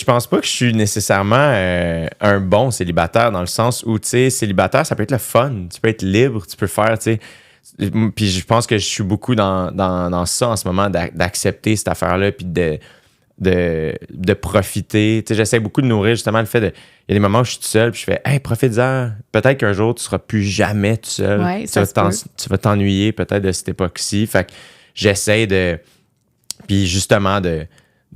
pense pas que je suis nécessairement un bon célibataire dans le sens où, tu sais, célibataire, ça peut être le fun. Tu peux être libre, tu peux faire, tu sais. Puis je pense que je suis beaucoup dans ça en ce moment, d'accepter cette affaire-là, puis de profiter. Tu sais, j'essaie beaucoup de nourrir justement le fait de... Il y a des moments où je suis tout seul, puis je fais « Hey, profite-en. Peut-être qu'un jour, tu seras plus jamais tout seul. Ouais, tu vas t'ennuyer peut-être de cette époque-ci. » Fait que j'essaie de... Puis justement, de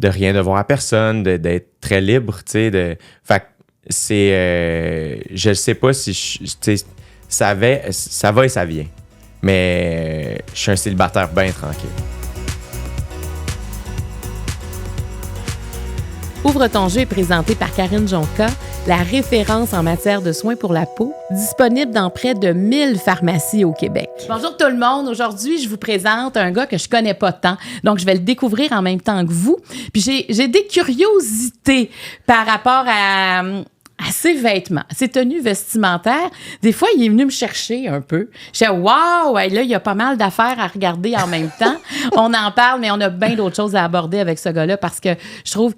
rien devoir à personne, d'être très libre, tu sais. Fait que c'est... je sais pas si... Tu sais, ça va et ça vient. Mais je suis un célibataire bien tranquille. Ouvre ton jeu est présenté par Karine Jonca, la référence en matière de soins pour la peau, disponible dans près de 1000 pharmacies au Québec. Bonjour tout le monde. Aujourd'hui, je vous présente un gars que je connais pas tant, donc je vais le découvrir en même temps que vous. Puis j'ai des curiosités par rapport à ses vêtements, ses tenues vestimentaires. Des fois, il est venu me chercher un peu. Je dis, waouh, là, il y a pas mal d'affaires à regarder en même temps. On en parle, mais on a bien d'autres choses à aborder avec ce gars-là parce que je trouve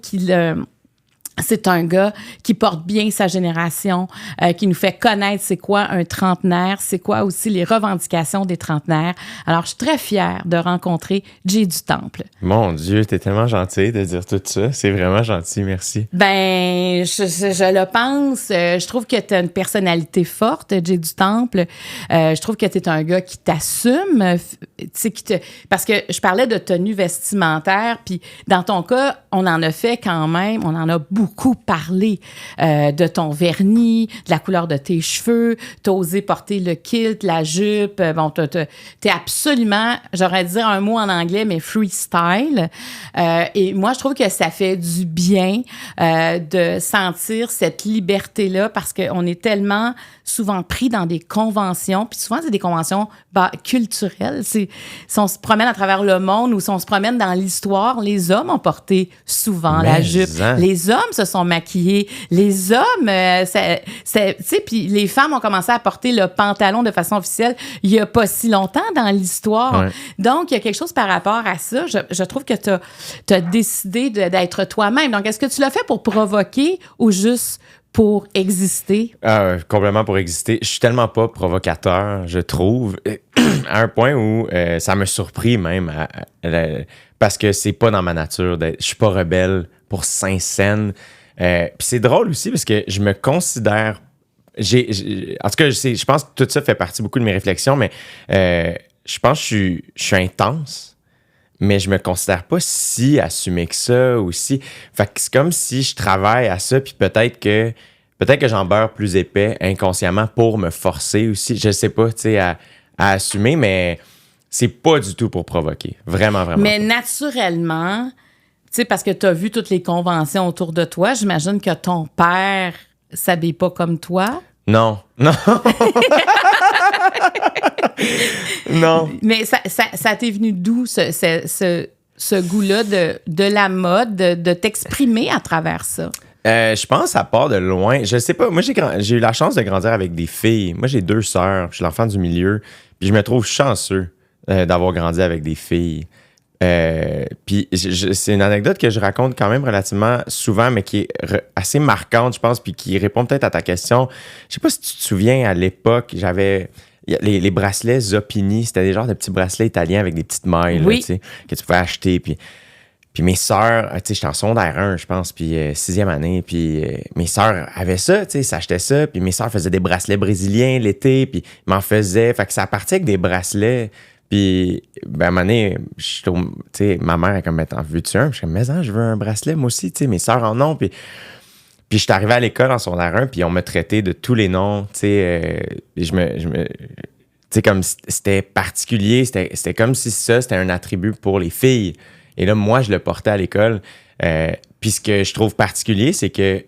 c'est un gars qui porte bien sa génération, qui nous fait connaître c'est quoi un trentenaire, c'est quoi aussi les revendications des trentenaires. Alors, je suis très fière de rencontrer Jay du Temple. Mon Dieu, t'es tellement gentil de dire tout ça. C'est vraiment gentil, merci. Ben, je le pense. Je trouve que tu as une personnalité forte, Jay du Temple. Je trouve que tu es un gars qui t'assume. Parce que je parlais de tenue vestimentaire, puis dans ton cas, on en a fait quand même, on en a beaucoup parlé de ton vernis, de la couleur de tes cheveux. Tu as osé porter le kilt, la jupe. Bon, t'es absolument, j'aurais dit un mot en anglais, mais freestyle. Et moi, je trouve que ça fait du bien de sentir cette liberté-là parce qu'on est tellement souvent pris dans des conventions. Puis souvent, c'est des conventions culturelles. Si on se promène à travers le monde ou si on se promène dans l'histoire, les hommes ont porté souvent la jupe. Les hommes se sont maquillés. Les hommes, tu sais, puis les femmes ont commencé à porter le pantalon de façon officielle il y a pas si longtemps dans l'histoire. Ouais. Donc, il y a quelque chose par rapport à ça. Je trouve que tu as décidé d'être toi-même. Donc, est-ce que tu l'as fait pour provoquer ou juste pour exister? Complètement pour exister. Je suis tellement pas provocateur, je trouve, à un point où ça me surprit même, parce que c'est pas dans ma nature. Je suis pas rebelle pour Saint-Saëns. Puis c'est drôle aussi parce que je me considère... en tout cas, je pense que tout ça fait partie beaucoup de mes réflexions, mais je pense que je suis intense, mais je me considère pas si assumé que ça aussi. Fait que c'est comme si je travaille à ça, puis peut-être que j'en beurre plus épais inconsciemment pour me forcer aussi. Je sais pas, tu sais, à assumer, mais c'est pas du tout pour provoquer. Vraiment, vraiment. Mais pas. Naturellement, tu sais, parce que tu as vu toutes les conventions autour de toi, j'imagine que ton père s'habille pas comme toi. Non. Non. Mais ça t'est venu d'où, ce goût-là de la mode, de t'exprimer à travers ça? Je pense que ça part de loin. Je sais pas. Moi, j'ai eu la chance de grandir avec des filles. Moi, j'ai 2 sœurs. Je suis l'enfant du milieu. Puis je me trouve chanceux d'avoir grandi avec des filles. Puis c'est une anecdote que je raconte quand même relativement souvent, mais qui est assez marquante, je pense, puis qui répond peut-être à ta question. Je sais pas si tu te souviens, à l'époque, j'avais... Les bracelets Zoppini, c'était des genres de petits bracelets italiens avec des petites mailles, oui. Là, que tu pouvais acheter. Puis mes sœurs, tu sais, j'étais en secondaire 1, je pense, puis 6e année, puis mes sœurs avaient ça, tu sais, s'achetaient ça, puis mes sœurs faisaient des bracelets brésiliens l'été, puis ils m'en faisaient. Fait que ça partait avec des bracelets. Puis, ben, à un moment donné, tu sais, ma mère est comme, t'en veux-tu un? Puis je suis comme, mais je veux un bracelet, moi aussi, tu sais, mes sœurs en ont. Puis je suis arrivé à l'école en secondaire 1, puis on me traitait de tous les noms, tu sais, tu sais, comme c'était particulier, c'était comme si c'était un attribut pour les filles. Et là, moi, je le portais à l'école. Puis ce que je trouve particulier, c'est que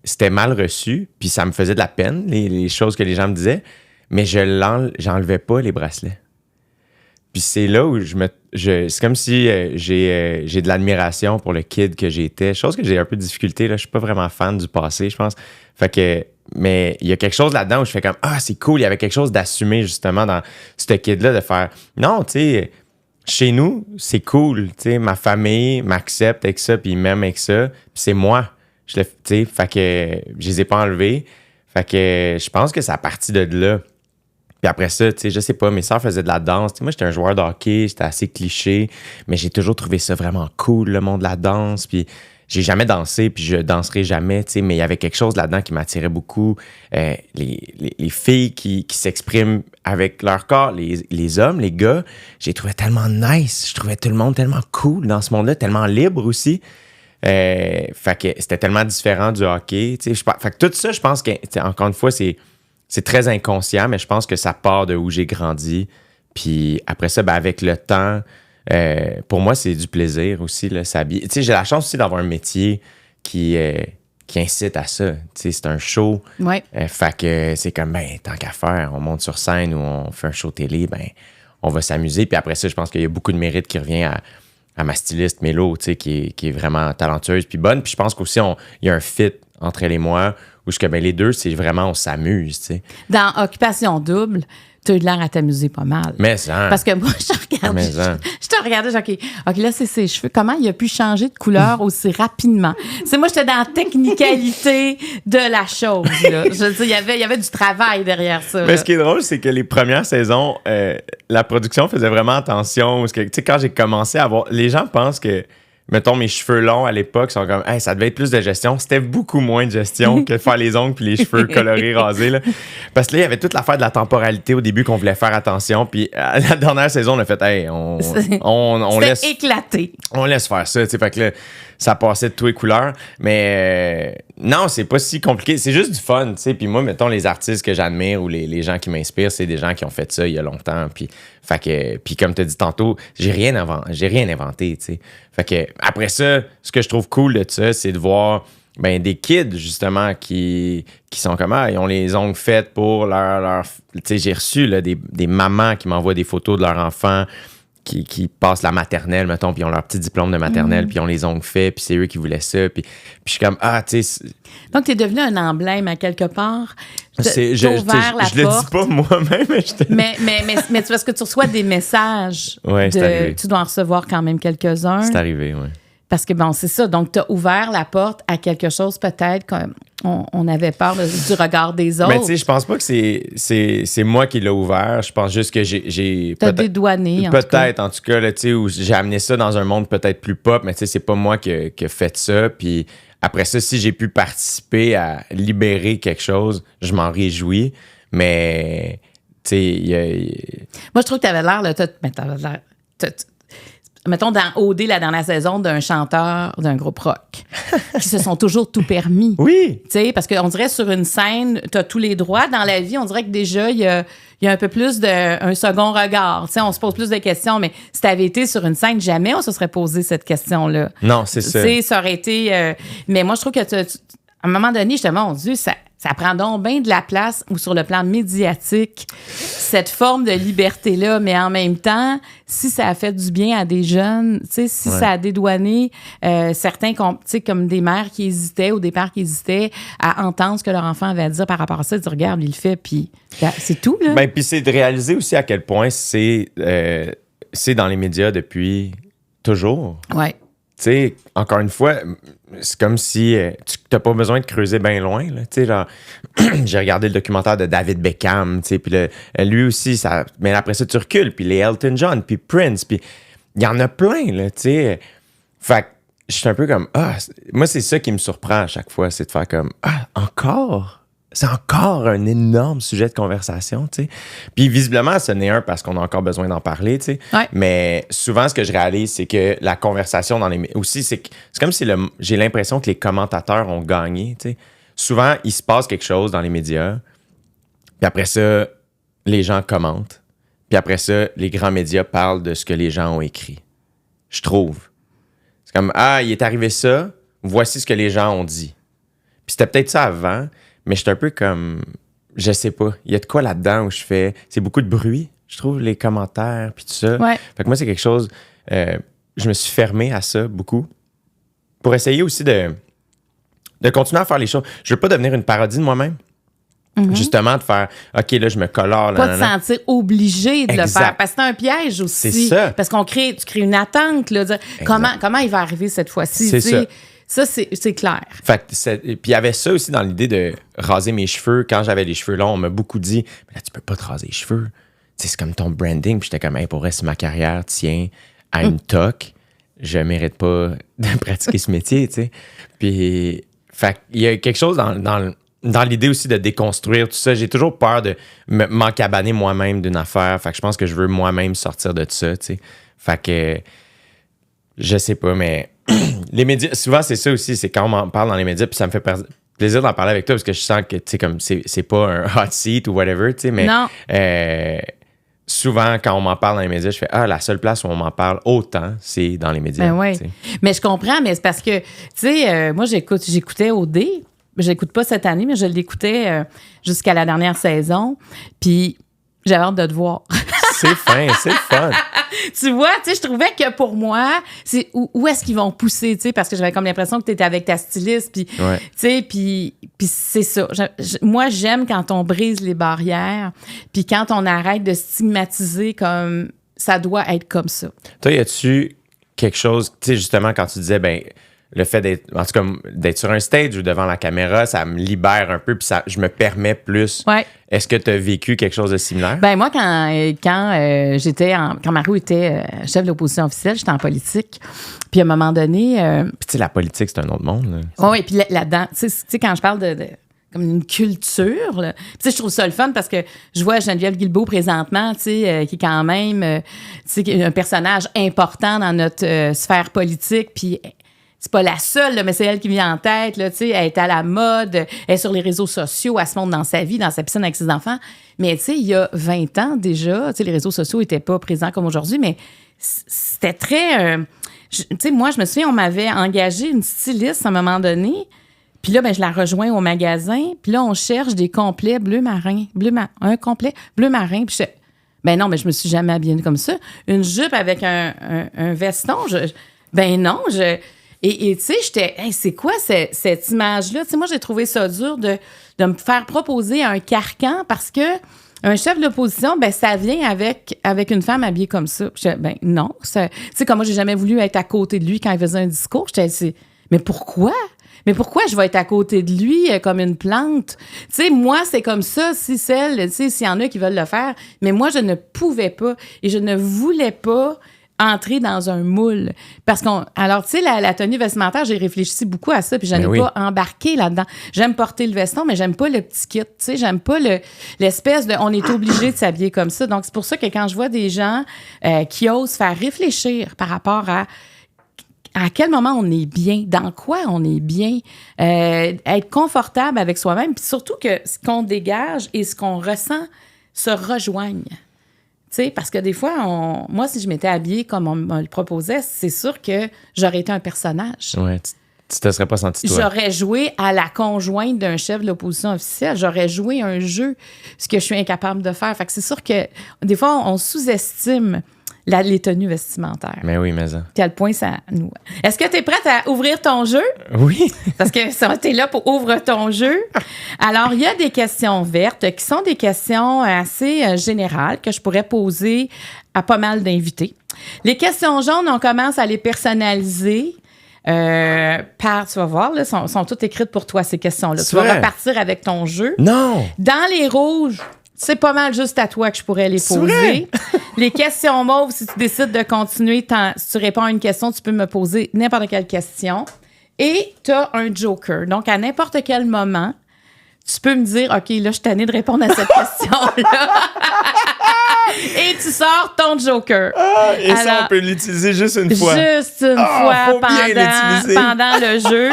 c'était mal reçu, puis ça me faisait de la peine, les choses que les gens me disaient, mais j'enlevais pas les bracelets. Puis c'est là où c'est comme si j'ai de l'admiration pour le kid que j'étais, chose que j'ai un peu de difficulté, là, je suis pas vraiment fan du passé, je pense. Fait que, mais il y a quelque chose là-dedans où je fais comme, c'est cool, il y avait quelque chose d'assumé justement dans ce kid-là, de faire, non, tu sais, chez nous, c'est cool. Tu sais, ma famille m'accepte avec ça, puis ils m'aiment avec ça. Puis c'est moi. Tu sais, fait que je les ai pas enlevés. Fait que je pense que c'est à partir de là. Puis après ça, tu sais, je sais pas, mes sœurs faisaient de la danse. Tu sais, moi, j'étais un joueur de hockey, j'étais assez cliché, mais j'ai toujours trouvé ça vraiment cool, le monde de la danse. Puis j'ai jamais dansé, puis je danserai jamais, tu sais, mais il y avait quelque chose là-dedans qui m'attirait beaucoup. Les filles qui s'expriment avec leur corps, les hommes, les gars, j'ai trouvé tellement nice. Je trouvais tout le monde tellement cool dans ce monde-là, tellement libre aussi. Fait que c'était tellement différent du hockey. Fait que tout ça, je pense que, encore une fois, c'est très inconscient, mais je pense que ça part de où j'ai grandi. Puis après ça, ben, avec le temps, pour moi, c'est du plaisir aussi, là, s'habiller. J'ai la chance aussi d'avoir un métier qui incite à ça. C'est un show. Ouais. Fait que c'est comme, ben, tant qu'à faire, on monte sur scène ou on fait un show télé, ben, on va s'amuser. Puis après ça, je pense qu'il y a beaucoup de mérite qui revient à ma styliste Mélo, qui est vraiment talentueuse puis bonne. Puis je pense qu'aussi, il y a un fit entre elle et moi, où ben, les deux, c'est vraiment, on s'amuse, tu sais. Dans Occupation Double, tu as eu l'air à t'amuser pas mal. Mais ça. Parce que moi, je te regardais, OK, là, c'est ses cheveux. Comment il a pu changer de couleur aussi rapidement? Moi, j'étais dans la technicalité de la chose, là. Je veux dire, il y avait du travail derrière ça. Mais ce qui est drôle, c'est que les premières saisons, la production faisait vraiment attention. Parce que, tu sais, quand j'ai commencé à voir... Les gens pensent que, mettons, mes cheveux longs à l'époque sont comme, hey, ça devait être plus de gestion. C'était beaucoup moins de gestion que de faire les ongles puis les cheveux colorés, rasés, là. Parce que là, il y avait toute l'affaire de la temporalité au début qu'on voulait faire attention. Puis à la dernière saison, on a fait, hey, on laisse. Éclaté. On laisse faire ça, tu sais. Fait que là, ça passait de tous les couleurs. Mais non, c'est pas si compliqué. C'est juste du fun, tu sais. Puis moi, mettons, les artistes que j'admire ou les gens qui m'inspirent, c'est des gens qui ont fait ça il y a longtemps. Puis comme tu as dit tantôt, j'ai rien inventé, tu sais. Fait que après ça, ce que je trouve cool de ça, c'est de voir ben, des kids, justement, qui sont comme, ils ont les ongles faits pour leur tu sais, j'ai reçu là, des mamans qui m'envoient des photos de leurs enfants qui passent la maternelle, mettons, puis ils ont leur petit diplôme de maternelle, puis ils ont les ongles faits, puis c'est eux qui voulaient ça. Puis je suis comme, tu sais... Donc, tu es devenu un emblème à quelque part. Je le dis pas moi-même, mais mais c'est parce que tu reçois des messages. Ouais, c'est arrivé. Tu dois en recevoir quand même quelques-uns. C'est arrivé, oui. Parce que, bon, c'est ça. Donc, tu as ouvert la porte à quelque chose, peut-être, comme on avait peur du regard des autres. Mais tu sais, je pense pas que c'est moi qui l'ai ouvert. Je pense juste que j'ai t'as dédouané, en tout cas, là, tu sais, où j'ai amené ça dans un monde peut-être plus pop, mais tu sais, c'est pas moi qui ai fait ça. Puis après ça, si j'ai pu participer à libérer quelque chose, je m'en réjouis. Mais, tu sais, moi, je trouve que t'avais l'air, là, t'avais l'air... Mettons, dans OD, la dernière saison, d'un chanteur d'un groupe rock qui se sont toujours tout permis. Oui. Tu sais, parce qu'on dirait sur une scène, tu as tous les droits. Dans la vie, on dirait que déjà, il y a un peu plus d'un second regard. Tu sais, on se pose plus de questions, mais si tu avais été sur une scène, jamais on se serait posé cette question-là. Non, c'est ça. Tu sais, ça aurait été... mais moi, je trouve que à un moment donné, j'étais, mon Dieu, ça prend donc bien de la place ou sur le plan médiatique, cette forme de liberté-là. Mais en même temps, si ça a fait du bien à des jeunes, tu sais, si ça a dédouané certains, tu sais, comme des mères qui hésitaient ou des pères qui hésitaient à entendre ce que leur enfant avait à dire par rapport à ça, ils disent, regarde, il le fait, puis c'est tout, là. Ben, puis c'est de réaliser aussi à quel point c'est dans les médias depuis toujours. Ouais. Tu sais, encore une fois, c'est comme si tu n'as pas besoin de creuser bien loin. Tu sais, genre, j'ai regardé le documentaire de David Beckham, tu sais, puis lui aussi, ça, mais après ça, tu recules, puis les Elton John, puis Prince, puis il y en a plein, là, tu sais. Fait que je suis un peu comme, moi, c'est ça qui me surprend à chaque fois, c'est de faire comme, encore? C'est encore un énorme sujet de conversation, tu sais. Puis visiblement, ce n'est un parce qu'on a encore besoin d'en parler, tu sais. Ouais. Mais souvent, ce que je réalise, c'est que la conversation dans les... Aussi, c'est comme si j'ai l'impression que les commentateurs ont gagné, tu sais. Souvent, il se passe quelque chose dans les médias, puis après ça, les gens commentent. Puis après ça, les grands médias parlent de ce que les gens ont écrit. Je trouve. C'est comme, il est arrivé ça, voici ce que les gens ont dit. Puis c'était peut-être ça avant... Mais je suis un peu comme... Je sais pas. Il y a de quoi là-dedans où je fais... C'est beaucoup de bruit, je trouve, les commentaires puis tout ça. Ouais. Fait que moi, c'est quelque chose... je me suis fermé à ça beaucoup. Pour essayer aussi de continuer à faire les choses. Je veux pas devenir une parodie de moi-même. Justement, de faire, OK, là, je me colore. Pas de sentir obligé de le faire. Parce que c'est un piège aussi. C'est ça. Parce tu crées une attente, là, dire, comment il va arriver cette fois-ci? C'est ça. Ça, c'est clair. Fait que puis il y avait ça aussi dans l'idée de raser mes cheveux. Quand j'avais les cheveux longs, on m'a beaucoup dit, mais là, tu peux pas te raser les cheveux. Tu sais, c'est comme ton branding. Puis j'étais comme, hey, pour vrai, si ma carrière tient à une toque, je mérite pas de pratiquer ce métier, tu sais. Puis, fait il y a quelque chose dans l'idée aussi de déconstruire tout ça. J'ai toujours peur de m'encabaner moi-même d'une affaire. Fait que je pense que je veux moi-même sortir de ça, tu sais. Fait que, je sais pas, mais les médias, souvent, c'est ça aussi. C'est quand on m'en parle dans les médias, puis ça me fait plaisir d'en parler avec toi parce que je sens que, tu sais, comme c'est pas un hot seat ou whatever, tu sais, mais non. Souvent, quand on m'en parle dans les médias, je fais la seule place où on m'en parle autant, c'est dans les médias. Ben oui. Mais je comprends, mais c'est parce que, tu sais, moi, j'écoutais OD. Je l'écoute pas cette année, mais je l'écoutais jusqu'à la dernière saison. Puis j'avais hâte de te voir. C'est fin, c'est fun. Tu vois, tu sais, je trouvais que pour moi, c'est où est-ce qu'ils vont pousser, tu sais, parce que j'avais comme l'impression que tu étais avec ta styliste, puis, tu sais, puis c'est ça. Moi, j'aime quand on brise les barrières, puis quand on arrête de stigmatiser comme ça doit être comme ça. Toi, y a-tu quelque chose, tu sais, justement, quand tu disais, ben, le fait d'être, en tout cas, d'être sur un stage ou devant la caméra, ça me libère un peu, puis je me permets plus. Ouais. Est-ce que tu as vécu quelque chose de similaire? Ben moi, quand Mario était chef de l'opposition officielle, j'étais en politique. Puis à un moment donné... Puis tu sais, la politique, c'est un autre monde. Oui, puis là-dedans, tu sais, quand je parle de comme une culture, là, tu sais, je trouve ça le fun parce que je vois Geneviève Guilbeault présentement, tu sais, qui est quand même, tu sais, un personnage important dans notre sphère politique, puis... C'est pas la seule, là, mais c'est elle qui vient en tête. Là, elle est à la mode, elle est sur les réseaux sociaux, elle se montre dans sa vie, dans sa piscine avec ses enfants. Mais il y a 20 ans déjà, les réseaux sociaux n'étaient pas présents comme aujourd'hui, mais c'était très... moi, je me souviens, on m'avait engagé une styliste à un moment donné, puis là, ben, je la rejoins au magasin, puis là, on cherche des complets bleu marin, un complet bleu marin, puis ben non, mais je me suis jamais habillée comme ça. Une jupe avec un veston, ben non, Et tu sais, j'étais, hey, c'est quoi cette image-là? Tu sais, moi, j'ai trouvé ça dur de me faire proposer un carcan parce que un chef de l'opposition, ben ça vient avec une femme habillée comme ça. Puis ben non. Tu sais, comme moi, j'ai jamais voulu être à côté de lui quand il faisait un discours. J'étais, mais pourquoi? Mais pourquoi je vais être à côté de lui comme une plante? Tu sais, moi, c'est comme ça, tu sais, s'il y en a qui veulent le faire. Mais moi, je ne pouvais pas et je ne voulais pas entrer dans un moule. Parce alors, tu sais, la tenue vestimentaire, j'ai réfléchi beaucoup à ça, puis je n'ai pas embarqué là-dedans. J'aime porter le veston, mais j'aime pas le petit kit, tu sais, j'aime pas l'espèce de... On est obligé de s'habiller comme ça. Donc, c'est pour ça que quand je vois des gens qui osent faire réfléchir par rapport à quel moment on est bien, dans quoi on est bien, être confortable avec soi-même, puis surtout que ce qu'on dégage et ce qu'on ressent se rejoignent. Tu sais, parce que des fois, moi, si je m'étais habillée comme on me le proposait, c'est sûr que j'aurais été un personnage. Ouais, tu te serais pas senti toi. J'aurais joué à la conjointe d'un chef de l'opposition officielle. J'aurais joué un jeu, ce que je suis incapable de faire. Fait que c'est sûr que des fois, on sous-estime les tenues vestimentaires. Mais oui, mais ça. Quel point ça nous... Est-ce que tu es prête à ouvrir ton jeu? Oui. Parce que tu es là pour ouvrir ton jeu. Alors, il y a des questions vertes qui sont des questions assez générales que je pourrais poser à pas mal d'invités. Les questions jaunes, on commence à les personnaliser. Tu vas voir, là, sont toutes écrites pour toi, ces questions-là. Tu vas repartir avec ton jeu. Non! Dans les rouges, c'est pas mal juste à toi que je pourrais les poser. Les questions mauves, si tu décides de continuer, si tu réponds à une question, tu peux me poser n'importe quelle question. Et tu as un joker. Donc, à n'importe quel moment, tu peux me dire, OK, là, je suis tannée de répondre à cette question-là. Et tu sors ton joker. Et alors, ça, on peut l'utiliser juste une fois. Juste une fois pendant le jeu.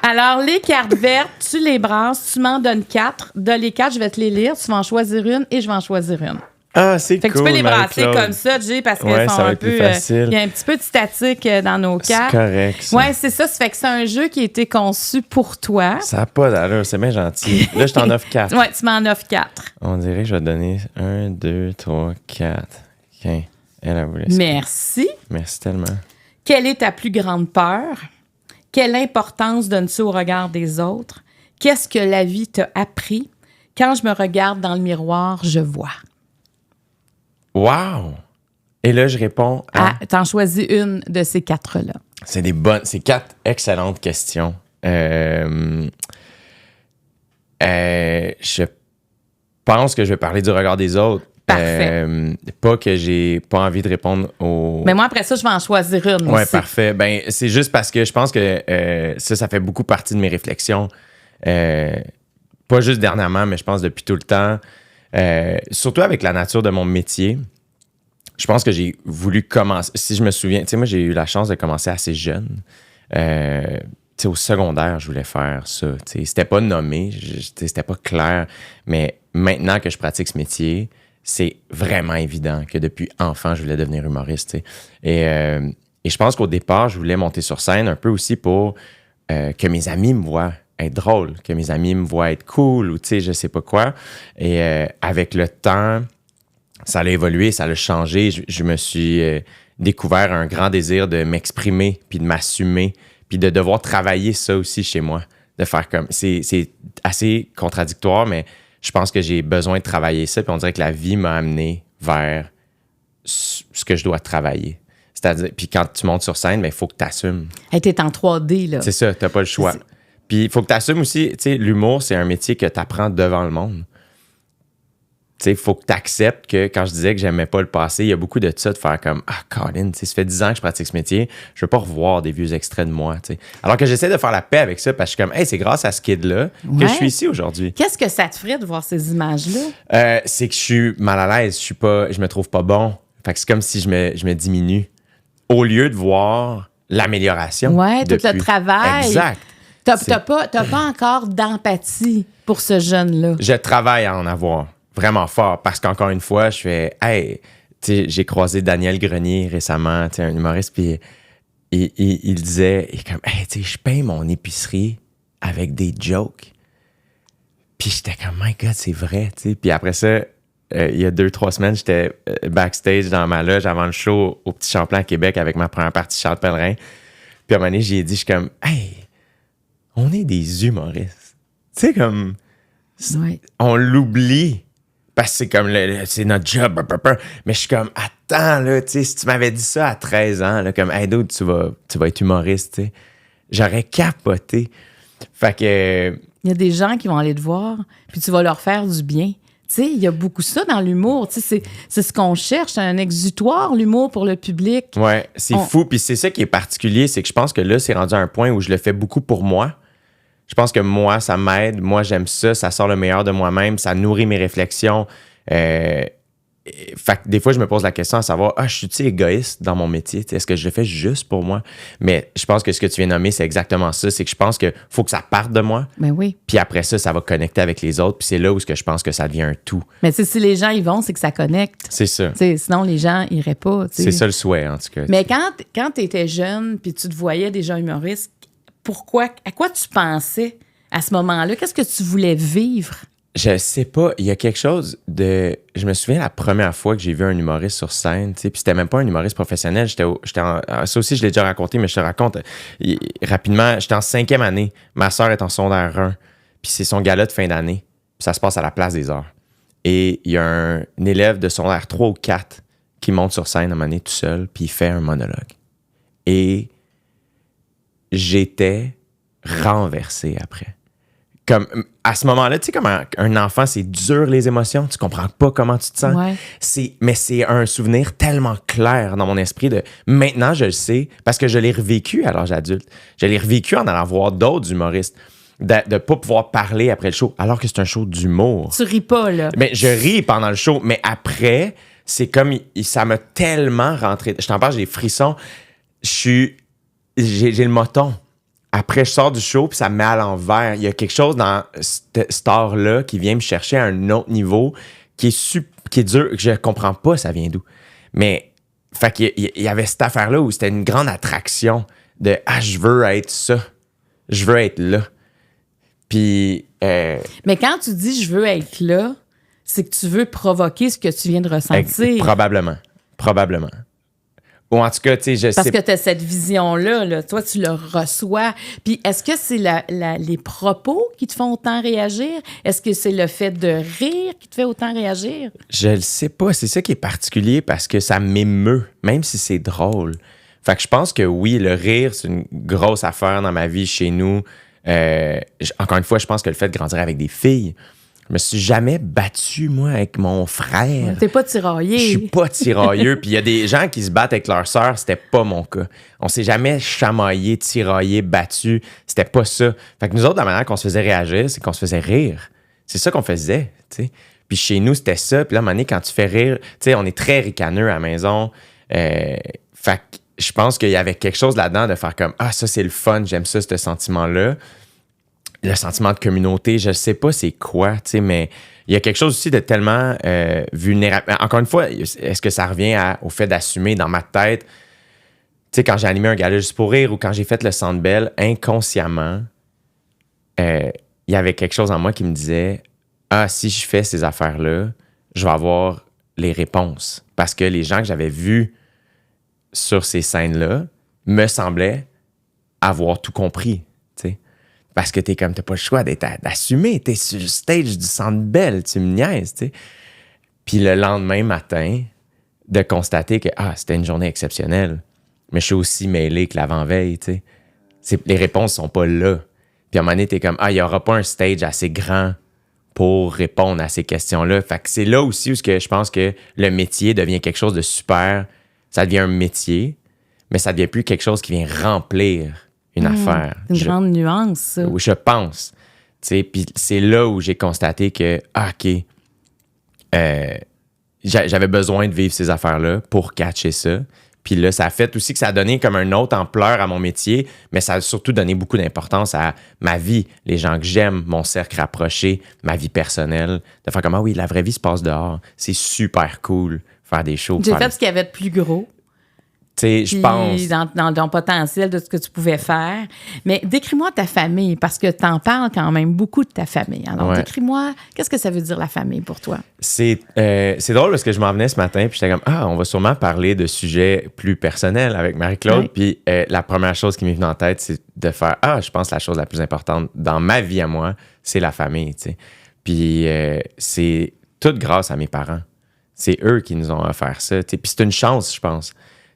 Alors, les cartes vertes, tu les brasses, tu m'en donnes 4. De les 4, je vais te les lire. Tu vas en choisir une et je vais en choisir une. Ah, c'est cool. Fait que tu peux les brasser comme ça, Jay, parce qu'elles sont un peu. Il y a un petit peu de statique dans nos cartes. C'est correct. Ça. Ouais, c'est ça. Ça fait que c'est un jeu qui a été conçu pour toi. Ça n'a pas d'allure, c'est bien gentil. Là, je t'en offre 4. Ouais, tu m'en offres 4. On dirait que je vais te donner 1, 2, 3, 4. OK. Elle a voulu. Merci. Merci tellement. Quelle est ta plus grande peur? Quelle importance donnes-tu au regard des autres? Qu'est-ce que la vie t'a appris? Quand je me regarde dans le miroir, je vois. Wow! Et là, je réponds à... T'en choisis une de ces 4-là. C'est 4 excellentes questions. Je pense que je vais parler du regard des autres. Parfait. Pas que j'ai pas envie de répondre aux... Mais moi, après ça, je vais en choisir une Ouais, aussi. parfait. Ben, c'est juste parce que je pense que ça fait beaucoup partie de mes réflexions. Pas juste dernièrement, mais je pense depuis tout le temps. Surtout avec la nature de mon métier. Je pense que j'ai voulu commencer... Si je me souviens, tu sais, moi, j'ai eu la chance de commencer assez jeune. Tu sais, au secondaire, je voulais faire ça. Tu sais, c'était pas nommé, c'était pas clair. Mais maintenant que je pratique ce métier, c'est vraiment évident que depuis enfant, je voulais devenir humoriste. Tu sais. Et je pense qu'au départ, je voulais monter sur scène un peu aussi pour que mes amis me voient être drôle, que mes amis me voient être cool ou tu sais, je sais pas quoi. Et avec le temps, ça a évolué, ça a changé. Je me suis découvert un grand désir de m'exprimer puis de m'assumer puis de devoir travailler ça aussi chez moi. De faire comme... C'est assez contradictoire, mais je pense que j'ai besoin de travailler ça. Puis on dirait que la vie m'a amené vers ce que je dois travailler. C'est-à-dire, puis quand tu montes sur scène, il faut que tu assumes. Hey, t'es en 3D, là. C'est ça, t'as pas le choix. Puis il faut que tu assumes aussi, tu sais, l'humour, c'est un métier que tu apprends devant le monde. Tu sais, il faut que tu acceptes que quand je disais que j'aimais pas le passé, il y a beaucoup de ça, de faire comme « Ah, Colin, tu sais, ça fait 10 ans que je pratique ce métier, je veux pas revoir des vieux extraits de moi. » tu sais. Alors que j'essaie de faire la paix avec ça parce que je suis comme « Hey, c'est grâce à ce kid-là que je suis ici aujourd'hui. » Qu'est-ce que ça te ferait de voir ces images-là? C'est que je suis mal à l'aise, je me trouve pas bon. Fait que c'est comme si je me diminue. Au lieu de voir l'amélioration. Ouais, tout le travail. Exact. T'as pas encore d'empathie pour ce jeune-là. Je travaille à en avoir vraiment fort parce qu'encore une fois, je fais hey, tu sais, j'ai croisé Daniel Grenier récemment, tu sais, un humoriste, puis il disait comme hey, tu sais, je paye mon épicerie avec des jokes. Puis j'étais comme my God, c'est vrai, tu sais. Puis après ça, il y a 2-3 semaines, j'étais backstage dans ma loge avant le show au Petit Champlain à Québec avec ma première partie Charles Pellerin. Puis à un moment donné, j'ai dit, je suis comme hey, on est des humoristes. Tu sais, comme Ouais. on l'oublie. Parce que c'est comme, c'est notre job. Mais je suis comme, attends, là, tu sais, si tu m'avais dit ça à 13 ans, là, comme, hey, dude, tu vas être humoriste, tu sais, j'aurais capoté. Fait que... Il y a des gens qui vont aller te voir, puis tu vas leur faire du bien. Tu sais, il y a beaucoup ça dans l'humour. Tu sais, c'est ce qu'on cherche, un exutoire, l'humour pour le public. Ouais, c'est fou. Puis c'est ça qui est particulier, c'est que je pense que là, c'est rendu à un point où je le fais beaucoup pour moi. Je pense que moi, ça m'aide. Moi, j'aime ça. Ça sort le meilleur de moi-même. Ça nourrit mes réflexions. Fait que des fois, je me pose la question à savoir, je suis-tu égoïste dans mon métier? Est-ce que je le fais juste pour moi? Mais je pense que ce que tu viens de nommer, c'est exactement ça. C'est que je pense qu'il faut que ça parte de moi. Ben oui. Puis après ça, ça va connecter avec les autres. Puis c'est là où je pense que ça devient un tout. Mais si les gens y vont, c'est que ça connecte. C'est ça. T'sais, sinon, les gens iraient pas. T'sais. C'est ça le souhait, en tout cas. Mais quand tu étais jeune, puis tu te voyais déjà humoriste, à quoi tu pensais à ce moment-là? Qu'est-ce que tu voulais vivre? Je sais pas, il y a quelque chose de... Je me souviens la première fois que j'ai vu un humoriste sur scène, tu sais, puis c'était même pas un humoriste professionnel, ça aussi, je l'ai déjà raconté, mais je te raconte rapidement, j'étais en 5e année, ma sœur est en secondaire 1, puis c'est son gala de fin d'année, puis ça se passe à la Place des Arts. Et il y a un élève de secondaire 3 ou 4 qui monte sur scène à un moment donné tout seul, puis il fait un monologue. Et j'étais renversé après. Comme à ce moment-là, tu sais, comme un enfant, c'est dur les émotions, tu comprends pas comment tu te sens. Ouais. Mais c'est un souvenir tellement clair dans mon esprit de maintenant je le sais parce que je l'ai revécu à l'âge adulte. Je l'ai revécu en allant voir d'autres humoristes. De ne pas pouvoir parler après le show alors que c'est un show d'humour. Tu ris pas, là. Mais je ris pendant le show, mais après, c'est comme ça m'a tellement rentré. Je t'en parle, j'ai des frissons. J'ai le moton. Après, je sors du show, puis ça me met à l'envers. Il y a quelque chose dans cet art-là qui vient me chercher à un autre niveau qui est dur, que je comprends pas ça vient d'où. Mais, fait qu'il y avait cette affaire-là où c'était une grande attraction de « Ah, je veux être ça. Je veux être là. » Puis... Mais quand tu dis « je veux être là », c'est que tu veux provoquer ce que tu viens de ressentir. Probablement. Ou en tout cas, tu sais, je sais... Parce que tu as cette vision-là, là, toi, tu le reçois. Puis est-ce que c'est les propos qui te font autant réagir? Est-ce que c'est le fait de rire qui te fait autant réagir? Je le sais pas. C'est ça qui est particulier parce que ça m'émeut, même si c'est drôle. Fait que je pense que oui, le rire, c'est une grosse affaire dans ma vie chez nous. Encore une fois, je pense que le fait de grandir avec des filles, je me suis jamais battu, moi, avec mon frère. T'es pas tiraillé. Je suis pas tirailleux. Puis il y a des gens qui se battent avec leur sœur, c'était pas mon cas. On s'est jamais chamaillé, tiraillé, battu. C'était pas ça. Fait que nous autres, la manière qu'on se faisait réagir, c'est qu'on se faisait rire. C'est ça qu'on faisait, tu sais. Puis chez nous, c'était ça. Puis là, à un moment donné, quand tu fais rire, tu sais, on est très ricaneux à la maison. Fait que je pense qu'il y avait quelque chose là-dedans de faire comme « Ah, ça, c'est le fun, j'aime ça, ce sentiment-là. » Le sentiment de communauté, je sais pas c'est quoi, tu sais, mais il y a quelque chose aussi de tellement vulnérable. Encore une fois, est-ce que ça revient au fait d'assumer dans ma tête, tu sais, quand j'ai animé un gala juste pour rire ou quand j'ai fait le Centre Bell, inconsciemment, il y avait quelque chose en moi qui me disait « Ah, si je fais ces affaires-là, je vais avoir les réponses. » Parce que les gens que j'avais vus sur ces scènes-là me semblaient avoir tout compris, tu sais. Parce que t'as pas le choix d'assumer. T'es sur le stage du Centre Bell, tu me niaises, tu sais. Puis le lendemain matin, de constater que c'était une journée exceptionnelle. Mais je suis aussi mêlé que l'avant-veille, tu sais. Les réponses sont pas là. Puis à un moment donné, t'es comme, il y aura pas un stage assez grand pour répondre à ces questions-là. Fait que c'est là aussi où je pense que le métier devient quelque chose de super. Ça devient un métier, mais ça devient plus quelque chose qui vient remplir une affaire. Une grande nuance, ça. Oui, je pense. Puis c'est là où j'ai constaté que, OK, j'avais besoin de vivre ces affaires-là pour catcher ça. Puis là, ça a fait aussi que ça a donné comme une autre ampleur à mon métier, mais ça a surtout donné beaucoup d'importance à ma vie, les gens que j'aime, mon cercle rapproché, ma vie personnelle. De faire comme, oui, la vraie vie se passe dehors. C'est super cool, faire des shows. J'ai fait ce qu'il y avait de plus gros. Je pense. Dans ton potentiel de ce que tu pouvais faire. Mais décris-moi ta famille, parce que tu en parles quand même beaucoup de ta famille. Alors, décris-moi, qu'est-ce que ça veut dire la famille pour toi? C'est drôle parce que je m'en venais ce matin puis j'étais comme, on va sûrement parler de sujets plus personnels avec Marie-Claude. Puis la première chose qui m'est venue en tête, c'est de faire, je pense que la chose la plus importante dans ma vie à moi, c'est la famille, tu sais. Puis c'est tout grâce à mes parents. C'est eux qui nous ont offert ça, tu sais. Puis c'est une chance, je pense.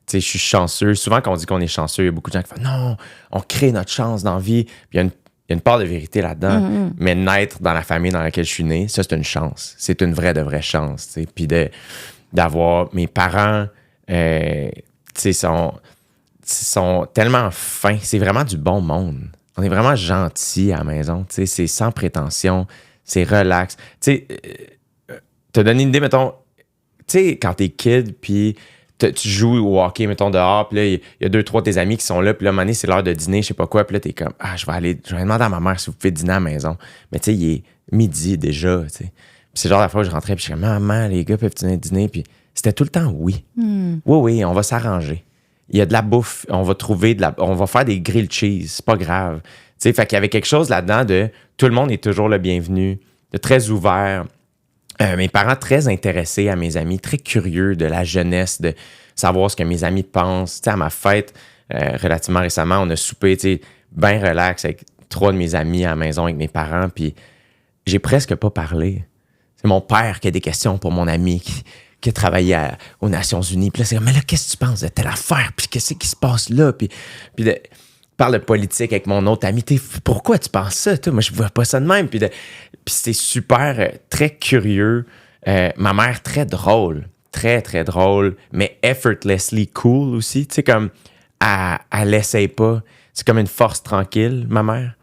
Tu sais, je suis chanceux. Souvent, quand on dit qu'on est chanceux, il y a beaucoup de gens qui font « Non, on crée notre chance dans la vie. » Puis il y a une part de vérité là-dedans. Mm-hmm. Mais naître dans la famille dans laquelle je suis né, ça, c'est une chance. C'est une vraie de vraie chance. Tu sais. Puis d'avoir mes parents, tu sais, sont tellement fins. C'est vraiment du bon monde. On est vraiment gentils à la maison. Tu sais, c'est sans prétention. C'est relax. Tu sais, te donner une idée, mettons, tu sais, quand t'es kid, puis tu joues au hockey, mettons, dehors, puis là, il y a 2-3 de tes amis qui sont là, puis là, à un moment donné, c'est l'heure de dîner, je sais pas quoi, puis là, t'es comme, je vais demander à ma mère si vous pouvez dîner à la maison. Mais tu sais, il est midi déjà, tu sais. Puis c'est genre la fois où je rentrais, puis je suis comme, maman, les gars peuvent dîner, puis c'était tout le temps oui. Oui, on va s'arranger. Il y a de la bouffe, on va faire des grilled cheese, c'est pas grave. Tu sais, fait qu'il y avait quelque chose là-dedans de tout le monde est toujours le bienvenu, de très ouvert. Mes parents très intéressés à mes amis, très curieux de la jeunesse, de savoir ce que mes amis pensent. Tu sais, à ma fête, relativement récemment, on a soupé, tu sais, bien relax avec 3 de mes amis à la maison avec mes parents, puis j'ai presque pas parlé. C'est mon père qui a des questions pour mon ami qui a travaillé aux Nations Unies. Puis là, c'est comme, mais là, qu'est-ce que tu penses de telle affaire? Puis qu'est-ce qui se passe là? Puis parle de politique avec mon autre ami. Pourquoi tu penses ça? Toi? Moi, je vois pas ça de même. Puis c'est super, très curieux. Ma mère, très drôle. Très, très drôle, mais effortlessly cool aussi. Tu sais, comme, elle essaye pas. C'est comme une force tranquille, ma mère.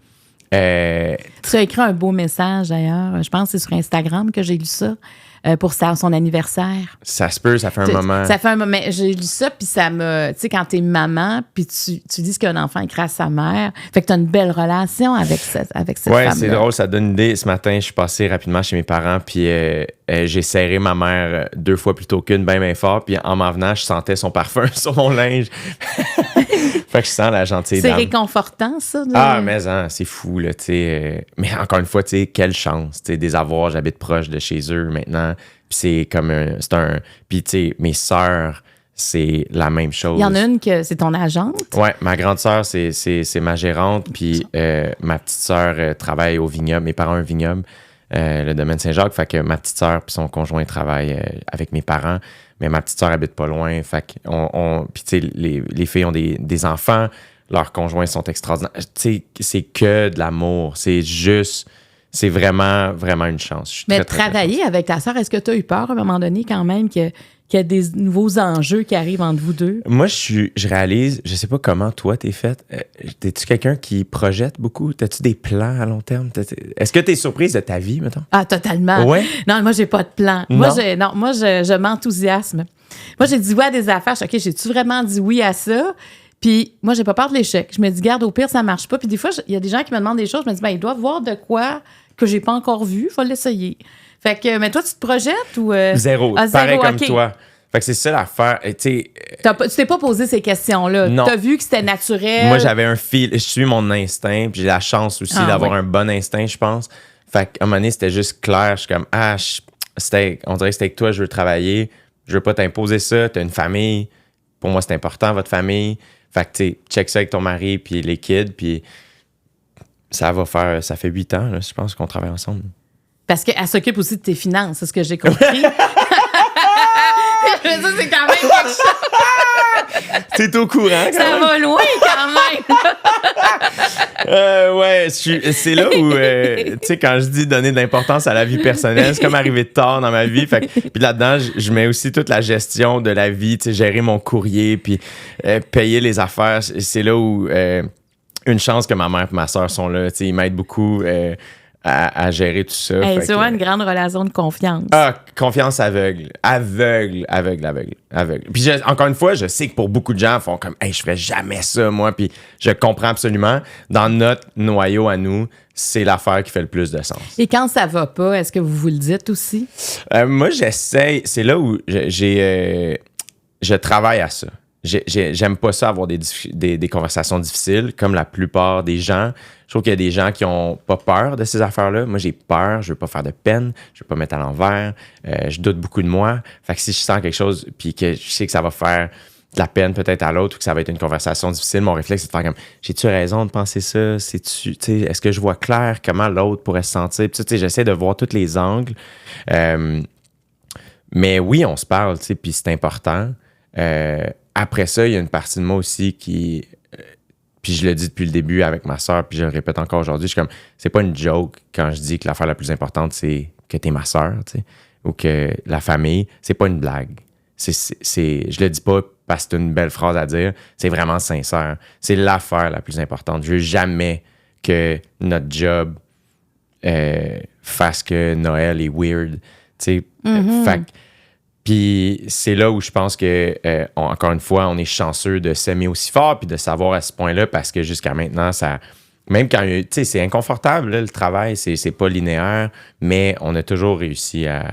Tu as écrit un beau message, d'ailleurs. Je pense que c'est sur Instagram que j'ai lu ça. Pour son anniversaire. Ça se peut, ça fait un moment. Ça fait un moment. J'ai lu ça, puis ça me... Tu sais, quand t'es maman, puis tu dis qu'un enfant écrit à sa mère, fait que t'as une belle relation avec cette femme-là. Ouais, c'est drôle, ça donne une idée. Ce matin, je suis passé rapidement chez mes parents, puis j'ai serré ma mère 2 fois plutôt qu'une, bien fort, puis en m'en venant, je sentais son parfum sur mon linge. Fait que je sens la gentille dame. C'est réconfortant, ça. Mais c'est fou, là, tu sais. Mais encore une fois, tu sais, quelle chance, tu sais, des avoirs. J'habite proche de chez eux maintenant. Puis c'est comme Puis, tu sais, mes sœurs c'est la même chose. Il y en a une que c'est ton agente. Ouais, ma grande sœur, c'est ma gérante, puis ma petite sœur travaille au vignoble. Mes parents ont un vignoble, le domaine Saint-Jacques, fait que ma petite sœur puis son conjoint travaillent avec mes parents, mais ma petite sœur habite pas loin, fait que puis tu sais, les filles ont des enfants, leurs conjoints sont extraordinaires. Tu sais, c'est que de l'amour, c'est vraiment, vraiment une chance. Je suis Mais très, travailler avec ta sœur, est-ce que tu as eu peur à un moment donné quand même qu'il y a des nouveaux enjeux qui arrivent entre vous deux? Moi, je réalise, je sais pas comment toi t'es faite. T'es-tu quelqu'un qui projette beaucoup? T'as-tu des plans à long terme? Est-ce que t'es surprise de ta vie, mettons? Ah, totalement. Ouais? Non, moi, j'ai pas de plan. Non? Moi, je m'enthousiasme. Moi, j'ai dit oui à des affaires. Je suis OK, j'ai-tu vraiment dit oui à ça? Puis moi, j'ai pas peur de l'échec. Je me dis, garde, au pire, ça marche pas. Puis des fois, il y a des gens qui me demandent des choses. Je me dis, ben, ils doivent voir de quoi que j'ai pas encore vu. Il faut l'essayer. Fait que, mais toi, tu te projettes ou. Zéro. Ah, Pareil comme OK. toi. Fait que c'est ça l'affaire. Tu sais, Tu t'es pas posé ces questions-là. Non. T'as vu que c'était naturel. moi, j'avais un fil. Je suis mon instinct. Puis j'ai la chance aussi d'avoir ouais. un bon instinct, je pense. Fait qu'à un moment donné, c'était juste clair. Je suis comme, on dirait que c'était avec toi, je veux travailler. Je veux pas t'imposer ça. T'as une famille. Pour moi, c'est important, votre famille. Fait que, tu sais, check ça avec ton mari, puis les kids, puis ça fait 8 ans, là, je pense, qu'on travaille ensemble. Parce qu'elle s'occupe aussi de tes finances, c'est ce que j'ai compris. Ça, c'est quand même quelque chose. T'es au courant, quand Ça même? va loin, quand même. Ouais, c'est là où, tu sais, quand je dis donner de l'importance à la vie personnelle, c'est comme arriver tard dans ma vie. Puis là-dedans, je mets aussi toute la gestion de la vie, tu sais, gérer mon courrier, puis payer les affaires. C'est là où, une chance que ma mère et ma soeur sont là. Tu sais, ils m'aident beaucoup à gérer tout ça. Hey, Fait c'est que- vraiment une grande relation de confiance. Ah, confiance aveugle. Aveugle. Puis encore une fois, je sais que pour beaucoup de gens, ils font comme, hey, je ferais jamais ça, moi. Puis je comprends absolument. Dans notre noyau à nous, c'est l'affaire qui fait le plus de sens. Et quand ça va pas, est-ce que vous le dites aussi? Moi, j'essaie. C'est là où je travaille à ça. J'aime pas ça avoir des conversations difficiles, comme la plupart des gens. Je trouve qu'il y a des gens qui ont pas peur de ces affaires-là. Moi, j'ai peur, je veux pas faire de peine, je veux pas mettre à l'envers, je doute beaucoup de moi. Fait que si je sens quelque chose, puis que je sais que ça va faire de la peine peut-être à l'autre ou que ça va être une conversation difficile, mon réflexe, c'est de faire comme, j'ai-tu raison de penser ça? Est-ce que je vois clair comment l'autre pourrait se sentir? Puis, tu sais, j'essaie de voir tous les angles. Mais oui, on se parle, tu sais, puis c'est important. Après ça, il y a une partie de moi aussi qui... puis je le dis depuis le début avec ma soeur, puis je le répète encore aujourd'hui, je suis comme, c'est pas une joke quand je dis que l'affaire la plus importante, c'est que t'es ma soeur, tu sais, ou que la famille, c'est pas une blague. Je le dis pas parce que c'est une belle phrase à dire, c'est vraiment sincère. C'est l'affaire la plus importante. Je veux jamais que notre job fasse que Noël est weird, tu sais. Fait que puis c'est là où je pense que, encore une fois, on est chanceux de s'aimer aussi fort puis de savoir à ce point-là parce que jusqu'à maintenant, ça... Même quand, tu sais, c'est inconfortable, là, le travail, c'est pas linéaire, mais on a toujours réussi à...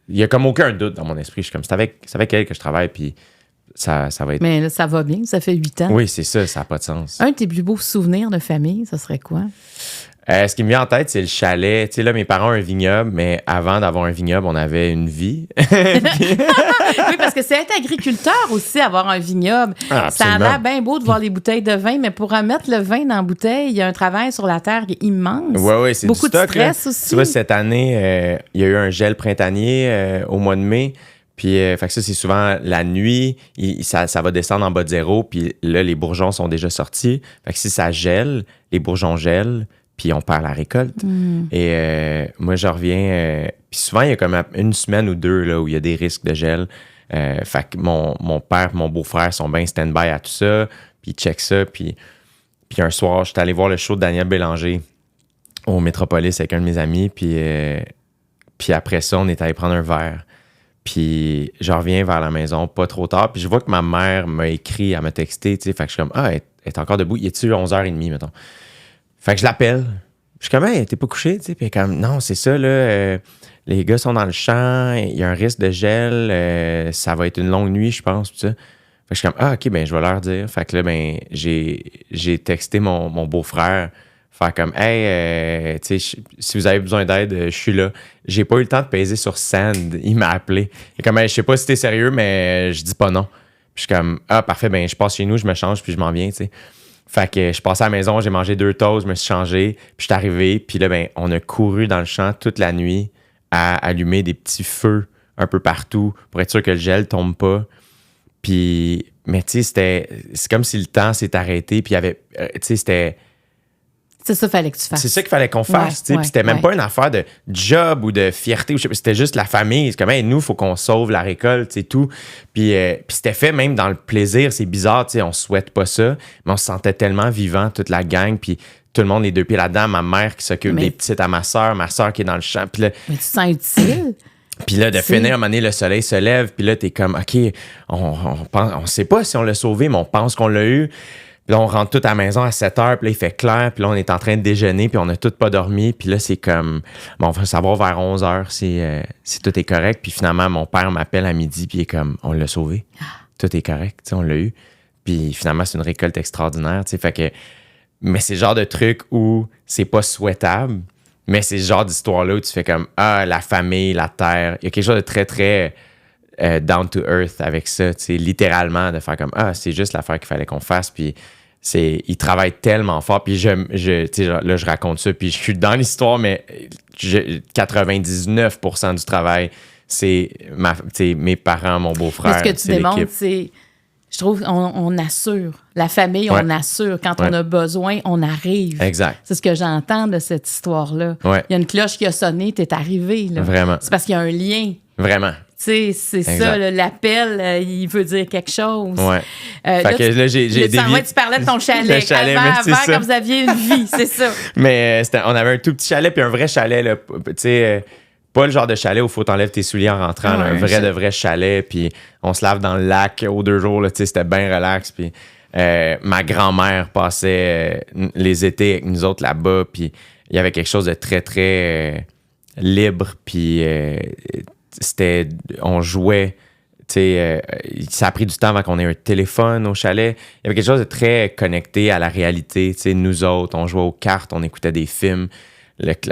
Il y a comme aucun doute dans mon esprit. Je suis comme, c'est avec elle que je travaille, puis ça va être... Mais là, ça va bien, ça fait 8 ans. Oui, c'est ça n'a pas de sens. Un de tes plus beaux souvenirs de famille, ça serait quoi? Ce qui me vient en tête, c'est le chalet. Tu sais, là, mes parents ont un vignoble, mais avant d'avoir un vignoble, on avait une vie. Oui, parce que c'est être agriculteur aussi, avoir un vignoble. Ah, Ça a absolument. l'air bien beau de voir les bouteilles de vin, mais pour remettre le vin dans la bouteille, il y a un travail sur la terre qui est immense. Oui, c'est Beaucoup du stock, de stress là. aussi. Tu vois, cette année, il y a eu un gel printanier au mois de mai. Puis, fait que ça, c'est souvent la nuit, ça va descendre en bas de zéro. Puis là, les bourgeons sont déjà sortis. Fait que si ça gèle, les bourgeons gèlent, puis on perd la récolte. Et moi, je reviens... puis souvent, il y a comme une semaine ou deux là, où il y a des risques de gel. Fait que mon père et mon beau-frère sont bien stand-by à tout ça. Puis ils checkent ça. Puis un soir, j'étais allé voir le show de Daniel Bélanger au Métropolis avec un de mes amis. Puis après ça, on est allé prendre un verre. Puis je reviens vers la maison, pas trop tard. Puis je vois que ma mère m'a écrit, elle m'a texté. Fait que je suis comme, elle est encore debout. Il est-tu 11h30, mettons? Fait que je l'appelle. Je suis comme, hey, t'es pas couché? Puis elle est comme, non, c'est ça, là. Les gars sont dans le champ. Il y a un risque de gel. Ça va être une longue nuit, je pense. Tout ça. Fait que je suis comme, OK, ben je vais leur dire. Fait que là, ben, j'ai texté mon beau-frère. Faire comme, hey, tu sais, si vous avez besoin d'aide, je suis là. J'ai pas eu le temps de peser sur send. Il m'a appelé. Il est comme, hey, je sais pas si t'es sérieux, mais je dis pas non. Puis je suis comme, ah, parfait, ben je passe chez nous, je me change, puis je m'en viens, tu sais. Fait que je passais à la maison, j'ai mangé 2 toasts, je me suis changé, puis je suis arrivé, puis là, ben, on a couru dans le champ toute la nuit à allumer des petits feux un peu partout pour être sûr que le gel tombe pas. Puis, mais tu sais, c'est comme si le temps s'est arrêté, puis il y avait, tu sais, c'était... C'est ça qu'il fallait que tu fasses. C'est ça qu'il fallait qu'on fasse, tu sais. Puis c'était même pas une affaire de job ou de fierté, c'était juste la famille. C'est comme, hey, nous, il faut qu'on sauve la récolte, c'est tout. Puis c'était fait même dans le plaisir. C'est bizarre, tu sais, on souhaite pas ça, mais on se sentait tellement vivant, toute la gang, puis tout le monde les deux pieds là-dedans. Ma mère qui s'occupe des petites à ma soeur qui est dans le champ. Puis là, mais tu te sens utile. Puis là, de finir, à un moment donné, le soleil se lève, puis là, t'es comme, OK, on sait pas si on l'a sauvé, mais on pense qu'on l'a eu. Puis là, on rentre tout à la maison à 7 heures, puis là, il fait clair, puis là, on est en train de déjeuner, puis on n'a tout pas dormi, puis là, c'est comme, bon, on va savoir vers 11 heures si tout est correct. Puis finalement, mon père m'appelle à midi, puis il est comme, on l'a sauvé. Tout est correct, tu sais, on l'a eu. Puis finalement, c'est une récolte extraordinaire, tu sais, fait que, mais c'est le genre de truc où c'est pas souhaitable, mais c'est ce genre d'histoire-là où tu fais comme, ah, la famille, la terre, il y a quelque chose de très, très down to earth avec ça, tu sais, littéralement, de faire comme, ah, c'est juste l'affaire qu'il fallait qu'on fasse, puis ils travaillent tellement fort, puis tu sais, là, je raconte ça, puis je suis dans l'histoire, mais 99% du travail, c'est mes parents, mon beau-frère. Mais ce que tu démontres, c'est, je trouve, on assure. La famille, on assure. Quand on a besoin, on arrive. Exact. C'est ce que j'entends de cette histoire-là. Ouais. Il y a une cloche qui a sonné, t'es arrivé. Là. Vraiment. C'est parce qu'il y a un lien. Vraiment. Tu sais, c'est ça, là, l'appel, il veut dire quelque chose. Ouais. Fait que là, j'ai dévié. Tu parlais de ton chalet. Le chalet, avant quand vous aviez une vie, c'est ça. Mais on avait un tout petit chalet, puis un vrai chalet, là, tu sais, pas le genre de chalet où il faut t'enlèves tes souliers en rentrant, là, un vrai de vrai chalet, puis on se lave dans le lac aux 2 jours, là, tu sais, c'était bien relax, puis ma grand-mère passait les étés avec nous autres là-bas, puis il y avait quelque chose de très, très libre, puis on jouait, tu sais, ça a pris du temps avant qu'on ait un téléphone au chalet. Il y avait quelque chose de très connecté à la réalité, tu sais, nous autres, on jouait aux cartes, on écoutait des films,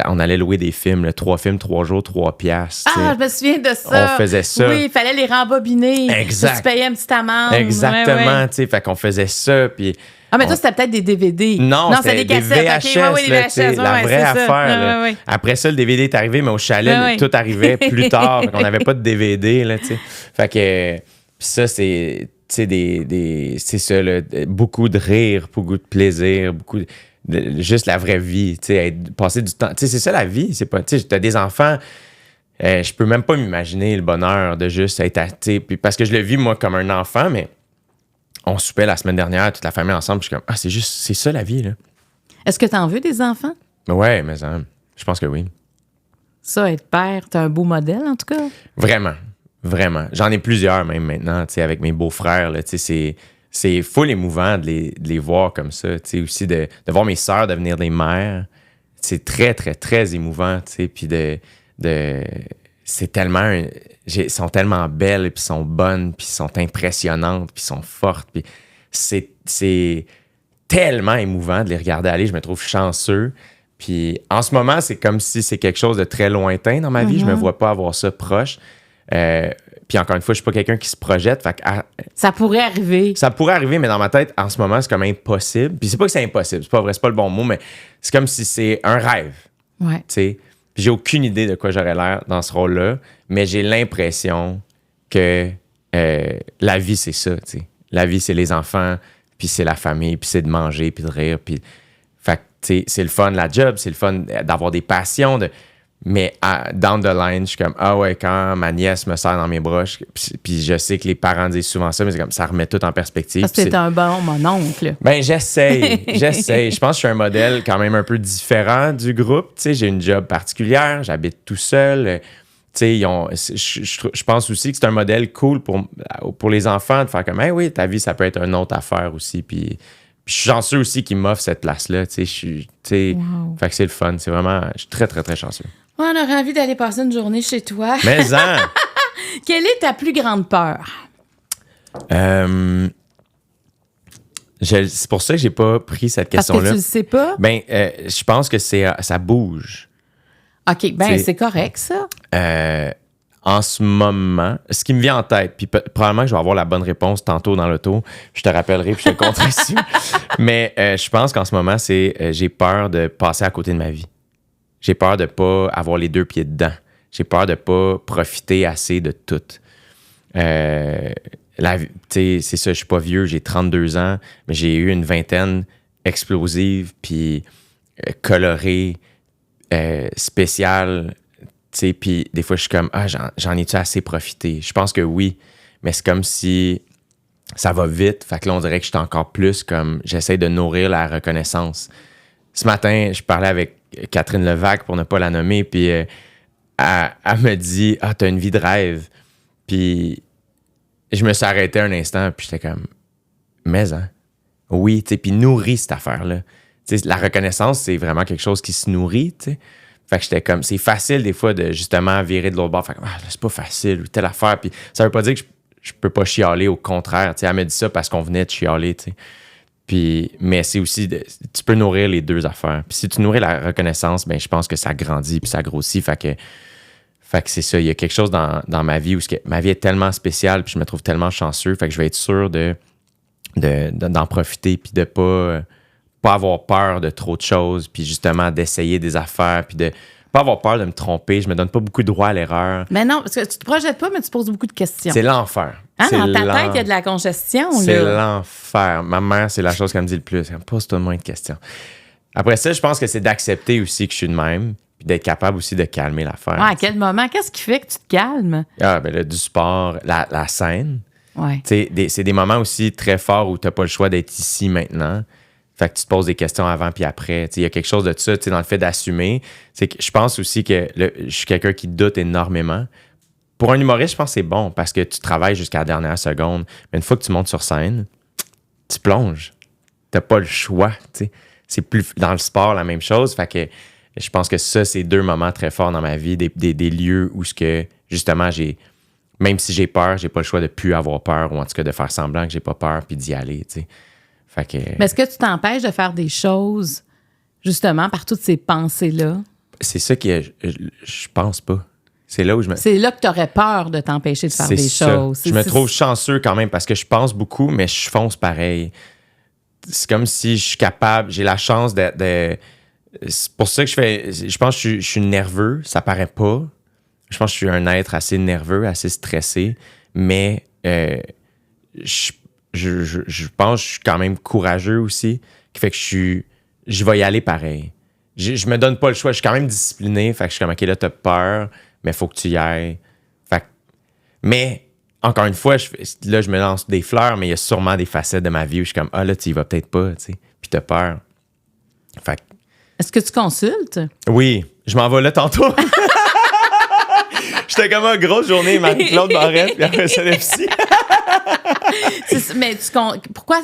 on allait louer des films, 3 films, 3 jours, 3 piastres. Ah, je me souviens de ça. On faisait ça. Oui, il fallait les rembobiner. Exact. Tu payais une petite amende. Exactement, tu sais, fait qu'on faisait ça, puis... Ah, mais toi, c'était peut-être des DVD. Non, c'était des cassettes, VHS, là, la vraie affaire. Là. Après ça, le DVD est arrivé, mais au chalet, tout arrivait plus tard. On n'avait pas de DVD, là, tu sais. Fait que ça, c'est, tu sais, c'est ça, là, beaucoup de rire, beaucoup de plaisir, beaucoup juste la vraie vie, tu sais, passer du temps. Tu sais, c'est ça la vie, c'est pas, tu sais, t'as des enfants... je peux même pas m'imaginer le bonheur de juste être, tu sais, parce que je le vis, moi, comme un enfant, mais... On soupait la semaine dernière, toute la famille ensemble. Je suis comme, ah, c'est ça la vie, là. Est-ce que tu en veux des enfants? Ouais, mais je pense que oui. Ça, être père, t'as un beau modèle, en tout cas? Vraiment, vraiment. J'en ai plusieurs, même maintenant, tu sais, avec mes beaux-frères, là, tu sais, c'est full émouvant de les voir comme ça, tu sais, aussi de voir mes sœurs devenir des mères. C'est très, très, très émouvant, tu sais, puis c'est tellement... Ils sont tellement belles, puis sont bonnes, puis sont impressionnantes, puis sont fortes. Puis c'est tellement émouvant de les regarder aller. Je me trouve chanceux. Puis en ce moment, c'est comme si c'est quelque chose de très lointain dans ma vie. Je me vois pas avoir ça proche. Puis encore une fois, je suis pas quelqu'un qui se projette. Fait que, ça pourrait arriver. Ça pourrait arriver, mais dans ma tête, en ce moment, c'est comme impossible. Puis c'est pas que c'est impossible. C'est pas vrai, c'est pas le bon mot, mais c'est comme si c'est un rêve. Ouais. Tu sais. J'ai aucune idée de quoi j'aurais l'air dans ce rôle-là, mais j'ai l'impression que la vie, c'est ça, tu sais. La vie, c'est les enfants, puis c'est la famille, puis c'est de manger, puis de rire, puis... Fait que, tu sais, c'est le fun, la job, c'est le fun d'avoir des passions, mais down the line, je suis comme, ah ouais, quand ma nièce me serre dans mes bras, puis je sais que les parents disent souvent ça, mais c'est comme, ça remet tout en perspective. Parce que t'es un bon mononcle. Ben, j'essaye. Je pense que je suis un modèle quand même un peu différent du groupe. Tu sais, j'ai une job particulière, j'habite tout seul. Tu sais, je pense aussi que c'est un modèle cool pour les enfants de faire comme, hey, oui, ta vie, ça peut être une autre affaire aussi. Puis je suis chanceux aussi qu'ils m'offrent cette place-là. Tu sais, wow. Fait que c'est le fun. C'est vraiment, je suis très, très, très chanceux. On aurait envie d'aller passer une journée chez toi. Mais Quelle est ta plus grande peur? C'est pour ça que j'ai pas pris cette question-là. Parce que tu le sais pas? Ben, je pense que ça bouge. OK, ben c'est correct, ça. en ce moment, ce qui me vient en tête, puis probablement que je vais avoir la bonne réponse tantôt dans l'auto, je te rappellerai puis je te le compterai dessus. Mais je pense qu'en ce moment, j'ai peur de passer à côté de ma vie. J'ai peur de ne pas avoir les deux pieds dedans. J'ai peur de ne pas profiter assez de tout. C'est ça, je suis pas vieux, j'ai 32 ans, mais j'ai eu une vingtaine explosive, puis colorée, spéciale. Puis des fois, je suis comme, j'en ai-tu assez profité? Je pense que oui, mais c'est comme si ça va vite. Fait que là, on dirait que je suis encore plus comme, j'essaie de nourrir la reconnaissance. Ce matin, je parlais avec Catherine Levac, pour ne pas la nommer, puis elle me dit, t'as une vie de rêve. Puis je me suis arrêté un instant, puis j'étais comme, mais oui, puis nourris cette affaire-là. La reconnaissance, c'est vraiment quelque chose qui se nourrit, t'sais. Fait que j'étais comme, c'est facile des fois de justement virer de l'autre bord. Fait que, c'est pas facile, ou telle affaire. Puis ça veut pas dire que je peux pas chialer, au contraire. Elle me dit ça parce qu'on venait de chialer, tu sais. Puis, mais c'est aussi, tu peux nourrir les deux affaires. Puis si tu nourris la reconnaissance, ben je pense que ça grandit puis ça grossit. Fait que c'est ça, il y a quelque chose dans ma vie où ma vie est tellement spéciale puis je me trouve tellement chanceux. Fait que je vais être sûr d'en profiter puis de pas avoir peur de trop de choses, puis justement d'essayer des affaires, puis de pas avoir peur de me tromper. Je me donne pas beaucoup de droit à l'erreur. Mais non, parce que tu te projettes pas, mais tu poses beaucoup de questions. C'est l'enfer. Dans ta tête, il y a de la congestion. C'est l'enfer. Ma mère, c'est la chose qu'elle me dit le plus. Elle me pose tout le moins de questions. Après ça, je pense que c'est d'accepter aussi que je suis de même, puis d'être capable aussi de calmer l'affaire. À quel moment? Qu'est-ce qui fait que tu te calmes? Ben là, du sport, la scène. Ouais. C'est des moments aussi très forts où tu n'as pas le choix d'être ici maintenant. Fait que tu te poses des questions avant puis après. Il y a quelque chose de ça dans le fait d'assumer. C'est que je pense aussi que je suis quelqu'un qui doute énormément. Pour un humoriste, je pense que c'est bon parce que tu travailles jusqu'à la dernière seconde. Mais une fois que tu montes sur scène, tu plonges. T'as pas le choix. T'sais. C'est plus dans le sport la même chose. Fait que je pense que ça, c'est deux moments très forts dans ma vie. Des lieux où justement, même si j'ai peur, j'ai pas le choix de plus avoir peur ou en tout cas de faire semblant que j'ai pas peur puis d'y aller. T'sais. Mais est-ce que tu t'empêches de faire des choses, justement, par toutes ces pensées-là? C'est ça je pense pas. C'est là où C'est là que tu aurais peur de t'empêcher de faire des choses. Je me trouve chanceux quand même parce que je pense beaucoup, mais je fonce pareil. C'est comme si je suis capable, j'ai la chance de c'est pour ça que je pense que je suis nerveux, ça paraît pas. Je pense que je suis un être assez nerveux, assez stressé, mais je pense que je suis quand même courageux aussi, qui fait que je vais y aller pareil. Je me donne pas le choix. Je suis quand même discipliné, fait que je suis comme, OK, là, t'as peur, mais il faut que tu y ailles. Mais, encore une fois, je me lance des fleurs, mais il y a sûrement des facettes de ma vie où je suis comme, là, tu y vas peut-être pas, tu sais, puis t'as peur. Fait Est-ce que tu consultes? Oui, je m'en vais là tantôt. J'étais comme une grosse journée, Marie-Claude Barrette, puis après ça, le psy. Mais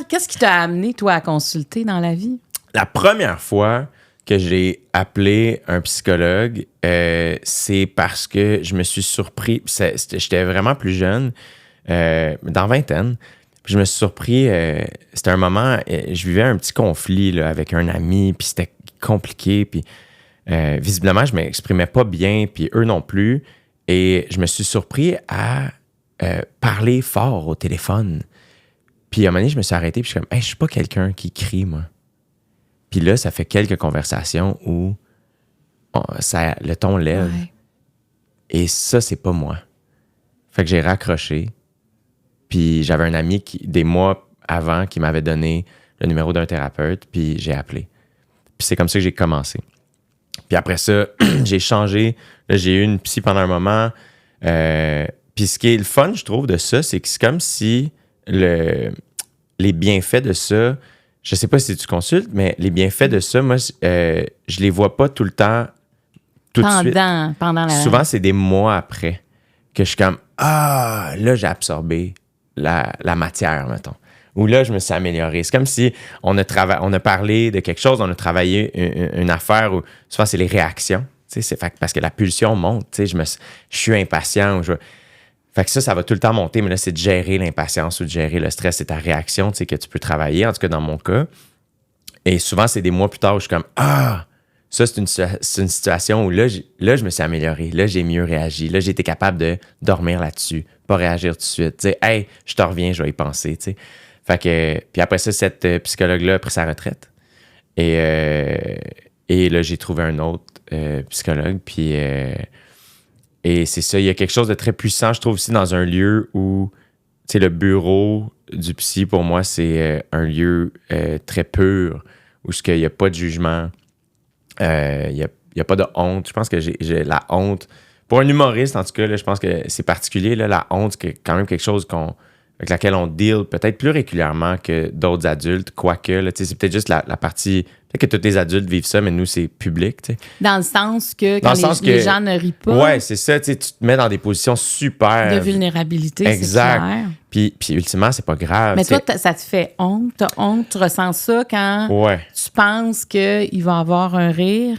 qu'est-ce qui t'a amené, toi, à consulter dans la vie? La première fois que j'ai appelé un psychologue, c'est parce que je me suis surpris. J'étais vraiment plus jeune, dans vingtaine. Puis je me suis surpris. C'était un moment, je vivais un petit conflit là, avec un ami, puis c'était compliqué. Puis visiblement, je ne m'exprimais pas bien, puis eux non plus. Et je me suis surpris à parler fort au téléphone. Puis à un moment donné, je me suis arrêté, puis je suis comme, je suis pas quelqu'un qui crie, moi. Puis là, ça fait quelques conversations où le ton lève. Ouais. Et ça, c'est pas moi. Fait que j'ai raccroché. Puis j'avais un ami des mois avant qui m'avait donné le numéro d'un thérapeute, puis j'ai appelé. Puis c'est comme ça que j'ai commencé. Puis après ça, j'ai changé. Là, j'ai eu une psy pendant un moment. Puis ce qui est le fun, je trouve, de ça, c'est que c'est comme si les bienfaits de ça, je sais pas si tu consultes, mais les bienfaits de ça, moi, je les vois pas tout le temps, tout de suite. Pendant la... Souvent, c'est des mois après que je suis comme, là, j'ai absorbé la matière, mettons. Ou là, je me suis amélioré. C'est comme si on a parlé de quelque chose, on a travaillé une affaire où souvent, c'est les réactions. C'est parce que la pulsion monte. Je suis impatient. Fait que ça va tout le temps monter, mais là, c'est de gérer l'impatience ou de gérer le stress. C'est ta réaction que tu peux travailler, en tout cas dans mon cas. Et souvent, c'est des mois plus tard où je suis comme, Ça, c'est une situation où là, je me suis amélioré. Là, j'ai mieux réagi. Là, j'ai été capable de dormir là-dessus, pas réagir tout de suite. Tu sais, hey, je te reviens, je vais y penser, tu sais. Fait que, puis après ça, cette psychologue-là a pris sa retraite. Et là, j'ai trouvé un autre psychologue. Puis, et c'est ça, il y a quelque chose de très puissant, je trouve, aussi dans un lieu où, tu sais, le bureau du psy, pour moi, c'est un lieu très pur, où il n'y a pas de jugement. Il n'y a pas de honte. Je pense que j'ai la honte. Pour un humoriste, en tout cas, là, je pense que c'est particulier. Là, la honte, c'est quand même quelque chose avec laquelle on deal peut-être plus régulièrement que d'autres adultes, quoique. Là, c'est peut-être juste la partie... Peut-être que tous les adultes vivent ça, mais nous, c'est public. T'sais. Dans le sens que quand les gens ne rient pas... Ouais, c'est ça. Tu te mets dans des positions super... De vulnérabilité, exact. C'est clair. Puis ultimement, c'est pas grave. Mais toi, ça te fait honte. T'as honte, tu ressens ça quand tu penses qu'il va y avoir un rire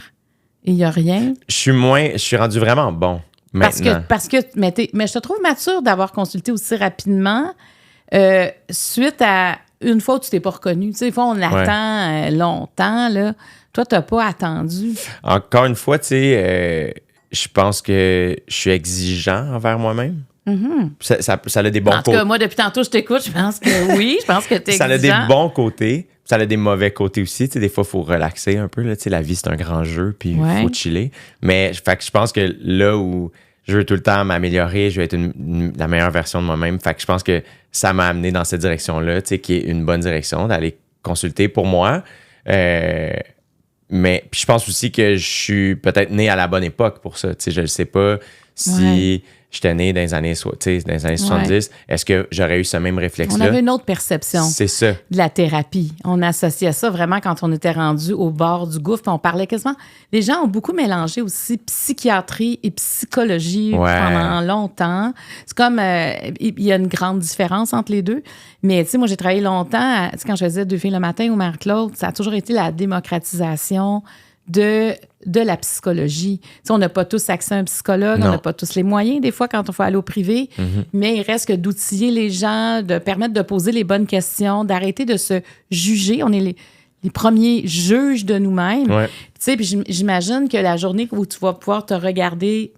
et il n'y a rien? Je suis rendu vraiment bon maintenant. Mais je te trouve mature d'avoir consulté aussi rapidement suite à une fois où tu t'es pas reconnu. Tu sais, des fois, on attend longtemps, là. Toi, t'as pas attendu. Encore une fois, tu sais, je pense que je suis exigeant envers moi-même. Mm-hmm. Ça a des bons côtés. En tout cas, moi, depuis tantôt, je t'écoute, je pense que oui, je pense que t'es exigeant. Ça a des bons côtés, ça a des mauvais côtés aussi. Tu sais, des fois, il faut relaxer un peu. Là, tu sais, la vie, c'est un grand jeu, puis il faut chiller. Mais fait que je pense que là où je veux tout le temps m'améliorer, je veux être la meilleure version de moi-même. Fait que je pense que ça m'a amené dans cette direction-là, tu sais, qui est une bonne direction, d'aller consulter pour moi. Mais puis je pense aussi que je suis peut-être né à la bonne époque pour ça. Tu sais, je ne sais pas si j'étais né dans les années 70. Est-ce que j'aurais eu ce même réflexe-là? On avait une autre perception de la thérapie. On associait ça vraiment quand on était rendu au bord du gouffre. On parlait quasiment... Les gens ont beaucoup mélangé aussi psychiatrie et psychologie pendant longtemps. C'est comme... il y a une grande différence entre les deux. Mais tu sais, moi, j'ai travaillé longtemps... Quand je faisais Deux filles le matin ou Marie-Claude, ça a toujours été la démocratisation de la psychologie. Tu sais, on n'a pas tous accès à un psychologue, on n'a pas tous les moyens, des fois, quand on faut aller au privé, mais il reste que d'outiller les gens, de permettre de poser les bonnes questions, d'arrêter de se juger. On est les premiers juges de nous-mêmes. Ouais. Tu sais, puis j'imagine que la journée où tu vas pouvoir te regarder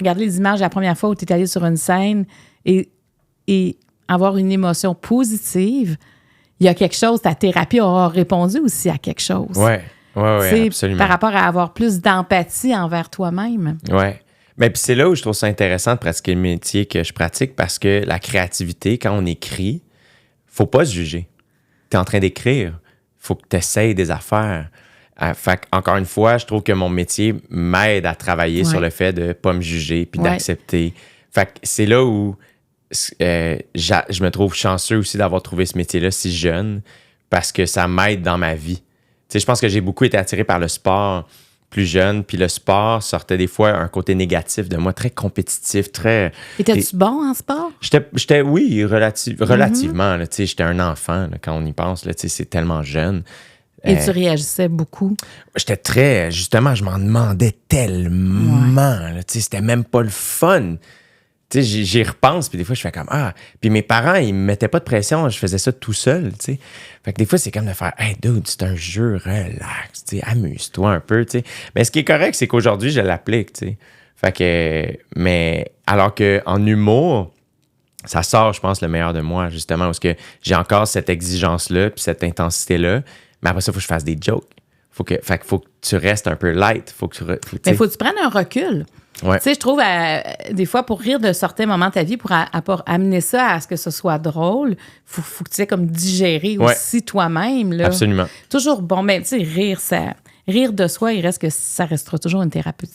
les images la première fois où tu es allé sur une scène et avoir une émotion positive, il y a quelque chose, ta thérapie aura répondu aussi à quelque chose. Ouais. Oui, absolument. Par rapport à avoir plus d'empathie envers toi-même. Oui. Mais puis c'est là où je trouve ça intéressant de pratiquer le métier que je pratique parce que la créativité, quand on écrit, faut pas se juger. Tu es en train d'écrire. Faut que tu essayes des affaires. Fait encore une fois, je trouve que mon métier m'aide à travailler sur le fait de pas me juger puis d'accepter. Fait que c'est là où je me trouve chanceux aussi d'avoir trouvé ce métier-là si jeune parce que ça m'aide dans ma vie. Tu sais, je pense que j'ai beaucoup été attiré par le sport plus jeune, puis le sport sortait des fois un côté négatif de moi, très compétitif, très... Étais-tu bon en sport? J'étais oui, relativement. Là, tu sais, j'étais un enfant, là, quand on y pense, là, tu sais, c'est tellement jeune. Et tu réagissais beaucoup? J'étais très... Justement, je m'en demandais tellement. Là, tu sais, c'était même pas le fun. Tu sais, j'y repense, puis des fois, je fais comme « Ah! » Puis mes parents, ils me mettaient pas de pression, je faisais ça tout seul, tu sais. Fait que des fois, c'est comme de faire « Hey, dude, c'est un jeu, relax, tu sais, amuse-toi un peu, tu sais. » Mais ce qui est correct, c'est qu'aujourd'hui, je l'applique, tu sais. Fait que... Mais alors qu'en humour, ça sort, je pense, le meilleur de moi, justement, parce que j'ai encore cette exigence-là, puis cette intensité-là. Mais après ça, il faut que je fasse des jokes. Faut que tu restes un peu light. Mais faut que tu prennes un recul. Ouais. Tu sais, je trouve, des fois, pour rire de certains moments de ta vie, pour amener ça à ce que ce soit drôle, faut que tu aies comme digérer aussi toi-même. Là. Absolument. Toujours bon. Mais tu sais, rire de soi, il reste que ça restera toujours une thérapie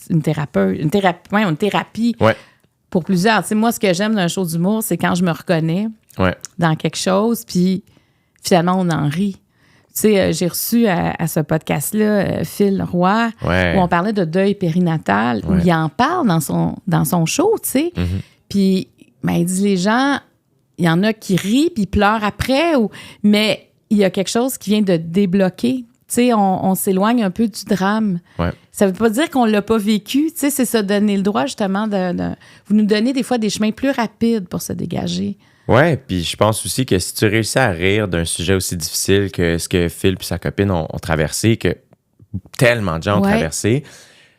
pour plusieurs. Tu sais, moi, ce que j'aime d'un show d'humour, c'est quand je me reconnais dans quelque chose, puis finalement, on en rit. Tu sais, j'ai reçu à ce podcast-là Phil Roy, où on parlait de deuil périnatal, où il en parle dans son show, tu sais. Mm-hmm. Puis, il dit, les gens, il y en a qui rient puis pleurent après, mais il y a quelque chose qui vient de débloquer. Tu sais, on s'éloigne un peu du drame. Ouais. Ça veut pas dire qu'on l'a pas vécu. Tu sais, c'est ça, donner le droit, justement, vous nous donnez des fois des chemins plus rapides pour se dégager. Ouais, puis je pense aussi que si tu réussis à rire d'un sujet aussi difficile que ce que Phil et sa copine ont traversé, que tellement de gens ont Ouais. traversé.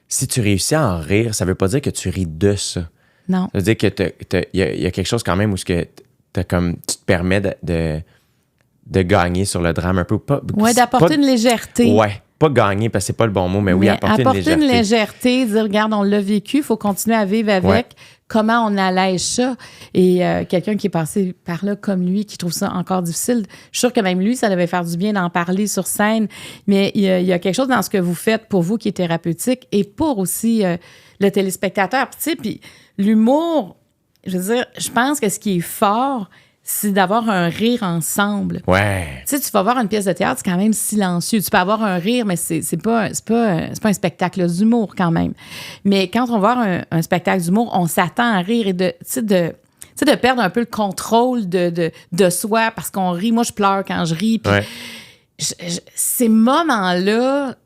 Si tu réussis à en rire, ça veut pas dire que tu ris de ça. Non. Ça veut dire que il y a quelque chose quand même où tu te permets de gagner sur le drame un peu. Oui, d'apporter une légèreté. Ouais, pas gagner parce que c'est pas le bon mot, mais oui, apporter une légèreté, dire, regarde, on l'a vécu, il faut continuer à vivre avec. Ouais. Comment on allège ça? Et quelqu'un qui est passé par là comme lui, qui trouve ça encore difficile, je suis sûre que même lui, ça devait faire du bien d'en parler sur scène. Mais il y a quelque chose dans ce que vous faites pour vous qui est thérapeutique et pour aussi le téléspectateur. Puis l'humour, je veux dire, je pense que ce qui est fort, c'est d'avoir un rire ensemble. Ouais. Tu sais, tu vas voir une pièce de théâtre, c'est quand même silencieux. Tu peux avoir un rire, mais c'est pas un spectacle d'humour quand même. Mais quand on va voir un spectacle d'humour, on s'attend à rire et de perdre un peu le contrôle de soi parce qu'on rit. Moi, je pleure quand je ris. Puis ces moments-là,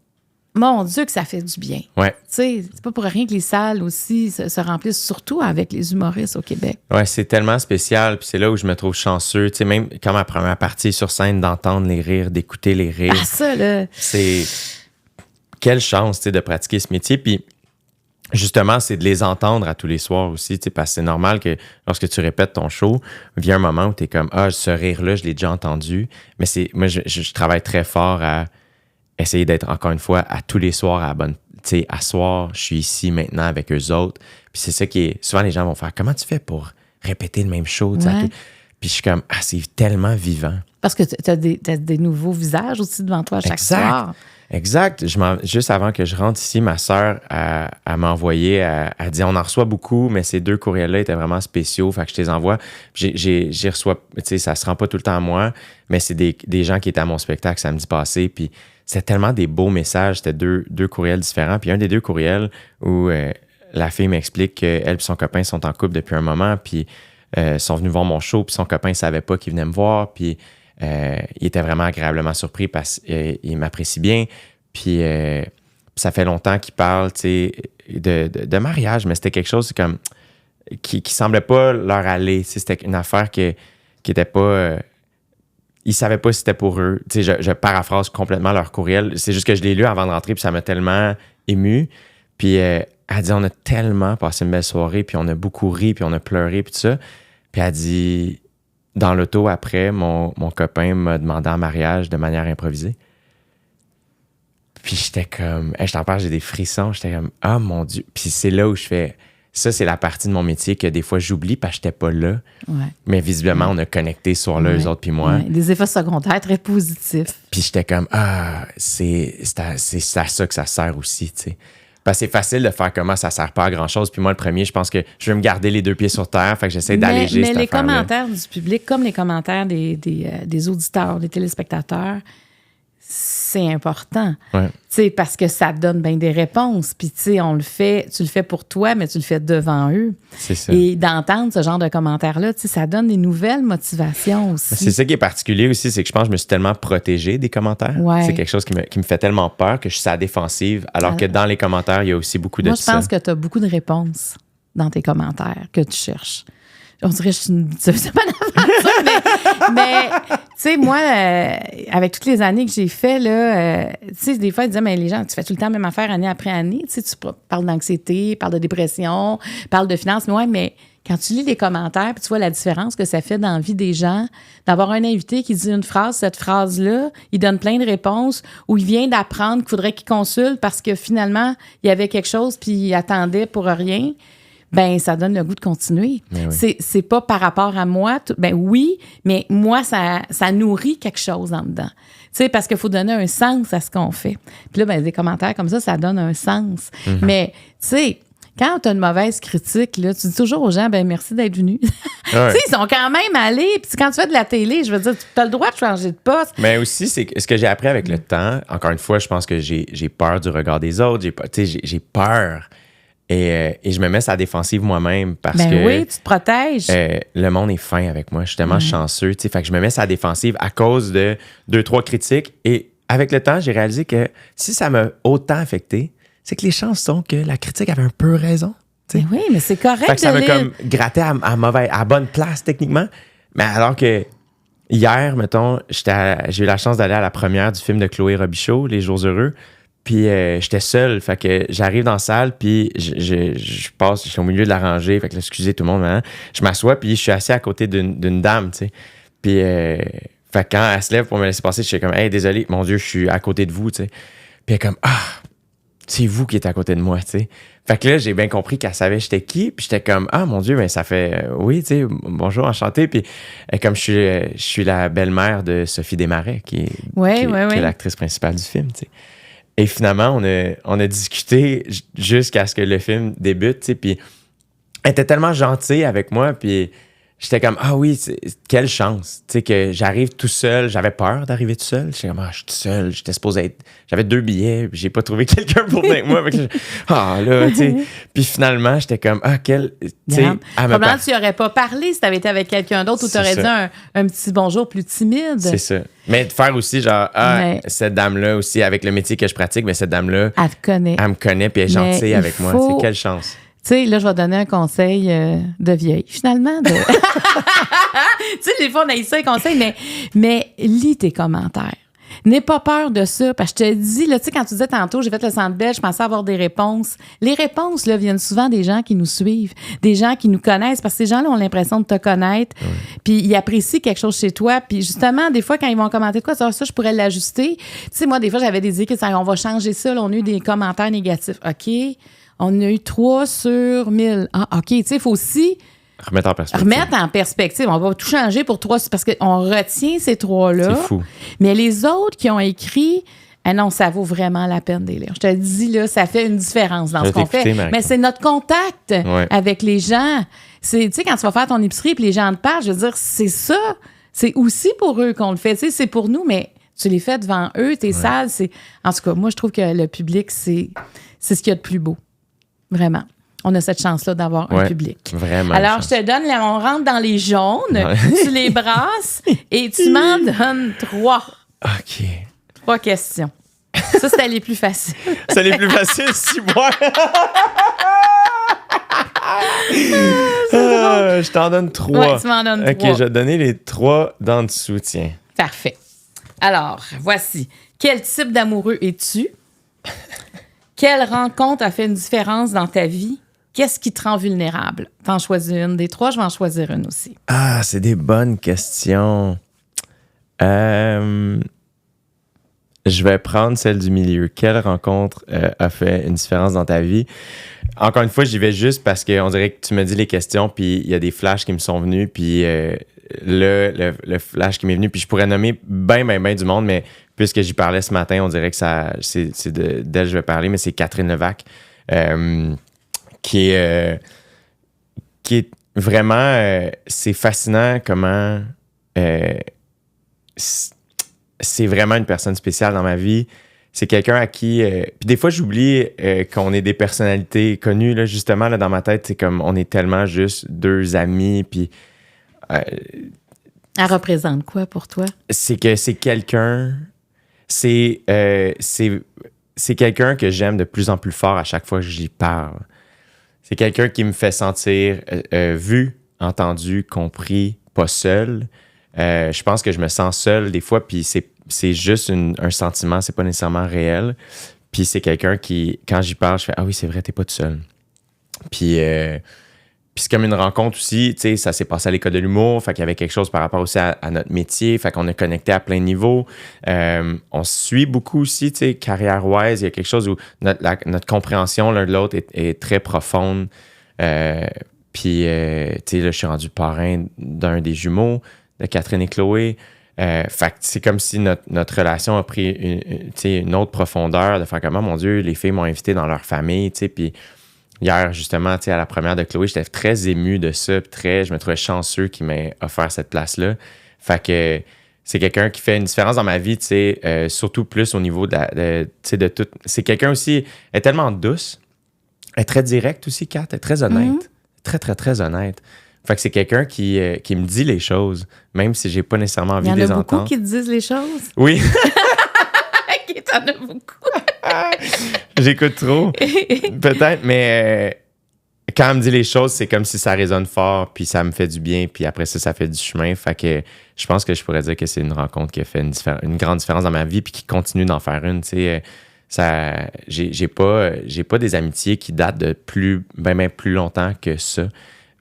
mon Dieu, que ça fait du bien. Ouais. Tu sais, c'est pas pour rien que les salles aussi se remplissent, surtout avec les humoristes au Québec. Ouais, c'est tellement spécial. Puis c'est là où je me trouve chanceux. Tu sais, même quand ma première partie sur scène, d'entendre les rires, d'écouter les rires. Ah, ça, là. C'est. Quelle chance, tu sais, de pratiquer ce métier. Puis justement, c'est de les entendre à tous les soirs aussi. Tu sais, parce que c'est normal que lorsque tu répètes ton show, vient un moment où tu es comme, ce rire-là, je l'ai déjà entendu. Mais moi, je travaille très fort à essayer d'être, encore une fois, à tous les soirs à la bonne... Tu sais, à soir, je suis ici maintenant avec eux autres. Puis c'est ça qui est... Souvent, les gens vont faire « Comment tu fais pour répéter le même show? » Ouais. Puis je suis comme « c'est tellement vivant. » Parce que tu as des nouveaux visages aussi devant toi chaque soir. Exact. Juste avant que je rentre ici, ma sœur a m'envoyé, elle dit « On en reçoit beaucoup, mais ces 2 courriels-là étaient vraiment spéciaux. » Fait que je te les envoie. J'y reçois... Tu sais, ça se rend pas tout le temps à moi, mais c'est des gens qui étaient à mon spectacle samedi passé. Puis c'était tellement des beaux messages. C'était deux courriels différents. Puis un des 2 courriels où la fille m'explique qu'elle et son copain sont en couple depuis un moment, puis sont venus voir mon show, puis son copain ne savait pas qu'il venait me voir, puis il était vraiment agréablement surpris parce qu'il m'apprécie bien. Puis ça fait longtemps qu'il parle, tu sais, de mariage, mais c'était quelque chose comme qui semblait pas leur aller. Tu sais, c'était une affaire qui était pas... ils savaient pas si c'était pour eux. Tu sais, je paraphrase complètement leur courriel. C'est juste que je l'ai lu avant de rentrer, puis ça m'a tellement ému. Puis elle dit, on a tellement passé une belle soirée, puis on a beaucoup ri, puis on a pleuré, puis tout ça. Puis elle dit, dans l'auto après, mon copain m'a demandé en mariage de manière improvisée. Puis j'étais comme, je t'en parle, j'ai des frissons. J'étais comme, mon Dieu. Puis c'est là où je fais... Ça, c'est la partie de mon métier que des fois, j'oublie parce que j'étais pas là. Ouais. Mais visiblement, on a connecté ce soir-là, eux autres puis moi. Ouais. Des effets secondaires très positifs. Puis j'étais comme, c'est à ça que ça sert aussi, tu sais. Parce que c'est facile de faire comment ça sert pas à grand-chose. Puis moi, le premier, je pense que je veux me garder les 2 pieds sur terre. Fait que j'essaie d'alléger cette affaire-là. Mais les commentaires du public, comme les commentaires des auditeurs, des téléspectateurs, c'est important. Ouais. Tu sais, parce que ça donne bien des réponses. Puis, tu sais, tu le fais pour toi, mais tu le fais devant eux. C'est ça. Et d'entendre ce genre de commentaires-là, tu sais, ça donne des nouvelles motivations aussi. C'est ça qui est particulier aussi, c'est que je pense que je me suis tellement protégée des commentaires. Ouais. C'est quelque chose qui me fait tellement peur que je suis à la défensive, alors que dans les commentaires, il y a aussi beaucoup de ça. Moi, je pense que tu as beaucoup de réponses dans tes commentaires que tu cherches. On dirait que je suis une aventure, mais tu sais, moi, avec toutes les années que j'ai fait, là, tu sais, des fois, ils disaient, mais les gens, tu fais tout le temps la même affaire année après année. Tu sais, tu parles d'anxiété, parles de dépression, parles de finances. Mais ouais, mais quand tu lis les commentaires, puis tu vois la différence que ça fait dans la vie des gens, d'avoir un invité qui dit une phrase, cette phrase-là, il donne plein de réponses, ou il vient d'apprendre qu'il faudrait qu'il consulte parce que finalement, il y avait quelque chose, puis il attendait pour rien. Ben ça donne le goût de continuer. Oui. C'est pas par rapport à moi. Ben oui, mais moi, ça nourrit quelque chose en dedans. Tu sais, parce qu'il faut donner un sens à ce qu'on fait. Puis là, ben, des commentaires comme ça donne un sens. Mm-hmm. Mais, tu sais, quand tu as une mauvaise critique, là, tu dis toujours aux gens, ben merci d'être venu. Ouais. Tu sais, ils sont quand même allés. Puis quand tu fais de la télé, je veux dire, tu as le droit de changer de poste. Mais aussi, c'est ce que j'ai appris avec le temps. Encore une fois, je pense que j'ai peur du regard des autres. J'ai peur. Et je me mets sur la défensive moi-même parce que... oui, tu te protèges. Le monde est fin avec moi. Je suis tellement chanceux. Fait que je me mets sur la défensive à cause de 2-3 critiques. Et avec le temps, j'ai réalisé que si ça m'a autant affecté, c'est que les chances sont que la critique avait un peu raison. Mais oui, mais c'est correct. Fait que ça m'a comme gratté à bonne place techniquement. Mais alors que hier, mettons, j'ai eu la chance d'aller à la première du film de Chloé Robichaud, Les Jours heureux. Puis j'étais seul, fait que j'arrive dans la salle, puis je passe, je suis au milieu de la rangée, fait que là, excusez tout le monde, hein, je m'assois, puis je suis assis à côté d'une dame, tu sais. Puis, fait que quand elle se lève pour me laisser passer, je suis comme, hey, désolé, mon Dieu, je suis à côté de vous, tu sais. Puis elle est comme, c'est vous qui êtes à côté de moi, tu sais. Fait que là, j'ai bien compris qu'elle savait j'étais qui, puis j'étais comme, mon Dieu, mais ça fait, oui, tu sais, bonjour, enchanté. Puis comme je suis la belle-mère de Sophie Desmarais, qui est l'actrice principale du film, tu sais. Et finalement, on a discuté jusqu'à ce que le film débute, tu sais, puis elle était tellement gentille avec moi, puis j'étais comme, oui, quelle chance, tu sais, que j'arrive tout seul. J'avais peur d'arriver tout seul. J'étais comme, je suis tout seul, j'étais supposé être... J'avais 2 billets, puis j'ai pas trouvé quelqu'un pour venir avec moi. Là, tu sais. Puis finalement, j'étais comme, quelle... Tu sais, probablement, tu n'aurais pas parlé si tu avais été avec quelqu'un d'autre ou tu aurais dit un petit bonjour plus timide. C'est ça. Mais de faire aussi, genre, cette dame-là aussi, avec le métier que je pratique, mais cette dame-là... Elle te connaît. Elle me connaît, puis elle est gentille avec moi. C'est quelle chance. Tu sais, là, je vais donner un conseil de vieille, finalement. Tu sais, des fois, on a eu ça, un conseil, mais lis tes commentaires. N'aie pas peur de ça, parce que je te dis, là, tu sais, quand tu disais tantôt, j'ai fait le Centre Bell, je pensais avoir des réponses. Les réponses, là, viennent souvent des gens qui nous suivent, des gens qui nous connaissent, parce que ces gens-là ont l'impression de te connaître, puis ils apprécient quelque chose chez toi, puis justement, des fois, quand ils vont commenter quoi, ça, je pourrais l'ajuster. Tu sais, moi, des fois, j'avais des idées que on va changer ça, là, on a eu des commentaires négatifs. OK, on a eu 3 sur 1000. OK, tu sais, il faut aussi... Remettre en perspective. On va tout changer pour 3, parce qu'on retient ces 3-là. C'est fou. Mais les autres qui ont écrit, non, ça vaut vraiment la peine de les lire. Je te dis, là, ça fait une différence dans ce qu'on fait. Mais c'est notre contact avec les gens. Tu sais, quand tu vas faire ton épicerie et les gens te parlent, je veux dire, c'est ça. C'est aussi pour eux qu'on le fait. Tu sais, c'est pour nous, mais tu les fais devant eux, tes salles. En tout cas, moi, je trouve que le public, c'est ce qu'il y a de plus beau. Vraiment. On a cette chance-là d'avoir un public. Vraiment. Alors, je te donne, on rentre dans les jaunes, tu les brasses et tu m'en donnes 3. OK. 3 questions. Ça, c'était les plus faciles. C'est les plus faciles, 6 mois. Je t'en donne 3. Ouais, tu m'en donnes 3. OK, je vais te donner les 3 d'en dessous, tiens. Parfait. Alors, voici. Quel type d'amoureux es-tu? Quelle rencontre a fait une différence dans ta vie? Qu'est-ce qui te rend vulnérable? T'en choisis une des 3, je vais en choisir une aussi. C'est des bonnes questions. Je vais prendre celle du milieu. Quelle rencontre a fait une différence dans ta vie? Encore une fois, j'y vais juste parce qu'on dirait que tu me dis les questions, puis il y a des flashs qui me sont venus, puis le flash qui m'est venu, puis je pourrais nommer bien du monde, mais puisque j'y parlais ce matin, on dirait que c'est d'elle je vais parler, mais c'est Catherine Levac, qui est vraiment... c'est fascinant comment... c'est vraiment une personne spéciale dans ma vie. C'est quelqu'un à qui... puis des fois, j'oublie qu'on est des personnalités connues, là, justement, là, dans ma tête, c'est comme on est tellement juste 2 amis, puis... Elle représente quoi pour toi? C'est que c'est quelqu'un... C'est quelqu'un que j'aime de plus en plus fort à chaque fois que j'y parle. C'est quelqu'un qui me fait sentir vu, entendu, compris, pas seul. Je pense que je me sens seul des fois, puis c'est juste un sentiment, c'est pas nécessairement réel. Puis c'est quelqu'un qui, quand j'y parle, je fais « Ah oui, c'est vrai, t'es pas tout seul. » Puis c'est comme une rencontre aussi, tu sais, ça s'est passé à l'école de l'humour, fait qu'il y avait quelque chose par rapport aussi à notre métier, fait qu'on a connecté à plein de niveaux. On se suit beaucoup aussi, tu sais, carrière-wise, il y a quelque chose où notre compréhension l'un de l'autre est très profonde. Puis, tu sais, là, je suis rendu parrain d'un des jumeaux de Catherine et Chloé. Fait que c'est comme si notre relation a pris une autre profondeur de faire comme, mon Dieu, les filles m'ont invité dans leur famille, tu sais, puis hier, justement, à la première de Chloé, j'étais très ému de ça. Je me trouvais chanceux qu'il m'ait offert cette place-là. Fait que c'est quelqu'un qui fait une différence dans ma vie, surtout plus au niveau de tout. C'est quelqu'un aussi, elle est tellement douce. Elle est très directe aussi, Kat. Elle est très honnête. Mm-hmm. Très, très, très honnête. Fait que c'est quelqu'un qui me dit les choses, même si j'ai pas nécessairement envie de les entendre. Il y en a beaucoup qui te disent les choses? Oui. T'en as beaucoup. J'écoute trop. Peut-être, mais quand elle me dit les choses, c'est comme si ça résonne fort, puis ça me fait du bien, puis après ça fait du chemin. Fait que je pense que je pourrais dire que c'est une rencontre qui a fait une grande différence dans ma vie, puis qui continue d'en faire une. Tu sais, j'ai pas des amitiés qui datent de ben plus longtemps que ça.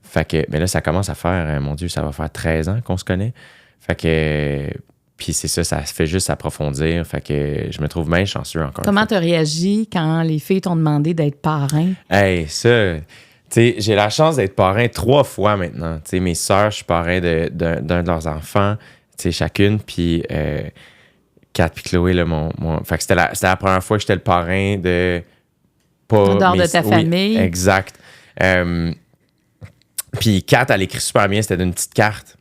Fait que, mais là, ça commence à faire, mon Dieu, ça va faire 13 ans qu'on se connaît. Fait que, puis c'est ça fait juste s'approfondir. Fait que je me trouve bien chanceux encore. Comment tu as réagi quand les filles t'ont demandé d'être parrain? Hey, ça, tu sais, j'ai la chance d'être parrain 3 fois maintenant. Tu sais, mes sœurs, je suis parrain d'un de leurs enfants, tu sais, chacune. Puis Kat puis Chloé, là, fait que c'était la première fois que j'étais le parrain de... En dehors de ta famille. Exact. Puis Kat, elle écrit super bien, c'était d'une petite carte.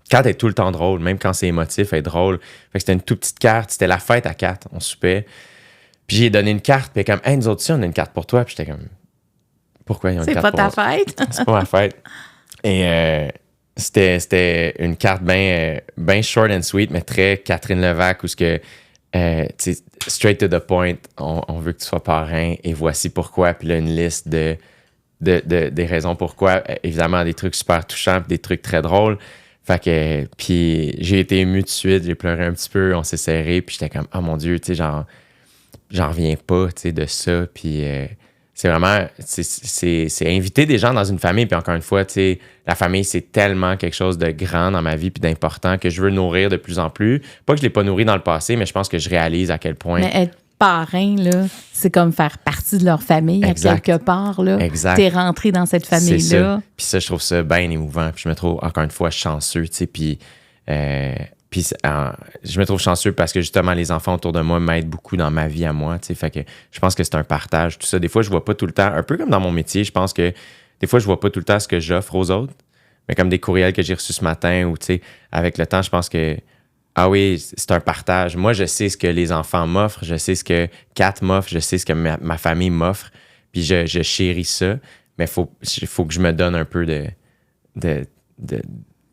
Kat est tout le temps drôle, même quand c'est émotif, elle est drôle. Fait que c'était une toute petite carte, c'était la fête à Kat, on soupait. Puis j'ai donné une carte, puis comme, hey, nous autres aussi, on a une carte pour toi. Puis j'étais comme, pourquoi ils ont une carte pour moi? C'est pas ta fête? C'est pas ma fête. Et c'était une carte bien short and sweet, mais très Catherine Levac, où ce que, tu sais, straight to the point, on veut que tu sois parrain, et voici pourquoi. Puis là, une liste des raisons pourquoi. Évidemment, des trucs super touchants, puis des trucs très drôles. Fait que, puis j'ai été ému tout de suite, j'ai pleuré un petit peu, on s'est serré, puis j'étais comme, oh mon Dieu, tu sais, genre, j'en reviens pas, tu sais, de ça. Puis c'est vraiment, c'est inviter des gens dans une famille. Puis encore une fois, tu sais, la famille, c'est tellement quelque chose de grand dans ma vie puis d'important que je veux nourrir de plus en plus. Pas que je l'ai pas nourri dans le passé, mais je pense que je réalise à quel point... Mais être parrain, là, c'est comme faire partie de leur famille, exact. À quelque part, là. Exact. T'es rentré dans cette famille-là. C'est ça. Puis ça, je trouve ça bien émouvant. Puis je me trouve, encore une fois, chanceux, tu sais, puis je me trouve chanceux parce que justement, les enfants autour de moi m'aident beaucoup dans ma vie à moi. Tu sais, fait que je pense que c'est un partage, tout ça. Des fois, je vois pas tout le temps, un peu comme dans mon métier, je pense que des fois, je vois pas tout le temps ce que j'offre aux autres. Mais comme des courriels que j'ai reçus ce matin ou, tu sais, avec le temps, je pense que, ah oui, c'est un partage. Moi, je sais ce que les enfants m'offrent, je sais ce que Kat m'offre, je sais ce que ma famille m'offre, puis je chéris ça. Mais il faut que je me donne un peu de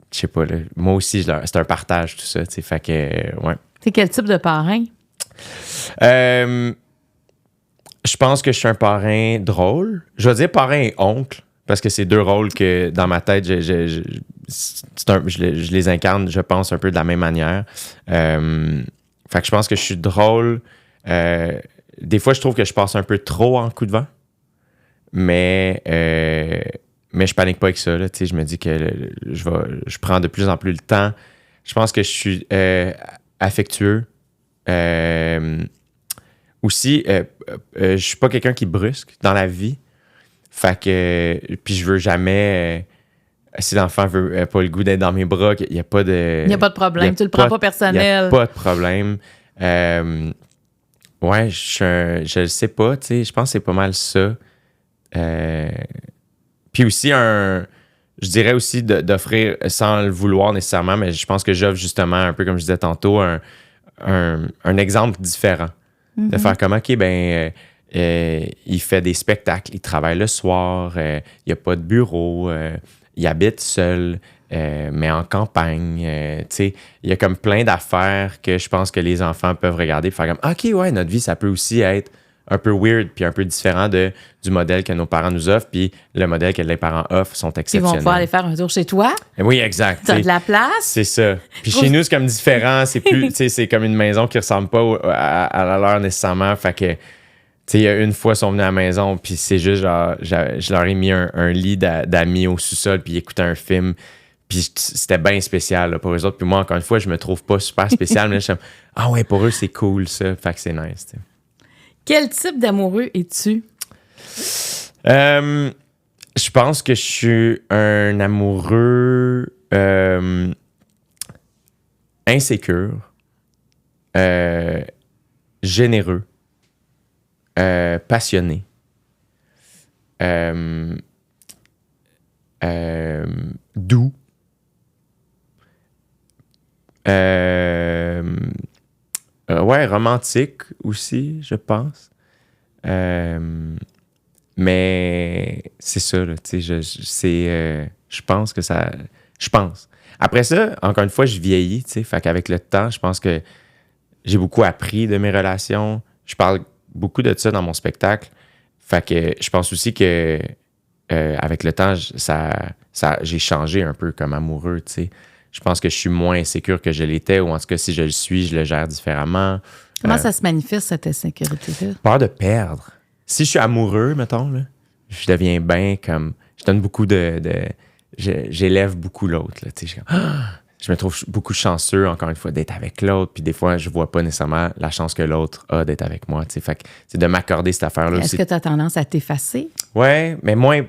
je sais pas, là, moi aussi, c'est un partage, tout ça, tu sais, fait que, ouais. C'est quel type de parrain? Je pense que je suis un parrain drôle. Je vais dire parrain et oncle, parce que c'est 2 rôles que, dans ma tête, je les incarne, je pense, un peu de la même manière. Fait que je pense que je suis drôle. Des fois, je trouve que je passe un peu trop en coup de vent, mais je panique pas avec ça. Là, je me dis que je prends de plus en plus le temps. Je pense que je suis affectueux. Aussi, je suis pas quelqu'un qui brusque dans la vie. Fait que, puis je veux jamais... si l'enfant veut pas le goût d'être dans mes bras, il n'y a pas de... Il n'y a pas de problème, tu le prends pas personnel. Il n'y a pas de problème. Ouais, je le sais pas, tu sais, je pense que c'est pas mal ça. Puis aussi, je dirais aussi d'offrir, sans le vouloir nécessairement, mais je pense que j'offre justement, un peu comme je disais tantôt, un exemple différent. Mm-hmm. De faire comme, OK, il fait des spectacles, il travaille le soir, il n'y a pas de bureau, il habite seul, mais en campagne. Tu sais, il y a comme plein d'affaires que je pense que les enfants peuvent regarder et faire comme, OK, ouais, notre vie, ça peut aussi être un peu weird puis un peu différent du modèle que nos parents nous offrent, puis le modèle que les parents offrent sont exceptionnels. Ils vont pouvoir aller faire un tour chez toi. Oui, exact. T'as de la place. C'est ça. Puis chez nous, c'est comme différent. C'est plus, tu sais, c'est comme une maison qui ressemble pas à la leur nécessairement. Fait que, tu sais, il y a une fois, ils sont venus à la maison, puis c'est juste genre, je leur ai mis un lit d'amis au sous-sol, puis ils écoutaient un film. Puis c'était bien spécial là, pour eux autres. Puis moi, encore une fois, je me trouve pas super spécial, mais là, je suis comme, ah ouais, pour eux, c'est cool ça. Fait que c'est nice, tu sais. Quel type d'amoureux es-tu? Je pense que je suis un amoureux insécure, généreux, passionné, doux, ouais, romantique aussi, je pense. Mais c'est ça, là, tu sais, je pense que ça... Je pense. Après ça, encore une fois, je vieillis, tu sais, fait qu'avec le temps, je pense que j'ai beaucoup appris de mes relations. Je parle beaucoup de ça dans mon spectacle. Fait que je pense aussi que avec le temps, j'ai changé un peu comme amoureux, tu sais. Je pense que je suis moins insécure que je l'étais, ou en tout cas, si je le suis, je le gère différemment. Comment ça se manifeste, cette insécurité-là? Peur de perdre. Si je suis amoureux, mettons, là, je deviens bien comme... Je donne beaucoup j'élève beaucoup l'autre. Là, je me trouve beaucoup chanceux, encore une fois, d'être avec l'autre. Puis des fois, je vois pas nécessairement la chance que l'autre a d'être avec moi. Fait que c'est de m'accorder cette affaire-là aussi. Est-ce que tu as tendance à t'effacer? Oui, mais moins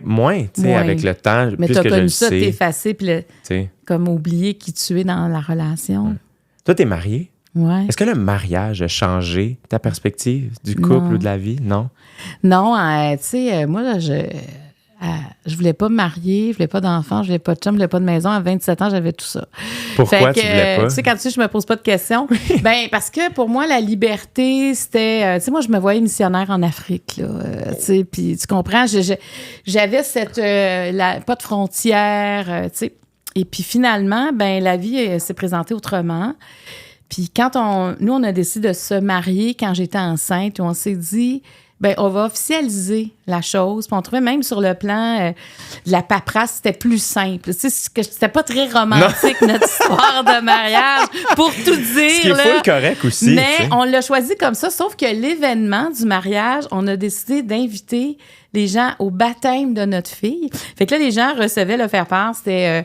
avec le temps. Mais tu as connu ça, t'effacer, puis t'sais. Comme oublier qui tu es dans la relation. Toi, t'es marié? Ouais. Est-ce que le mariage a changé ta perspective du couple ou de la vie? Non? Non, tu sais, moi, là, je voulais pas me marier, je voulais pas d'enfant, je voulais pas de chum, je voulais pas de maison. À 27 ans, j'avais tout ça. Pourquoi tu voulais pas? Tu sais, quand tu dis je me pose pas de questions, parce que pour moi, la liberté, c'était... tu sais, moi, je me voyais missionnaire en Afrique, là. Tu sais, puis tu comprends, j'avais cette... pas de frontières, tu sais. Et puis finalement, la vie s'est présentée autrement. Puis quand nous, on a décidé de se marier quand j'étais enceinte, on s'est dit... on va officialiser la chose. Puis on trouvait même sur le plan de la paperasse, c'était plus simple. Tu sais, c'était pas très romantique, notre histoire de mariage, pour tout dire. Ce qui est full correct aussi. Mais on l'a choisi comme ça, sauf que l'événement du mariage, on a décidé d'inviter les gens au baptême de notre fille. Fait que là, les gens recevaient le faire-part. C'était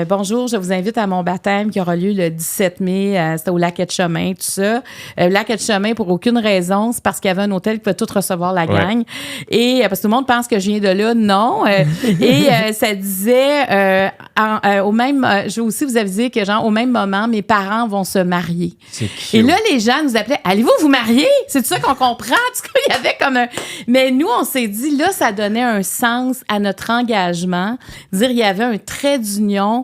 « Bonjour, je vous invite à mon baptême qui aura lieu le 17 mai. C'était au Lac-Etchemin, tout ça. Lac-Etchemin, pour aucune raison, c'est parce qu'il y avait un hôtel qui pouvait tout recevoir la gang. Et parce que tout le monde pense que je viens de là. Non. Et ça disait au même... je vais aussi vous aviser que, genre, au même moment, mes parents vont se marier. C'est cute. Et là, les gens nous appelaient « Allez-vous vous marier? » C'est tout ça qu'on comprend. En tout cas, il y avait comme un... Mais nous, on s'est dit, là, ça donnait un sens à notre engagement. Dire, il y avait un trait d'union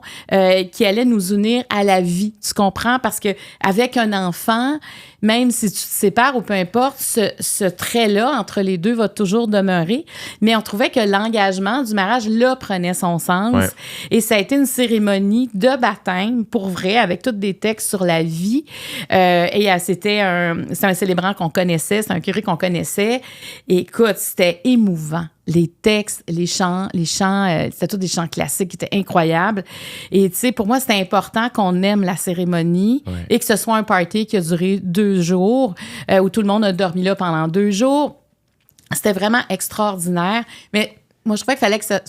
qui allait nous unir à la vie. Tu comprends? Parce que avec un enfant, même si tu te sépares ou peu importe, ce trait-là entre les deux va toujours demeurer. Mais on trouvait que l'engagement du mariage, là, prenait son sens. Ouais. Et ça a été une cérémonie de baptême, pour vrai, avec tous des textes sur la vie. Et c'était un célébrant qu'on connaissait, c'est un curé qu'on connaissait. Et écoute, c'était émouvant. Les textes, les chants, c'était tous des chants classiques qui étaient incroyables. Et tu sais, pour moi, c'était important qu'on aime la cérémonie et que ce soit un party qui a duré 2 jours, où tout le monde a dormi là pendant 2 jours. C'était vraiment extraordinaire. Mais moi, je trouvais qu'il fallait que ça...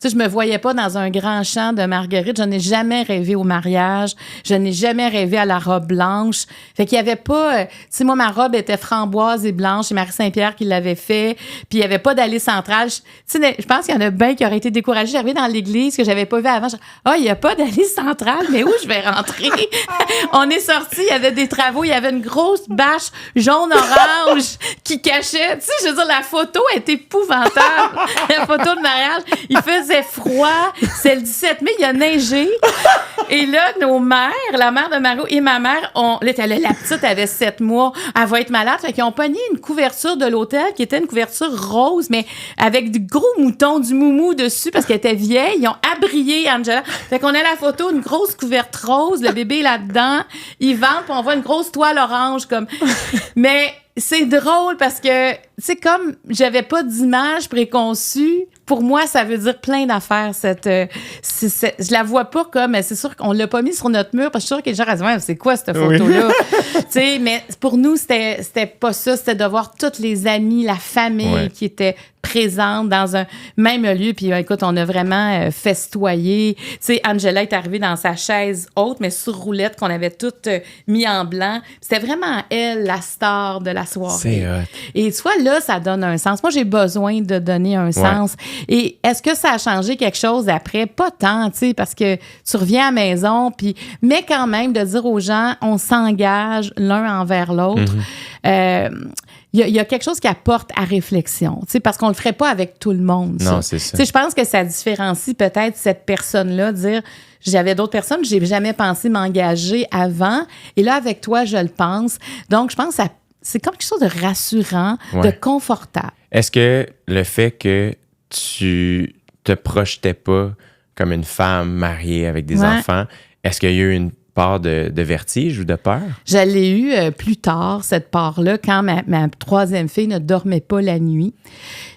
Tu sais, je me voyais pas dans un grand champ de marguerite. Je n'ai jamais rêvé au mariage. Je n'ai jamais rêvé à la robe blanche. Fait qu'il y avait pas... tu sais, moi, ma robe était framboise et blanche. C'est Marie Saint-Pierre qui l'avait fait. Puis il y avait pas d'allée centrale. Tu sais, je pense qu'il y en a bien qui auraient été découragés. J'arrivais dans l'église que j'avais pas vu avant. Il y a pas d'allée centrale. Mais où je vais rentrer? On est sortis. Il y avait des travaux. Il y avait une grosse bâche jaune-orange qui cachait... Tu sais, je veux dire, la photo est épouvantable. La photo de mariage. Il faisait froid, c'est le 17 mai, il a neigé. Et là, nos mères, la mère de Mario et ma mère, la petite avait 7 mois, elle va être malade. Fait qu'ils ont pogné une couverture de l'hôtel qui était une couverture rose, mais avec du gros mouton, du moumou dessus parce qu'elle était vieille. Ils ont abrié Angela. Fait qu'on a la photo, une grosse couverte rose, le bébé là-dedans. Ils vendent, puis on voit une grosse toile orange comme. Mais c'est drôle parce que, tu sais, comme j'avais pas d'image préconçue, pour moi, ça veut dire plein d'affaires. Je la vois pas comme... C'est sûr qu'on l'a pas mis sur notre mur parce que je suis sûre que les gens disent « C'est quoi cette photo-là? » Tu sais, mais pour nous, c'était pas ça. C'était de voir tous les amis, la famille qui étaient présente dans un même lieu. Puis écoute, on a vraiment festoyé. Tu sais, Angela est arrivée dans sa chaise haute, mais sur roulette, qu'on avait toutes mis en blanc. C'était vraiment elle, la star de la soirée. C'est hot. Et tu vois, là, ça donne un sens. Moi, j'ai besoin de donner un sens. Et est-ce que ça a changé quelque chose après? Pas tant, tu sais, parce que tu reviens à la maison, puis mais quand même, de dire aux gens, on s'engage l'un envers l'autre. Il y a quelque chose qui apporte à réflexion, tu sais, parce qu'on le ferait pas avec tout le monde. Non, c'est ça. Tu sais, je pense que ça différencie peut-être cette personne-là, dire j'avais d'autres personnes, j'ai jamais pensé m'engager avant, et là avec toi je le pense. Donc je pense que c'est comme quelque chose de rassurant, de confortable. Est-ce que le fait que tu te projetais pas comme une femme mariée avec des enfants, est-ce qu'il y a eu une part de vertige ou de peur? Je l'ai eu plus tard, cette part-là, quand ma 3e fille ne dormait pas la nuit.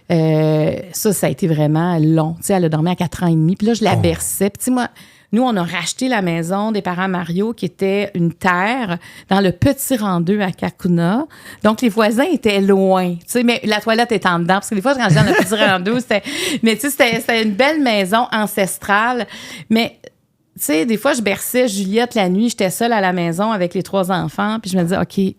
Ça a été vraiment long. Tu sais, elle a dormi à 4 ans et demi. Puis là, je la berçais. Puis tu sais, moi, Nous, on a racheté la maison des parents Mario, qui était une terre dans le Petit Randeux à Kakuna. Donc, les voisins étaient loin. Tu sais, mais la toilette était en dedans. Parce que des fois, quand j'étais dans le Petit Randeux, c'était une belle maison ancestrale. Mais, tu sais, des fois, je berçais Juliette la nuit. J'étais seule à la maison avec les 3 enfants. Puis je me disais, OK,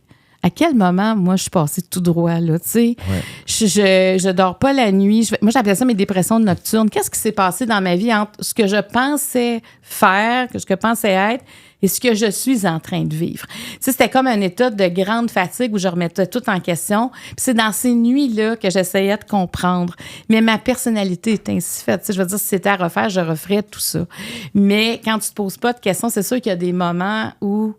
à quel moment, moi, je suis passée tout droit, là, tu sais? Ouais. Je dors pas la nuit. Moi, j'appelais ça mes dépressions nocturnes. Qu'est-ce qui s'est passé dans ma vie entre ce que je pensais faire, ce que je pensais être, et ce que je suis en train de vivre? Tu sais, c'était comme un état de grande fatigue où je remettais tout en question. Puis c'est dans ces nuits-là que j'essayais de comprendre. Mais ma personnalité est ainsi faite. Tu sais, je veux dire, si c'était à refaire, je referais tout ça. Mais quand tu te poses pas de questions, c'est sûr qu'il y a des moments où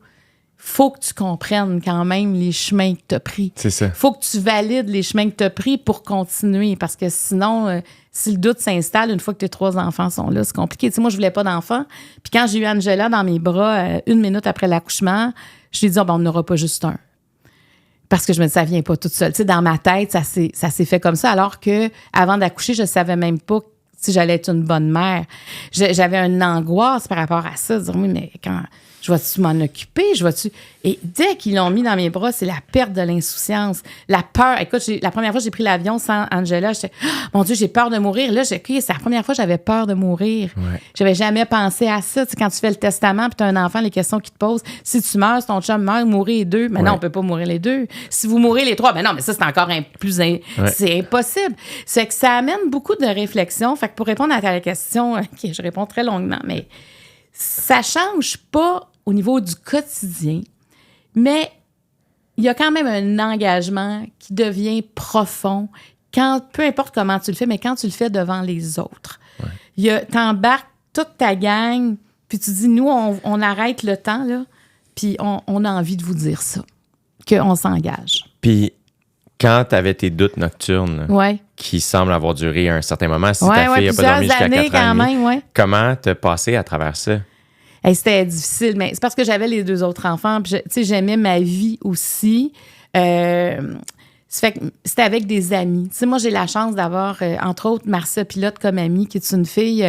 faut que tu comprennes quand même les chemins que tu as pris. C'est ça. Faut que tu valides les chemins que tu as pris pour continuer. Parce que sinon, si le doute s'installe, une fois que tes 3 enfants sont là, c'est compliqué. Tu sais, moi, je voulais pas d'enfants. Puis quand j'ai eu Angela dans mes bras, 1 minute après l'accouchement, je lui ai dit, on n'aura pas juste un. Parce que je me dis, ça vient pas toute seule. Tu sais, dans ma tête, ça s'est fait comme ça. Alors que avant d'accoucher, je savais même pas si j'allais être une bonne mère. J'avais une angoisse par rapport à ça. De dire, oui, mais quand... Je vais-tu m'en occuper? Et dès qu'ils l'ont mis dans mes bras, c'est la perte de l'insouciance, la peur. Écoute, la première fois que j'ai pris l'avion sans Angela, j'étais, mon Dieu, j'ai peur de mourir. Là, c'est la première fois que j'avais peur de mourir. Ouais. J'avais jamais pensé à ça. Tu sais, quand tu fais le testament puis tu as un enfant, les questions qu'ils te posent, si tu meurs, si ton chum meurt, mourir les 2. Mais non, on peut pas mourir les 2. Si vous mourrez les 3, ben non, mais ça, c'est encore c'est impossible. C'est que ça amène beaucoup de réflexion. Fait que pour répondre à ta question, je réponds très longuement, mais ça change pas au niveau du quotidien, mais il y a quand même un engagement qui devient profond, peu importe comment tu le fais, mais quand tu le fais devant les autres. Ouais. T'embarques toute ta gang, puis tu dis, nous, on arrête le temps, là, puis on a envie de vous dire ça, qu'on s'engage. Puis, quand tu avais tes doutes nocturnes, qui semblent avoir duré un certain moment, si ta fille n'a pas dormi jusqu'à 4 ans, même, comment t'as passé à travers ça? Hey, c'était difficile, mais c'est parce que j'avais les 2 autres enfants. Puis, j'aimais ma vie aussi. Ça fait que c'était avec des amis. Tu sais, moi, j'ai la chance d'avoir, entre autres, Marcia Pilote comme amie, qui est une fille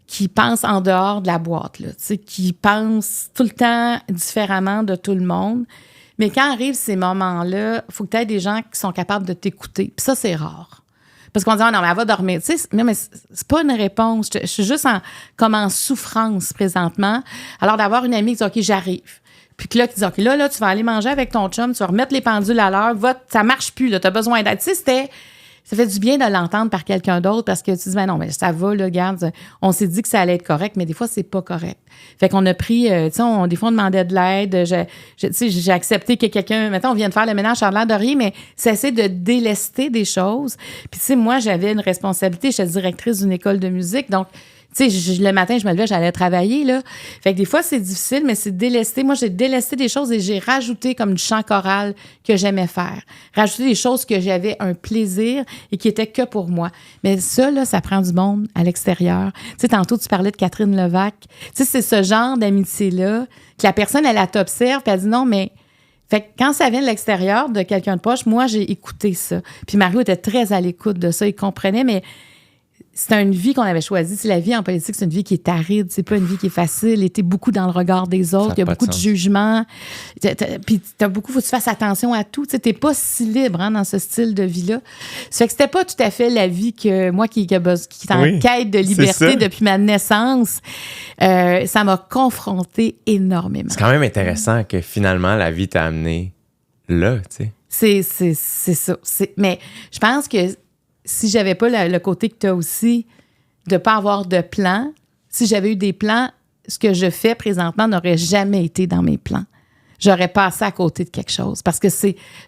qui pense en dehors de la boîte, là, tu sais, qui pense tout le temps différemment de tout le monde. Mais quand arrivent ces moments-là, il faut que tu aies des gens qui sont capables de t'écouter. Puis ça, c'est rare. Parce qu'on dit, non, mais elle va dormir. Tu sais, non, mais c'est pas une réponse. Je suis juste comme en souffrance présentement. Alors, d'avoir une amie qui dit, OK, j'arrive. Puis que là, qui dit, OK, là, tu vas aller manger avec ton chum, tu vas remettre les pendules à l'heure, ça marche plus, là, tu as besoin d'aide. Tu sais, ça fait du bien de l'entendre par quelqu'un d'autre parce que tu dis, ben non, mais ça va, là, regarde, on s'est dit que ça allait être correct, mais des fois, c'est pas correct. Fait qu'on a pris, tu sais, des fois, on demandait de l'aide. Tu sais, j'ai accepté que quelqu'un, maintenant, on vient de faire le ménage, ça a l'air de rien, mais cesser de délester des choses. Puis, tu sais, moi, j'avais une responsabilité, j'étais directrice d'une école de musique, donc, tu sais, le matin, je me levais, j'allais travailler, là. Fait que des fois, c'est difficile, mais c'est délester. Moi, j'ai délesté des choses et j'ai rajouté comme du chant choral que j'aimais faire. Rajouter des choses que j'avais un plaisir et qui étaient que pour moi. Mais ça, là, ça prend du monde à l'extérieur. Tu sais, tantôt, tu parlais de Catherine Levac. Tu sais, c'est ce genre d'amitié-là que la personne, elle t'observe puis elle dit non, mais... Fait que quand ça vient de l'extérieur, de quelqu'un de proche, moi, j'ai écouté ça. Puis Mario était très à l'écoute de ça. Il comprenait, mais... C'est une vie qu'on avait choisie. Si la vie en politique, c'est une vie qui est aride, c'est pas une vie qui est facile. Et t'es beaucoup dans le regard des autres. Il y a beaucoup de jugement. Puis faut que tu fasses attention à tout. T'es pas si libre dans ce style de vie-là. Ça fait que c'était pas tout à fait la vie que moi qui est en quête de liberté depuis ma naissance. Ça m'a confrontée énormément. C'est quand même intéressant que finalement la vie t'a amené là, tu sais. C'est ça. Mais je pense que si j'avais pas le côté que tu as aussi de pas avoir de plan, si j'avais eu des plans, ce que je fais présentement n'aurait jamais été dans mes plans. J'aurais passé à côté de quelque chose. Parce que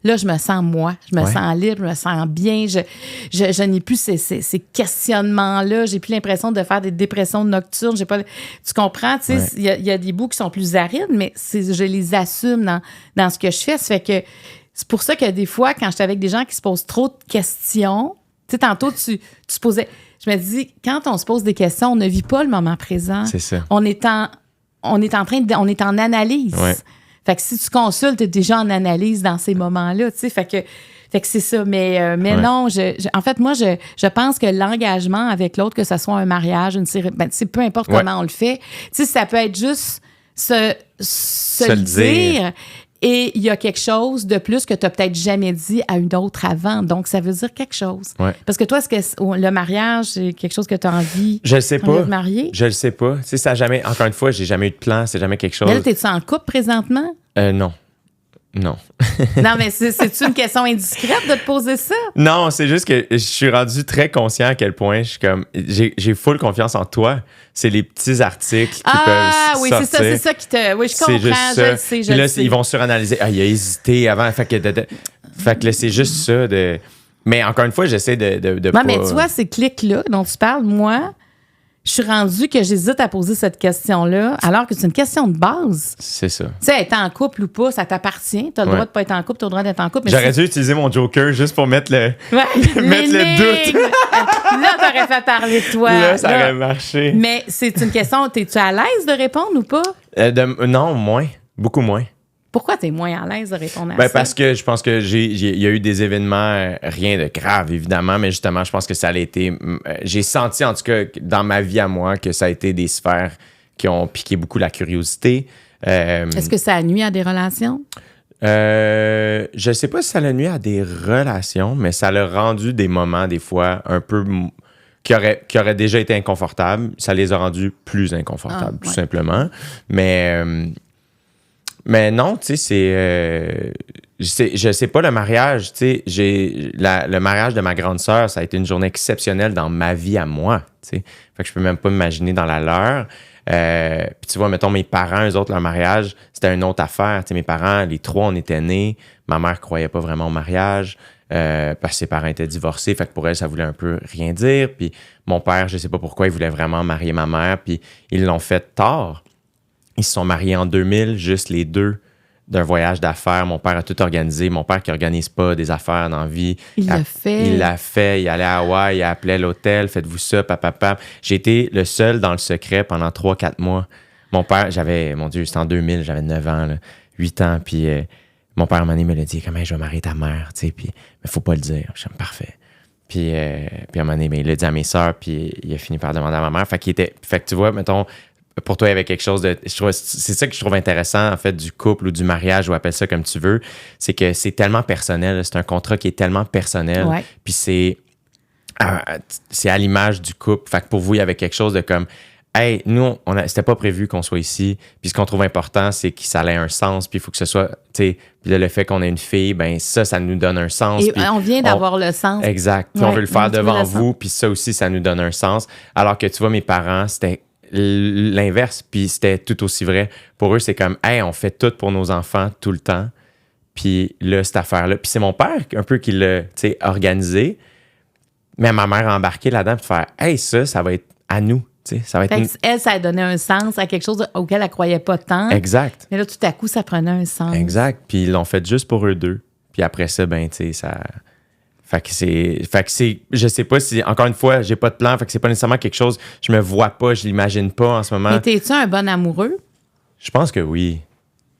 là, je me sens moi, je me sens libre, je me sens bien, je n'ai plus ces questionnements-là, j'ai plus l'impression de faire des dépressions nocturnes, tu comprends, tu sais, il y a des bouts qui sont plus arides, mais je les assume dans ce que je fais. Ça fait que c'est pour ça que des fois, quand je suis avec des gens qui se posent trop de questions, tu sais, tantôt, tu se posais... Je me dis, quand on se pose des questions, on ne vit pas le moment présent. C'est ça. On est en analyse. Ouais. Fait que si tu consultes, tu es déjà en analyse dans ces moments-là, tu sais. Fait que Fait que c'est ça. Mais Ouais. non, en fait, moi, je pense que l'engagement avec l'autre, que ce soit un mariage, une série, peu importe Ouais. comment on le fait, tu sais, ça peut être juste se le dire. Et il y a quelque chose de plus que tu n'as peut-être jamais dit à une autre avant. Donc, ça veut dire quelque chose. Ouais. Parce que toi, est-ce que le mariage, c'est quelque chose que tu as envie Je le sais pas. de marier? Je le sais pas. Tu sais, ça a jamais... Encore une fois, j'ai jamais eu de plan. C'est jamais quelque chose... Mais là, t'es-tu en couple présentement? Non. Non. Non, mais c'est-tu une question indiscrète de te poser ça? Non, c'est juste que je suis rendu très conscient à quel point je suis comme... J'ai full confiance en toi. C'est les petits articles qui peuvent oui, sortir. c'est ça qui te... Oui, je comprends, je le sais, Puis là, le sais. ils vont suranalyser. Ah, il a hésité avant. Fait que là, c'est juste ça de... Mais encore une fois, j'essaie de Non, pas... mais tu vois, ces clics-là dont tu parles, moi, je suis rendue que j'hésite à poser cette question-là, alors que c'est une question de base. C'est ça. Tu sais, être en couple ou pas, ça t'appartient. Tu as le droit de pas être en couple, tu as le droit d'être en couple. Mais J'aurais dû utiliser mon Joker juste pour mettre le... Ouais, mettre le doute. Là, t'aurais fait parler de toi. Là, ça aurait marché. Mais c'est une question, t'es-tu à l'aise de répondre ou pas? Non, moins. Beaucoup moins. Pourquoi t'es moins à l'aise de répondre à Ben, ça? parce que je pense que il y a eu des événements, rien de grave, évidemment, mais justement, je pense que ça a été... j'ai senti, en tout cas, dans ma vie à moi, que ça a été des sphères qui ont piqué beaucoup la curiosité. Est-ce que ça nuit à des relations? Je sais pas si ça l'a nuit à des relations, mais ça l'a rendu des moments, des fois, un peu... qui auraient déjà été inconfortables. Ça les a rendus plus inconfortables, tout simplement. Mais non, tu sais, je sais pas, le mariage, tu sais, le mariage de ma grande sœur, ça a été une journée exceptionnelle dans ma vie à moi, tu sais. Fait que je peux même pas m'imaginer dans la leur. Puis tu vois, mettons, mes parents, eux autres, leur mariage, c'était une autre affaire. Tu sais, mes parents, les trois, on était nés. Ma mère croyait pas vraiment au mariage parce que ses parents étaient divorcés. Fait que pour elle, ça voulait un peu rien dire. Puis mon père, je sais pas pourquoi, il voulait vraiment marier ma mère. Puis ils l'ont fait tard. Ils se sont mariés en 2000, juste les deux, d'un voyage d'affaires. Mon père a tout organisé. Mon père qui organise pas des affaires dans la vie. Il l'a fait. Il l'a fait. Il allait à Hawaï, il appelait l'hôtel. Faites-vous ça, papa. J'ai été le seul dans le secret pendant 3-4 mois. Mon père, mon Dieu, c'était en 2000, j'avais 9 ans, là, 8 ans. Puis mon père, à un moment donné, me l'a dit, comment je vais marier ta mère, tu sais. Puis, mais faut pas le dire. Je suis parfait. Puis à un moment donné, il l'a dit à mes sœurs. Puis il a fini par demander à ma mère. Fait que tu vois, mettons, pour toi, il y avait quelque chose de... c'est ça que je trouve intéressant, en fait, du couple ou du mariage, ou appelle ça comme tu veux, c'est que c'est tellement personnel. C'est un contrat qui est tellement personnel. Ouais. Puis c'est à l'image du couple. Fait que pour vous, il y avait quelque chose de comme... Hey, nous, c'était pas prévu qu'on soit ici. Puis ce qu'on trouve important, c'est que ça ait un sens. Puis il faut que ce soit... Tu sais, puis le fait qu'on ait une fille, ben ça nous donne un sens. Et puis on vient d'avoir le sens. Exact. Puis on veut le faire devant vous. Puis ça aussi, ça nous donne un sens. Alors que tu vois, mes parents, c'était l'inverse, puis c'était tout aussi vrai. Pour eux, c'est comme, hey, on fait tout pour nos enfants tout le temps. Puis là, cette affaire-là. Puis c'est mon père un peu qui l'a, tu sais, organisé. Mais ma mère a embarqué là-dedans pour faire, hey, ça va être à nous. Tu sais, ça va être Elle, ça a donné un sens à quelque chose auquel elle croyait pas tant. Exact. Mais là, tout à coup, ça prenait un sens. Exact. Puis ils l'ont fait juste pour eux deux. Puis après ça, ben, tu sais, ça... Fait que c'est, je sais pas si, encore une fois, j'ai pas de plan, fait que c'est pas nécessairement quelque chose, je me vois pas, je l'imagine pas en ce moment. Mais t'es-tu un bon amoureux? Je pense que oui.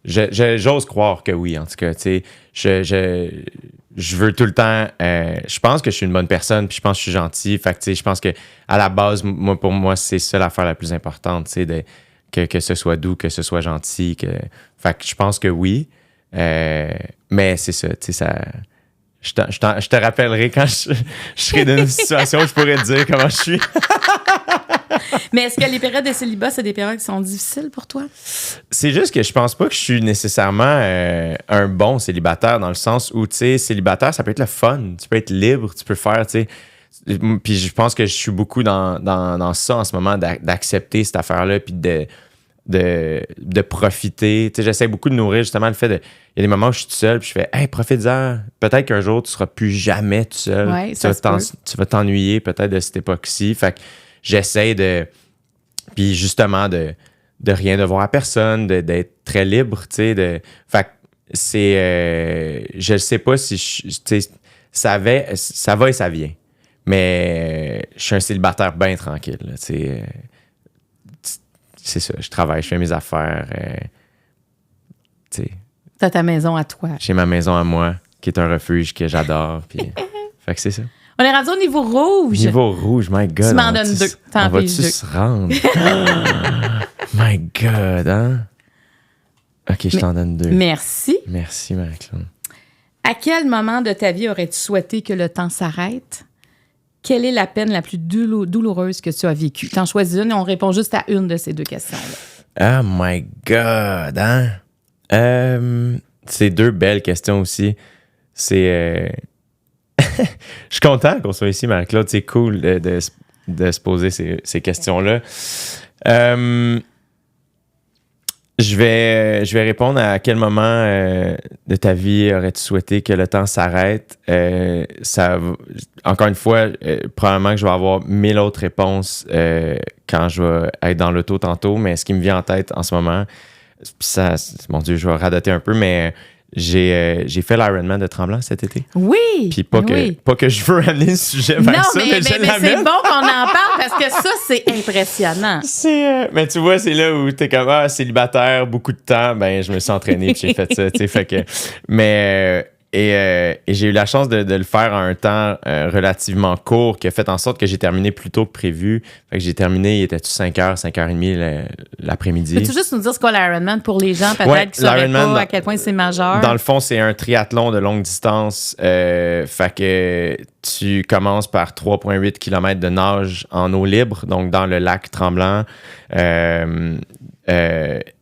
J'ose croire que oui, en tout cas, tu sais, je veux tout le temps, je pense que je suis une bonne personne, puis je pense que je suis gentil, fait que tu sais, je pense que à la base, pour moi, c'est ça l'affaire la plus importante, tu sais, que ce soit doux, que ce soit gentil, fait que je pense que oui, mais c'est ça, tu sais, ça... Je te rappellerai quand je serai dans une situation où je pourrais te dire comment je suis. Mais est-ce que les périodes de célibat, c'est des périodes qui sont difficiles pour toi? C'est juste que je pense pas que je suis nécessairement un bon célibataire dans le sens où, tu sais, célibataire, ça peut être le fun. Tu peux être libre, tu peux faire, tu sais. Puis je pense que je suis beaucoup dans ça en ce moment, d'accepter cette affaire-là, puis de profiter. Tu sais, j'essaie beaucoup de nourrir justement le fait de... Il y a des moments où je suis tout seul, puis je fais « Hey, profite-en. Peut-être qu'un jour, tu seras plus jamais tout seul. Ouais, tu vas t'ennuyer peut-être de cette époque-ci. » Fait que j'essaie de... Puis justement, de rien devoir à personne, d'être très libre, tu sais. Fait que c'est... je ne sais pas si... Tu sais, ça va et ça vient. Mais je suis un célibataire bien tranquille, tu sais. C'est ça, je travaille, je fais mes affaires. Tu sais. T'as ta maison à toi. J'ai ma maison à moi. qui est un refuge que j'adore. Puis, fait que c'est ça. On est rendu au niveau rouge. Niveau rouge, my God. Tu m'en donnes 2. On va-tu se rendre? My God, hein? OK, je t'en donne 2. Merci. Merci, Marie-Claude. À quel moment de ta vie aurais-tu souhaité que le temps s'arrête? Quelle est la peine la plus douloureuse que tu as vécue? T'en choisis une et on répond juste à une de ces 2 questions-là. Oh my God, hein? C'est 2 belles questions aussi. C'est... Je suis content qu'on soit ici, Marie-Claude. C'est cool de se poser ces questions-là. Je vais répondre à quel moment de ta vie aurais-tu souhaité que le temps s'arrête. Encore une fois, probablement que je vais avoir 1000 autres réponses quand je vais être dans l'auto tantôt, mais ce qui me vient en tête en ce moment, ça, mon Dieu, je vais radoter un peu, mais j'ai fait l'Ironman de Tremblant cet été. Oui! Puis pas que je veux amener le sujet vers non, ça, mais c'est bon qu'on en parle parce que ça, c'est impressionnant. Mais tu vois, c'est là où t'es comme célibataire, beaucoup de temps. Ben, je me suis entraîné puis j'ai fait ça, tu sais. Fait que, et j'ai eu la chance de le faire en un temps relativement court qui a fait en sorte que j'ai terminé plus tôt que prévu. Fait que j'ai terminé, il était 5h, 5h30 l'après-midi. Peux-tu juste nous dire ce qu'est l'Ironman pour les gens peut-être qui ne sauraient pas à quel point c'est majeur? Dans le fond, c'est un triathlon de longue distance. Fait que tu commences par 3,8 km de nage en eau libre, donc dans le lac Tremblant.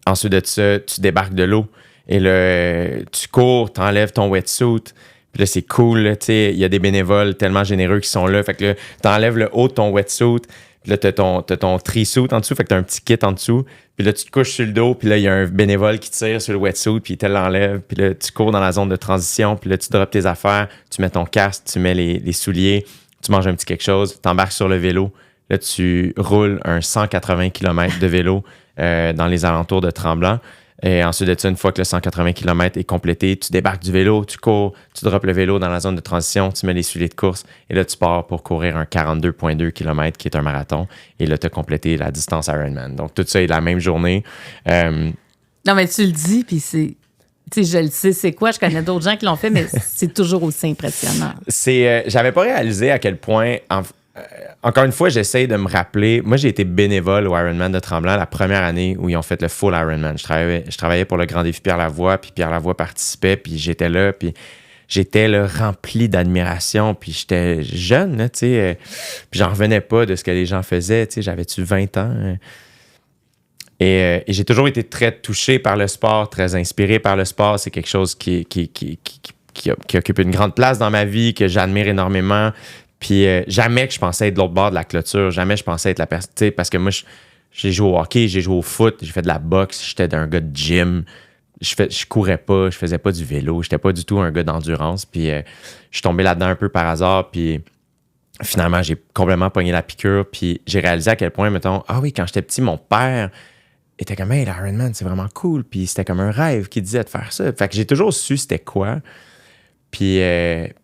Ensuite de ça, tu débarques de l'eau. Et là, tu cours, t'enlèves ton wetsuit. Puis là, c'est cool, tu sais. Il y a des bénévoles tellement généreux qui sont là. Fait que là, t'enlèves le haut de ton wetsuit. Puis là, t'as ton tree-suit en dessous. Fait que t'as un petit kit en dessous. Puis là, tu te couches sur le dos. Puis là, il y a un bénévole qui tire sur le wetsuit. Puis il te l'enlève. Puis là, tu cours dans la zone de transition. Puis là, tu drops tes affaires. Tu mets ton casque. Tu mets les souliers. Tu manges un petit quelque chose. T'embarques sur le vélo. Là, tu roules un 180 km de vélo dans les alentours de Tremblant. Et ensuite de ça, une fois que le 180 km est complété, tu débarques du vélo, tu cours, tu droppes le vélo dans la zone de transition, tu mets les souliers de course et là, tu pars pour courir un 42,2 km qui est un marathon. Et là, tu as complété la distance Ironman. Donc, tout ça est la même journée. Non, mais tu le dis, puis c'est... Tu sais, je le sais, c'est quoi? Je connais d'autres gens qui l'ont fait, mais c'est toujours aussi impressionnant. J'avais pas réalisé à quel point... Encore une fois, j'essaie de me rappeler. Moi, j'ai été bénévole au Ironman de Tremblant la première année où ils ont fait le full Ironman. Je travaillais pour le Grand Défi Pierre Lavoie, puis Pierre Lavoie participait, puis j'étais là, puis j'étais là, rempli d'admiration, puis j'étais jeune, là, tu sais, puis j'en revenais pas de ce que les gens faisaient, tu sais, j'avais-tu 20 ans? Et j'ai toujours été très touché par le sport, très inspiré par le sport. C'est quelque chose qui occupe une grande place dans ma vie, que j'admire énormément. Puis jamais que je pensais être de l'autre bord de la clôture, jamais je pensais être la personne, tu sais, parce que moi, j'ai joué au hockey, j'ai joué au foot, j'ai fait de la boxe, j'étais un gars de gym, je courais pas, je faisais pas du vélo, j'étais pas du tout un gars d'endurance, puis je suis tombé là-dedans un peu par hasard, puis finalement, j'ai complètement pogné la piqûre, puis j'ai réalisé à quel point, mettons, oui, quand j'étais petit, mon père était comme, hey, l'Ironman, c'est vraiment cool, puis c'était comme un rêve qui disait de faire ça. Fait que j'ai toujours su c'était quoi. Puis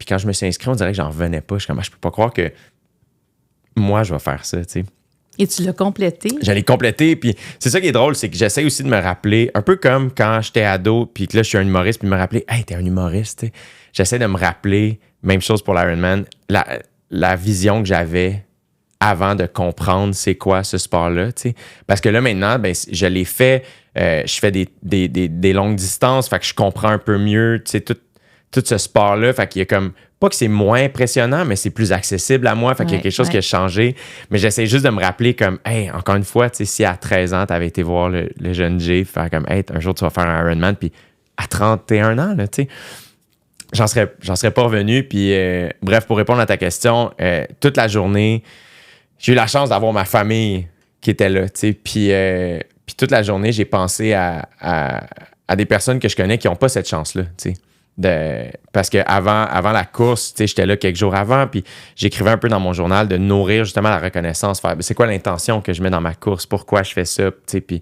quand je me suis inscrit, on dirait que j'en revenais pas. Je suis comme, je peux pas croire que moi, je vais faire ça, tu sais. Et tu l'as complété? J'allais compléter, puis c'est ça qui est drôle, c'est que j'essaie aussi de me rappeler, un peu comme quand j'étais ado, puis que là, je suis un humoriste, puis me rappeler, hey, t'es un humoriste, tu sais. J'essaie de me rappeler, même chose pour l'Ironman, la vision que j'avais avant de comprendre c'est quoi ce sport-là, tu sais. Parce que là, maintenant, ben, je l'ai fait, je fais des longues distances, fait que je comprends un peu mieux, tu sais, tout ce sport-là, fait qu'il y a comme, pas que c'est moins impressionnant, mais c'est plus accessible à moi, fait qu'il y a quelque chose qui a changé, mais j'essaie juste de me rappeler comme, hey, encore une fois, tu sais, si à 13 ans, t'avais été voir le jeune Jay, faire comme, hey, un jour, tu vas faire un Ironman, puis à 31 ans, là, tu sais, j'en serais pas revenu, puis bref, pour répondre à ta question, toute la journée, j'ai eu la chance d'avoir ma famille qui était là, tu sais, puis toute la journée, j'ai pensé à des personnes que je connais qui n'ont pas cette chance-là, tu sais. Parce que avant la course, tu sais, j'étais là quelques jours avant, puis j'écrivais un peu dans mon journal de nourrir justement la reconnaissance, faire c'est quoi l'intention que je mets dans ma course, pourquoi je fais ça, tu sais, puis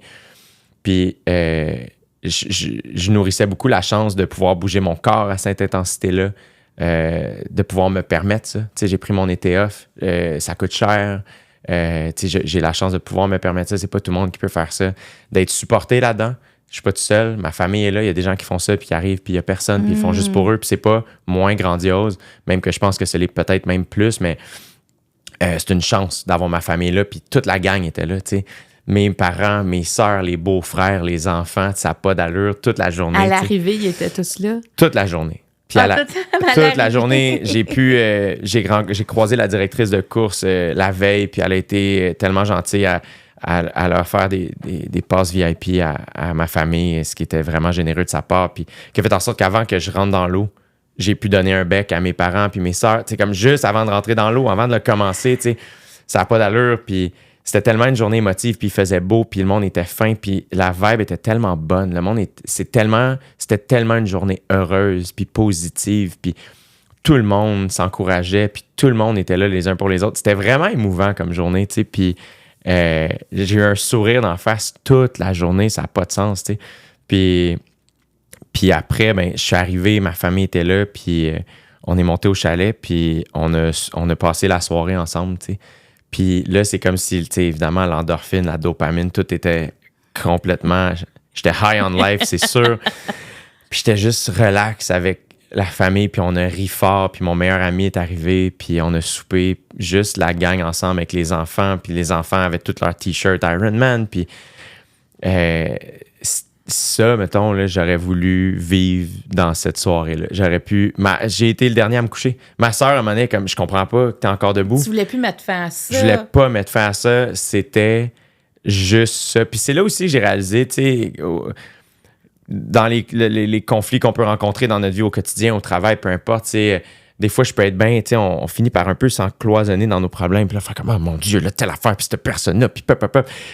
je nourrissais beaucoup la chance de pouvoir bouger mon corps à cette intensité-là, de pouvoir me permettre ça. Tu sais, j'ai pris mon été off, ça coûte cher, tu sais, j'ai la chance de pouvoir me permettre ça, c'est pas tout le monde qui peut faire ça, d'être supporté là-dedans. je suis pas tout seul, ma famille est là, il y a des gens qui font ça, puis qui arrivent, puis il y a personne, puis ils font juste pour eux, puis c'est pas moins grandiose, même que je pense que ce l'est peut-être même plus, mais c'est une chance d'avoir ma famille là, puis toute la gang était là, tu sais. Mes parents, mes sœurs, les beaux-frères, les enfants, ça n'a pas d'allure toute la journée. À l'arrivée, ils étaient tous là? Toute la journée. Puis toute la journée, j'ai croisé la directrice de course la veille, puis elle a été tellement gentille à leur faire des passes VIP à ma famille, ce qui était vraiment généreux de sa part, puis qui a fait en sorte qu'avant que je rentre dans l'eau, j'ai pu donner un bec à mes parents puis mes sœurs, tu sais, comme juste avant de rentrer dans l'eau, avant de le commencer, tu sais, ça n'a pas d'allure, puis c'était tellement une journée émotive, puis il faisait beau, puis le monde était fin, puis la vibe était tellement bonne. Le monde, c'était tellement une journée heureuse, puis positive, puis tout le monde s'encourageait, puis tout le monde était là les uns pour les autres. C'était vraiment émouvant comme journée, tu sais, puis j'ai eu un sourire d'en face toute la journée, ça n'a pas de sens, tu sais. Puis après, ben, je suis arrivé, ma famille était là, puis on est monté au chalet, puis on a passé la soirée ensemble, tu sais. Puis là, c'est comme si, tu sais, évidemment, l'endorphine, la dopamine, tout était complètement... J'étais high on life, c'est sûr. Puis j'étais juste relax avec la famille, puis on a ri fort, puis mon meilleur ami est arrivé, puis on a soupé juste la gang ensemble avec les enfants, puis les enfants avaient tous leurs t-shirts Iron Man, puis ça, mettons, là, j'aurais voulu vivre dans cette soirée-là. J'aurais pu... J'ai été le dernier à me coucher. Ma sœur, à un moment donné, comme je comprends pas que t'es encore debout. Tu voulais plus mettre fin à ça. Je voulais pas mettre fin à ça. C'était juste ça. Puis c'est là aussi que j'ai réalisé, tu sais, dans les conflits qu'on peut rencontrer dans notre vie au quotidien, au travail, peu importe, tu sais, des fois, je peux être bien, tu sais, on finit par un peu s'encloisonner dans nos problèmes, puis là, faire comme, oh mon Dieu, là, telle affaire, puis cette personne-là, puis pop.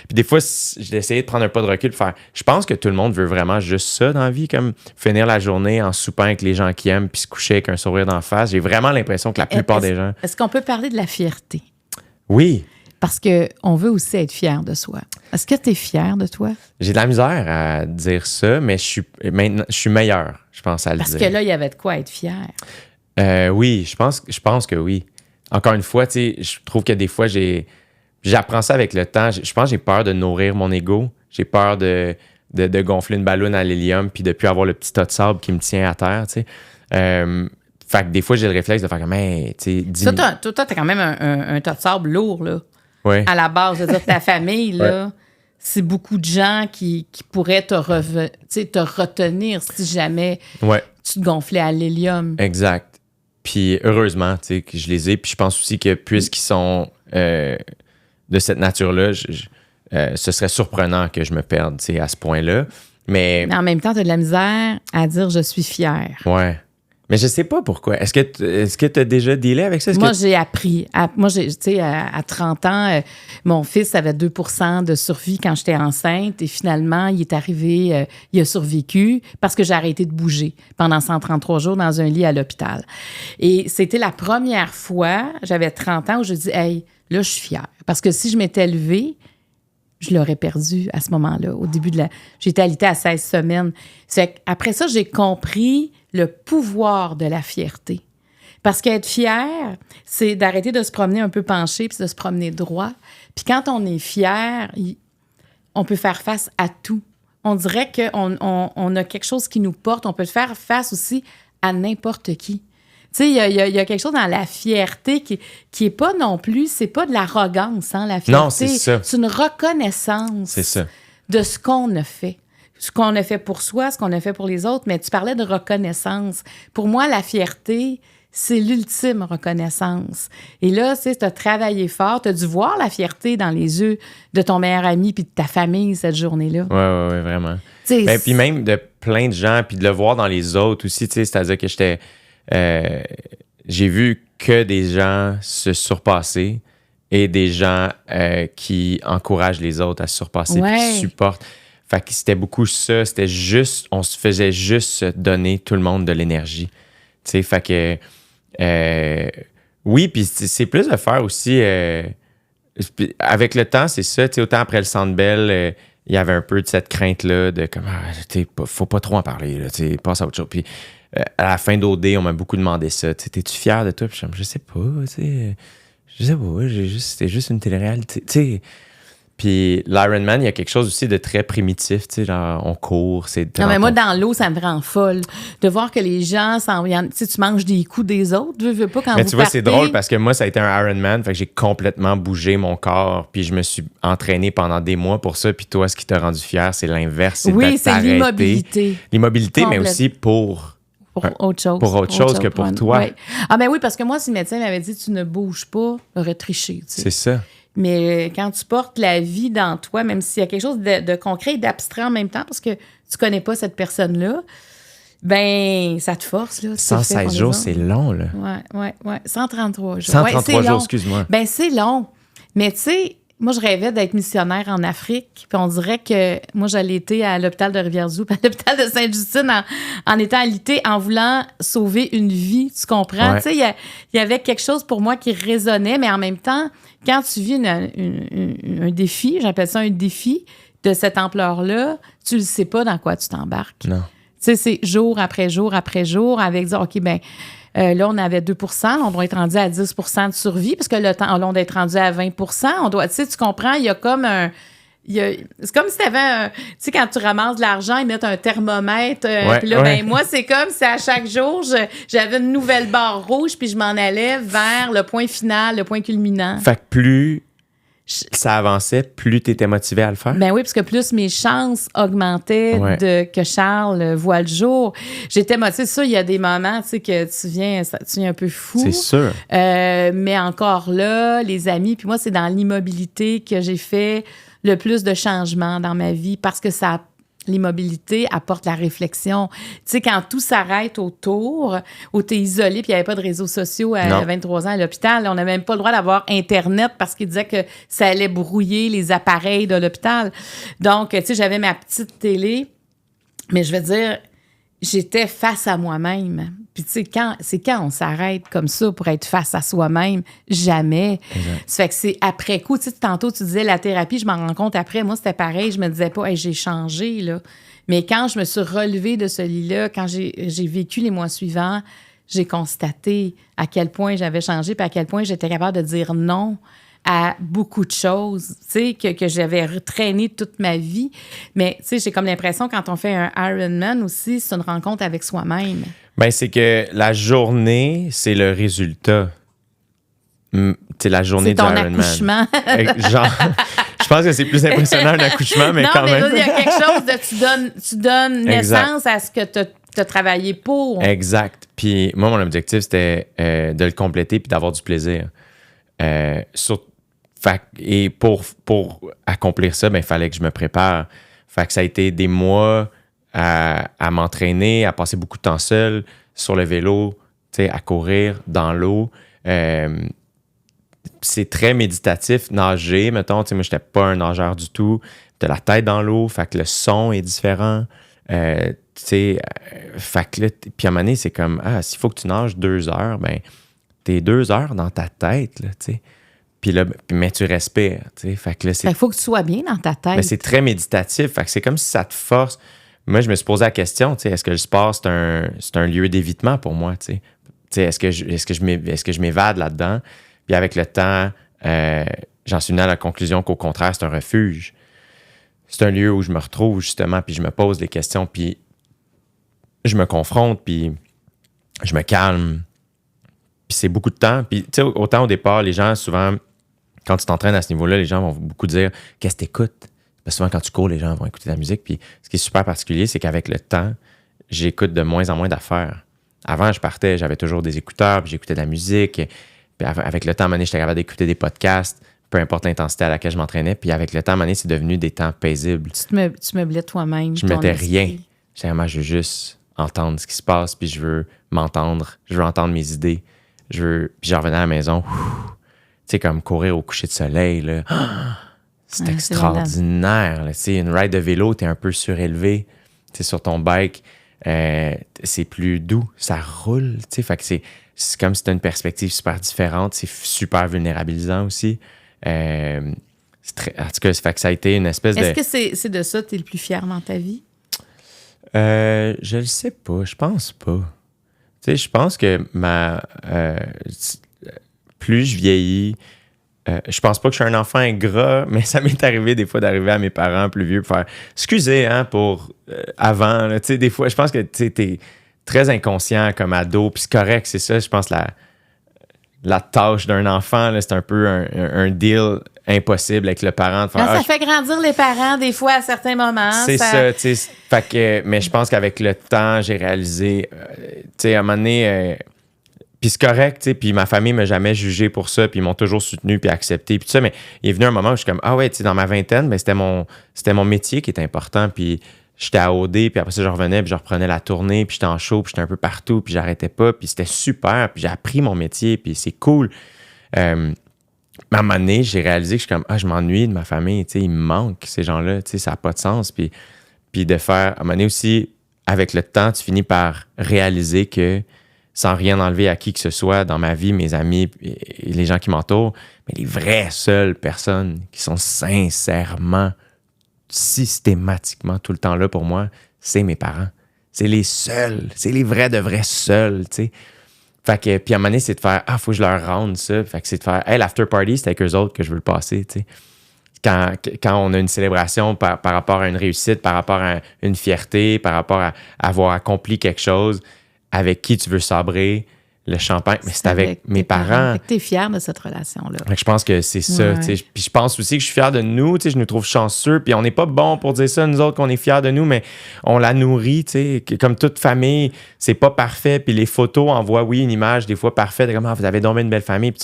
Puis des fois, j'ai essayé de prendre un pas de recul, faire, je pense que tout le monde veut vraiment juste ça dans la vie, comme finir la journée en soupant avec les gens qui aiment, puis se coucher avec un sourire d'en face. J'ai vraiment l'impression que la plupart des gens... Est-ce qu'on peut parler de la fierté? Oui. Parce qu'on veut aussi être fier de soi. Est-ce que tu es fier de toi? J'ai de la misère à dire ça, mais je suis meilleur, je pense, à le dire. Parce que là, il y avait de quoi être fier. Oui, je pense que oui. Encore une fois, tu sais, je trouve que des fois, j'apprends ça avec le temps. Je pense que j'ai peur de nourrir mon ego. J'ai peur de gonfler une ballonne à l'hélium puis de plus avoir le petit tas de sable qui me tient à terre, tu sais. Fait que des fois, j'ai le réflexe de faire comme, hey, tu sais, toi, t'as quand même un tas de sable lourd, là. Ouais. À la base, je veux dire, ta famille, là, ouais. C'est beaucoup de gens qui pourraient te retenir si jamais tu te gonflais à l'hélium. Exact. Puis heureusement, tu sais, que je les ai. Puis je pense aussi que puisqu'ils sont de cette nature-là, ce serait surprenant que je me perde, tu sais, à ce point-là. Mais en même temps, tu as de la misère à dire « je suis fière ». Ouais. Mais je sais pas pourquoi. Est-ce que tu as déjà dealé avec ça? Moi, j'ai appris. À 30 ans, mon fils avait 2% de survie quand j'étais enceinte. Et finalement, il est arrivé, il a survécu parce que j'ai arrêté de bouger pendant 133 jours dans un lit à l'hôpital. Et c'était la première fois, j'avais 30 ans, où je dis « Hey, là, je suis fière. » Parce que si je m'étais levée, je l'aurais perdu à ce moment-là. Au début j'étais alitée à 16 semaines. Après ça, j'ai compris le pouvoir de la fierté. Parce qu'être fier, c'est d'arrêter de se promener un peu penché puis de se promener droit. Puis quand on est fier, on peut faire face à tout. On dirait qu'on a quelque chose qui nous porte. On peut faire face aussi à n'importe qui. Tu sais, il y a quelque chose dans la fierté qui est pas non plus, c'est pas de l'arrogance, hein, la fierté. Non, c'est ça. C'est une reconnaissance de ce qu'on a fait. Ce qu'on a fait pour soi, ce qu'on a fait pour les autres, mais tu parlais de reconnaissance. Pour moi, la fierté, c'est l'ultime reconnaissance. Et là, tu sais, tu as travaillé fort, tu as dû voir la fierté dans les yeux de ton meilleur ami puis de ta famille cette journée-là. Oui, vraiment. Puis même de plein de gens, puis de le voir dans les autres aussi, tu sais, c'est-à-dire que j'ai vu que des gens se surpasser et des gens qui encouragent les autres à se surpasser puis qui supportent. Fait que c'était beaucoup ça. C'était juste, on se faisait juste donner tout le monde de l'énergie. Tu sais, fait que oui, puis c'est plus de faire aussi avec le temps, c'est ça. Tu sais, autant après le Centre Bell, il y avait un peu de cette crainte-là de comme, faut pas trop en parler, là, tu sais, passe à autre chose. Puis à la fin d'OD, on m'a beaucoup demandé ça. T'es-tu fier de toi? Puis je sais pas, tu sais. Je sais pas, c'était juste une télé-réalité. Tu sais. Puis l'Ironman, il y a quelque chose aussi de très primitif, tu sais, genre on court, c'est... Non, mais moi, dans l'eau, ça me rend folle. De voir que les gens s'en viennent. Tu sais, tu manges des coups des autres, veux pas quand Mais vous tu vois, partez. c'est drôle parce que moi, ça a été un Ironman, fait que j'ai complètement bougé mon corps, puis je me suis entraîné pendant des mois pour ça, puis toi, ce qui t'a rendu fier, c'est l'inverse, c'est Oui, de c'est t'arrêter. l'immobilité. L'immobilité, mais Complète. aussi pour Autre chose. pour autre chose que pour toi. Oui. Ah, ben oui, parce que moi, si le médecin m'avait dit tu ne bouges pas, j'aurais triché. Tu sais. C'est ça. Mais quand tu portes la vie dans toi, même s'il y a quelque chose de concret et d'abstrait en même temps, parce que tu connais pas cette personne-là, ben ça te force. Là, 116 jours, c'est long, là. Oui. 133 jours. 133 ouais, jours, long. excuse-moi. Ben c'est long. Mais tu sais, moi, je rêvais d'être missionnaire en Afrique. Puis on dirait que moi, j'allais été à l'hôpital de Rivière-du-Loup, puis à l'hôpital de Sainte-Justine en étant alitée, en voulant sauver une vie. Tu comprends? Ouais. Tu sais, il y avait quelque chose pour moi qui résonnait, mais en même temps, quand tu vis un défi, j'appelle ça un défi de cette ampleur-là, tu ne sais pas dans quoi tu t'embarques. Non. Tu sais, c'est jour après jour après jour avec dire, OK, ben là, on avait 2 on doit être rendu à 10 de survie parce que le temps, on doit être rendu à 20 on doit, tu sais, tu comprends, il y a comme un... c'est comme si tu avais tu sais, quand tu ramasses de l'argent, ils mettent un thermomètre. Puis là, ben moi, c'est comme si à chaque jour, j'avais une nouvelle barre rouge puis je m'en allais vers le point final, le point culminant. Fait que plus ça avançait, plus tu étais motivé à le faire. Ben oui, parce que plus mes chances augmentaient que Charles voit le jour. J'étais motivée. C'est sûr, il y a des moments, tu sais, que tu viens un peu fou. C'est sûr. Mais encore là, les amis, puis moi, c'est dans l'immobilité que j'ai fait le plus de changements dans ma vie parce que l'immobilité apporte la réflexion. Tu sais, quand tout s'arrête autour, où tu es isolé, puis il n'y avait pas de réseaux sociaux à 23 ans à l'hôpital, on n'avait même pas le droit d'avoir Internet parce qu'ils disaient que ça allait brouiller les appareils de l'hôpital. Donc, tu sais, j'avais ma petite télé, mais je veux dire, j'étais face à moi-même. Puis, tu sais, quand on s'arrête comme ça pour être face à soi-même? Jamais. Exact. Ça fait que c'est après coup. Tu sais, tantôt, tu disais la thérapie, je m'en rends compte après. Moi, c'était pareil. Je me disais pas, hey, j'ai changé, là. Mais quand je me suis relevée de ce lit-là, quand j'ai vécu les mois suivants, j'ai constaté à quel point j'avais changé puis à quel point j'étais capable de dire non à beaucoup de choses, tu sais, que j'avais traîné toute ma vie. Mais, tu sais, j'ai comme l'impression, quand on fait un Ironman aussi, c'est une rencontre avec soi-même. Ben, c'est que la journée, c'est le résultat. C'est la journée du Ironman. C'est ton accouchement. Genre, je pense que c'est plus impressionnant un accouchement, mais non, quand mais même. il y a quelque chose de... Tu donnes naissance à ce que tu as travaillé pour. Exact. Puis moi, mon objectif, c'était de le compléter puis d'avoir du plaisir. Et pour accomplir ça, ben, il fallait que je me prépare. Fait que ça a été des mois à m'entraîner, à passer beaucoup de temps seul sur le vélo, à courir dans l'eau. C'est très méditatif, nager, mettons. Moi, je n'étais pas un nageur du tout. De la tête dans l'eau, fait que le son est différent. Fait que là, puis à un moment donné, c'est comme, s'il faut que tu nages 2 heures, ben, t'es 2 heures dans ta tête, là, tu sais. Puis là, mais tu respires, tu sais. Fait que là, Il faut que tu sois bien dans ta tête. Mais c'est très méditatif. Fait que c'est comme si ça te force. Moi, je me suis posé la question, tu sais, est-ce que le sport, c'est un lieu d'évitement pour moi, tu sais? Tu sais, est-ce que je m'évade là-dedans? Puis avec le temps, j'en suis venu à la conclusion qu'au contraire, c'est un refuge. C'est un lieu où je me retrouve, justement, puis je me pose des questions, puis je me confronte, puis je me calme. Puis c'est beaucoup de temps. Puis, tu sais, autant au départ, les gens, souvent, quand tu t'entraînes à ce niveau-là, les gens vont beaucoup dire « Qu'est-ce que t'écoutes? » Parce que souvent, quand tu cours, les gens vont écouter de la musique. Puis ce qui est super particulier, c'est qu'avec le temps, j'écoute de moins en moins d'affaires. Avant, je partais, j'avais toujours des écouteurs, puis j'écoutais de la musique. Puis avec le temps, à un moment donné, j'étais capable d'écouter des podcasts, peu importe l'intensité à laquelle je m'entraînais. Puis avec le temps, à un moment donné, c'est devenu des temps paisibles. Tu meublais toi-même. Je mettais rien. Moi, je veux juste entendre ce qui se passe, puis je veux m'entendre. Je veux entendre mes idées. Puis je revenais à la maison. Tu sais, comme courir au coucher de soleil, là. C'est extraordinaire. Là. Tu sais, une ride de vélo, t'es un peu surélevé. Tu sais, sur ton bike, c'est plus doux. Ça roule, tu sais. Fait que c'est comme si t'as une perspective super différente. C'est super vulnérabilisant aussi. En tout cas, fait que ça a été une espèce de... Est-ce que c'est de ça que t'es le plus fier dans ta vie? Je le sais pas. Je pense pas. Tu sais, je pense que plus je vieillis, je pense pas que je suis un enfant ingrat, mais ça m'est arrivé des fois d'arriver à mes parents plus vieux pour faire « Excusez, hein, pour avant. » Tu sais, des fois, je pense que t'es très inconscient comme ado, puis c'est correct, c'est ça, je pense, la tâche d'un enfant, là, c'est un peu un deal impossible avec le parent. De faire, ça fait grandir les parents, des fois, à certains moments. C'est ça, tu sais. Fait que, mais je pense qu'avec le temps, j'ai réalisé, tu sais, à un moment donné... puis c'est correct, tu sais, puis ma famille m'a jamais jugé pour ça, puis ils m'ont toujours soutenu, puis accepté, puis tout ça, mais il est venu un moment où je suis comme, ah ouais, tu sais, dans ma vingtaine, ben, c'était mon métier qui était important, puis j'étais à OD, puis après ça, je revenais, puis je reprenais la tournée, puis j'étais en show, puis j'étais un peu partout, puis j'arrêtais pas, puis c'était super, puis j'ai appris mon métier, puis c'est cool. Mais à un moment donné, j'ai réalisé que je suis comme, je m'ennuie de ma famille, tu sais, il me manque ces gens-là, tu sais, ça n'a pas de sens, puis de faire, à un moment donné aussi, avec le temps, tu finis par réaliser que sans rien enlever à qui que ce soit dans ma vie, mes amis et les gens qui m'entourent, mais les vraies seules personnes qui sont sincèrement, systématiquement tout le temps là pour moi, c'est mes parents. C'est les seuls, c'est les vrais de vrais seuls, tu sais. Fait que, puis à un moment donné, c'est de faire, faut que je leur rende ça. Fait que c'est de faire, l'after party, c'est avec eux autres que je veux le passer, tu sais. Quand on a une célébration par rapport à une réussite, par rapport à une fierté, par rapport à avoir accompli quelque chose, avec qui tu veux sabrer le champagne, mais c'est avec mes parents. Fait que t'es fier de cette relation-là. Fait que je pense que c'est ça. Ouais. Puis je pense aussi que je suis fier de nous. Je nous trouve chanceux. Puis on n'est pas bon pour dire ça, nous autres, qu'on est fiers de nous, mais on la nourrit. Comme toute famille, c'est pas parfait. Puis les photos envoient, oui, une image des fois parfaite. Comme, vous avez donc une belle famille. Puis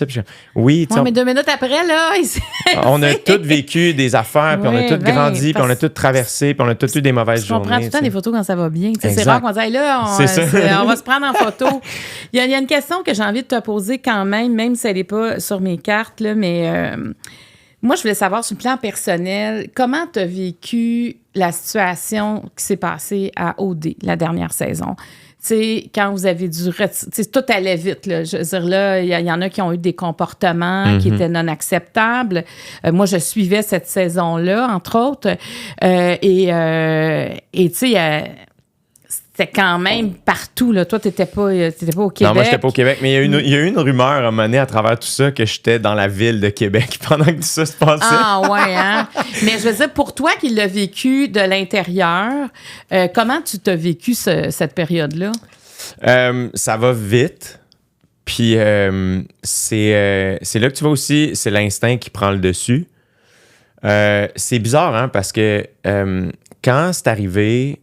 oui. Ouais, mais 2 minutes après, là... on a tous vécu des affaires. Puis on a tous grandi. Puis on a tous traversé. Puis on a tous eu des mauvaises journées. On prend tout le temps des photos quand ça va bien. C'est rare qu'on dise, on va se prendre en photo. Il y a une question que j'ai envie de te poser quand même si elle n'est pas sur mes cartes, là, mais moi, je voulais savoir sur le plan personnel, comment tu as vécu la situation qui s'est passée à OD la dernière saison? T'sais, quand vous avez dû... tout allait vite. Là. Je veux dire, là, il y en a qui ont eu des comportements qui étaient non acceptables. Moi, je suivais cette saison-là, entre autres. Et tu sais... c'était quand même partout, là. Toi, t'étais pas au Québec. Non, moi, j'étais pas au Québec. Mais il y a eu une rumeur à un moment donné à travers tout ça que j'étais dans la ville de Québec pendant que tout ça se passait. Ah, ouais, hein? Mais je veux dire, pour toi qui l'as vécu de l'intérieur, comment tu t'as vécu cette période-là? Ça va vite. Puis c'est là que tu vois aussi, c'est l'instinct qui prend le dessus. C'est bizarre, hein, parce que quand c'est arrivé...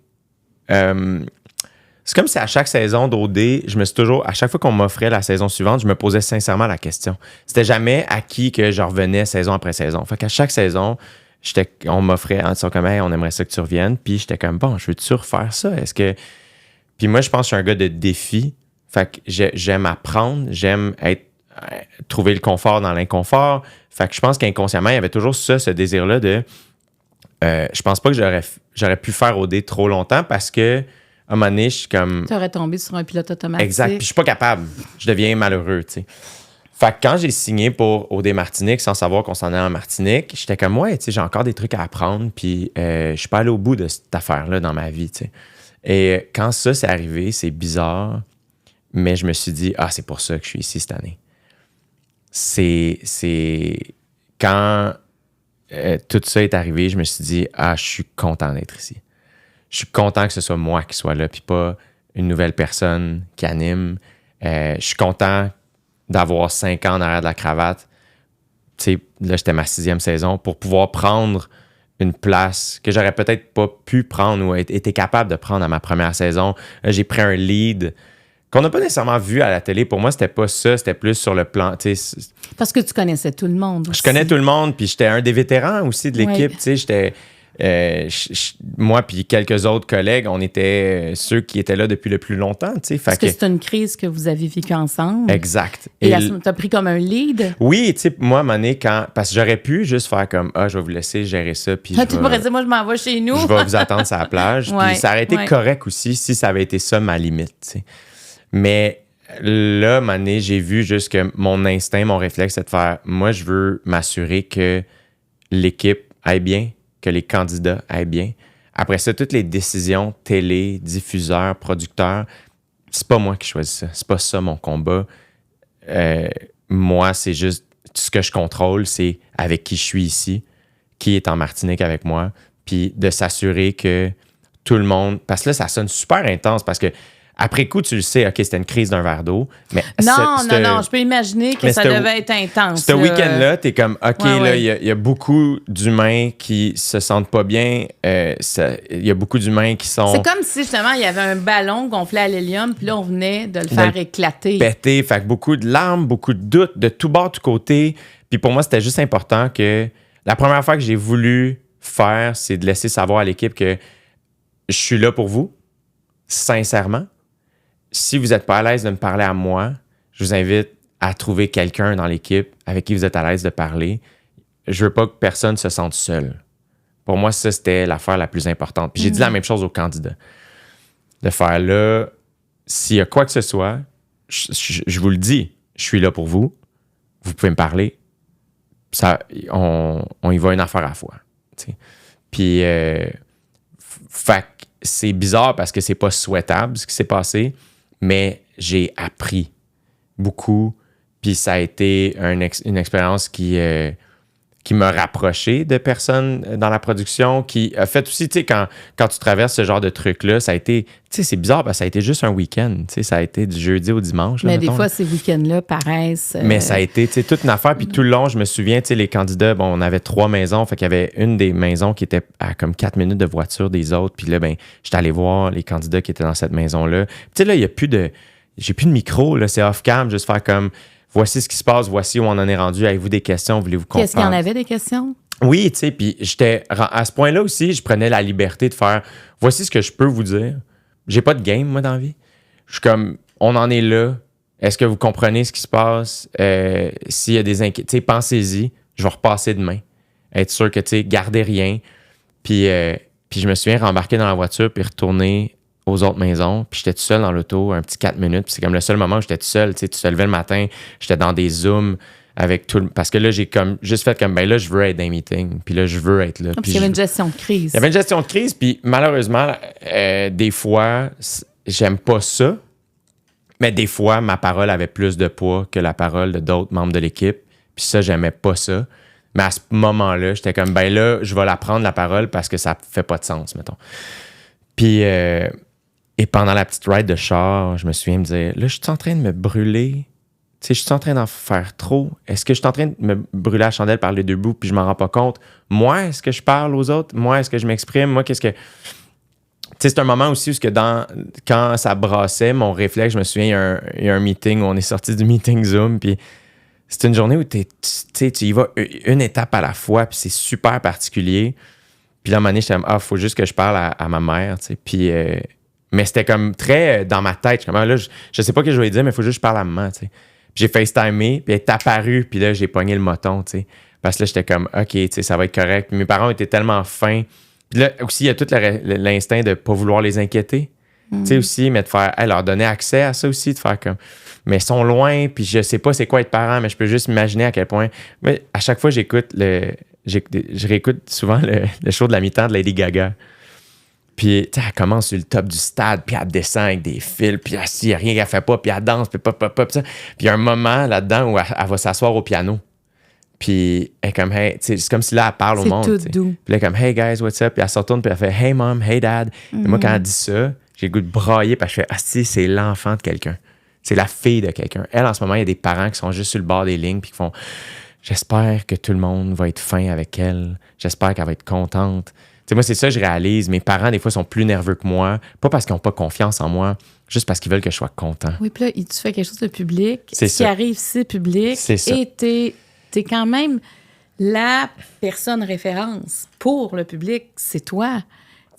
c'est comme si à chaque saison d'OD, je me suis toujours, à chaque fois qu'on m'offrait la saison suivante, je me posais sincèrement la question. C'était jamais acquis que je revenais saison après saison. Fait qu'à chaque saison, on m'offrait en disant comme, on aimerait ça que tu reviennes. Puis j'étais comme, bon, je veux-tu refaire ça? Est-ce que. Puis moi, je pense que je suis un gars de défi. Fait que j'aime apprendre, j'aime trouver le confort dans l'inconfort. Fait que je pense qu'inconsciemment, il y avait toujours ce désir-là de. Je pense pas que j'aurais pu faire OD trop longtemps parce que. À un moment donné, je suis comme... Tu aurais tombé sur un pilote automatique. Exact. Puis je suis pas capable. Je deviens malheureux, tu sais. Fait que quand j'ai signé pour OD Martinique, sans savoir qu'on s'en allait en Martinique, j'étais comme, ouais, tu sais, j'ai encore des trucs à apprendre, puis je suis pas allé au bout de cette affaire-là dans ma vie, tu sais. Et quand ça, c'est arrivé, c'est bizarre, mais je me suis dit, c'est pour ça que je suis ici cette année. C'est quand tout ça est arrivé, je me suis dit, je suis content d'être ici. Je suis content que ce soit moi qui soit là, puis pas une nouvelle personne qui anime. Je suis content d'avoir 5 ans en arrière de la cravate. Tu sais, là, j'étais ma 6e saison pour pouvoir prendre une place que j'aurais peut-être pas pu prendre ou été capable de prendre à ma première saison. Là, j'ai pris un lead qu'on n'a pas nécessairement vu à la télé. Pour moi, c'était pas ça. C'était plus sur le plan... Parce que tu connaissais tout le monde aussi. Je connais tout le monde, puis j'étais un des vétérans aussi de l'équipe. Oui. Tu sais, j'étais... moi puis quelques autres collègues, on était ceux qui étaient là depuis le plus longtemps. Parce que c'est une crise que vous avez vécue ensemble. Exact. Et t'as pris comme un lead? Oui, tu sais, moi, à un moment donné, parce que j'aurais pu juste faire comme, je vais vous laisser gérer ça. Puis tu pourrais dire, moi, je m'en vais chez nous. Je vais vous attendre sur la plage. Ouais, puis ça aurait été correct aussi si ça avait été ça ma limite. T'sais. Mais là, à un moment donné, j'ai vu juste que mon instinct, mon réflexe, c'est de faire, moi, je veux m'assurer que l'équipe aille bien, que les candidats aillent bien. Après ça, toutes les décisions, télé, diffuseurs, producteurs, c'est pas moi qui choisis ça. C'est pas ça mon combat. Moi, c'est juste ce que je contrôle, c'est avec qui je suis ici, qui est en Martinique avec moi, puis de s'assurer que tout le monde... Parce que là, ça sonne super intense parce que après coup, tu le sais, OK, c'était une crise d'un verre d'eau. Mais non, je peux imaginer que ça devait être intense. Ce week-end-là, t'es comme, OK, Ouais, là, il y a beaucoup d'humains qui se sentent pas bien. Il y a beaucoup d'humains qui sont... C'est comme si, justement, il y avait un ballon gonflé à l'hélium, puis là, on venait de le faire éclater. Péter. Fait que beaucoup de larmes, beaucoup de doutes, de tout bord, tout côté. Puis pour moi, c'était juste important que... La première fois que j'ai voulu faire, c'est de laisser savoir à l'équipe que je suis là pour vous, sincèrement. Si vous n'êtes pas à l'aise de me parler à moi, je vous invite à trouver quelqu'un dans l'équipe avec qui vous êtes à l'aise de parler. Je veux pas que personne se sente seul. Pour moi, ça, c'était l'affaire la plus importante. Puis j'ai dit la même chose aux candidats. De faire là, s'il y a quoi que ce soit, je vous le dis, je suis là pour vous. Vous pouvez me parler. Ça, on y va une affaire à la fois. T'sais. Puis, fait que c'est bizarre parce que c'est pas souhaitable ce qui s'est passé, mais j'ai appris beaucoup. Puis ça a été une expérience qui m'a rapproché de personnes dans la production, qui a fait aussi, tu sais, quand tu traverses ce genre de truc-là, ça a été, tu sais, c'est bizarre parce que ça a été juste un week-end, tu sais, ça a été du jeudi au dimanche. Mais là, des mettons, fois, ces week-ends-là paraissent... Mais ça a été, tu sais, toute une affaire. Puis tout le long, je me souviens, tu sais, les candidats, bon, on avait 3 maisons, fait qu'il y avait une des maisons qui était à comme 4 minutes de voiture des autres. Puis là, ben, j'étais allé voir les candidats qui étaient dans cette maison-là. Tu sais, là, j'ai plus de micro, là, c'est off-cam, juste faire comme... Voici ce qui se passe, voici où on en est rendu. Avez-vous des questions? Voulez-vous qu'on Qu'est-ce qu'il y en avait, des questions? Oui, tu sais, puis j'étais... À ce point-là aussi, je prenais la liberté de faire... Voici ce que je peux vous dire. J'ai pas de game, moi, dans la vie. Je suis comme... On en est là. Est-ce que vous comprenez ce qui se passe? S'il y a des inquiétudes, tu sais, pensez-y. Je vais repasser demain. Être sûr que, tu sais, gardez rien. Puis je me souviens rembarquer dans la voiture puis retourner aux autres maisons, puis j'étais tout seul dans l'auto, un petit 4 minutes, puis c'est comme le seul moment où j'étais tout seul, tu sais, tu te levais le matin, j'étais dans des Zooms avec tout le... Parce que là, j'ai comme juste fait comme, ben là, je veux être dans les meetings, puis là, je veux être là. Puis il y avait une gestion de crise. Il y avait une gestion de crise, puis malheureusement, des fois, j'aime pas ça, mais des fois, ma parole avait plus de poids que la parole de d'autres membres de l'équipe, puis ça, j'aimais pas ça. Mais à ce moment-là, j'étais comme, ben là, je vais la prendre, la parole, parce que ça fait pas de sens, mettons. Puis... Et pendant la petite ride de char, je me souviens me dire, là, je suis en train de me brûler. Tu sais, je suis en train d'en faire trop. Est-ce que je suis en train de me brûler la chandelle par les deux bouts puis je m'en rends pas compte? Moi, est-ce que je parle aux autres? Moi, est-ce que je m'exprime? Moi, qu'est-ce que... Tu sais, c'est un moment aussi où quand ça brassait, mon réflexe, je me souviens, il y a un meeting où on est sorti du meeting Zoom, puis c'est une journée où tu y vas une étape à la fois, puis c'est super particulier. Puis là, à un moment donné, j'étais comme, faut juste que je parle à ma mère, tu sais, puis... Mais c'était comme très dans ma tête. Comme, là, je sais pas ce que je vais dire, mais il faut juste que je parle à maman, tu sais. Puis j'ai FaceTimé, puis elle est apparue, puis là, j'ai pogné le moton, tu sais. Parce que là, j'étais comme, OK, tu sais, ça va être correct. Puis mes parents étaient tellement fins. Puis là, aussi, il y a tout l'instinct de pas vouloir les inquiéter. Tu sais, aussi, mais de faire, leur donner accès à ça aussi, de faire comme, mais ils sont loin, puis je sais pas c'est quoi être parent, mais je peux juste imaginer à quel point. Mais à chaque fois, je réécoute souvent le show de la mi-temps de Lady Gaga. Puis, tu sais, elle commence sur le top du stade, puis elle descend avec des fils, puis il n'y a rien qu'elle fait pas, puis elle danse, puis pop, ça. Puis il y a un moment là-dedans où elle va s'asseoir au piano. Puis elle est comme, hey, c'est comme si là, elle parle au monde. C'est tout doux. Puis elle est comme, hey guys, what's up? Puis elle se retourne, puis elle fait, hey mom, hey dad. Et moi, quand elle dit ça, j'ai le goût de brailler, parce que je fais, c'est l'enfant de quelqu'un. C'est la fille de quelqu'un. Elle, en ce moment, il y a des parents qui sont juste sur le bord des lignes, puis qui font, j'espère que tout le monde va être fin avec elle. J'espère qu'elle va être contente. T'sais, moi, c'est ça que je réalise. Mes parents, des fois, sont plus nerveux que moi. Pas parce qu'ils n'ont pas confiance en moi, juste parce qu'ils veulent que je sois content. Oui, puis là, tu fais quelque chose de public. C'est ce qui arrive, c'est public. C'est ça. Et t'es quand même la personne référence pour le public. C'est toi.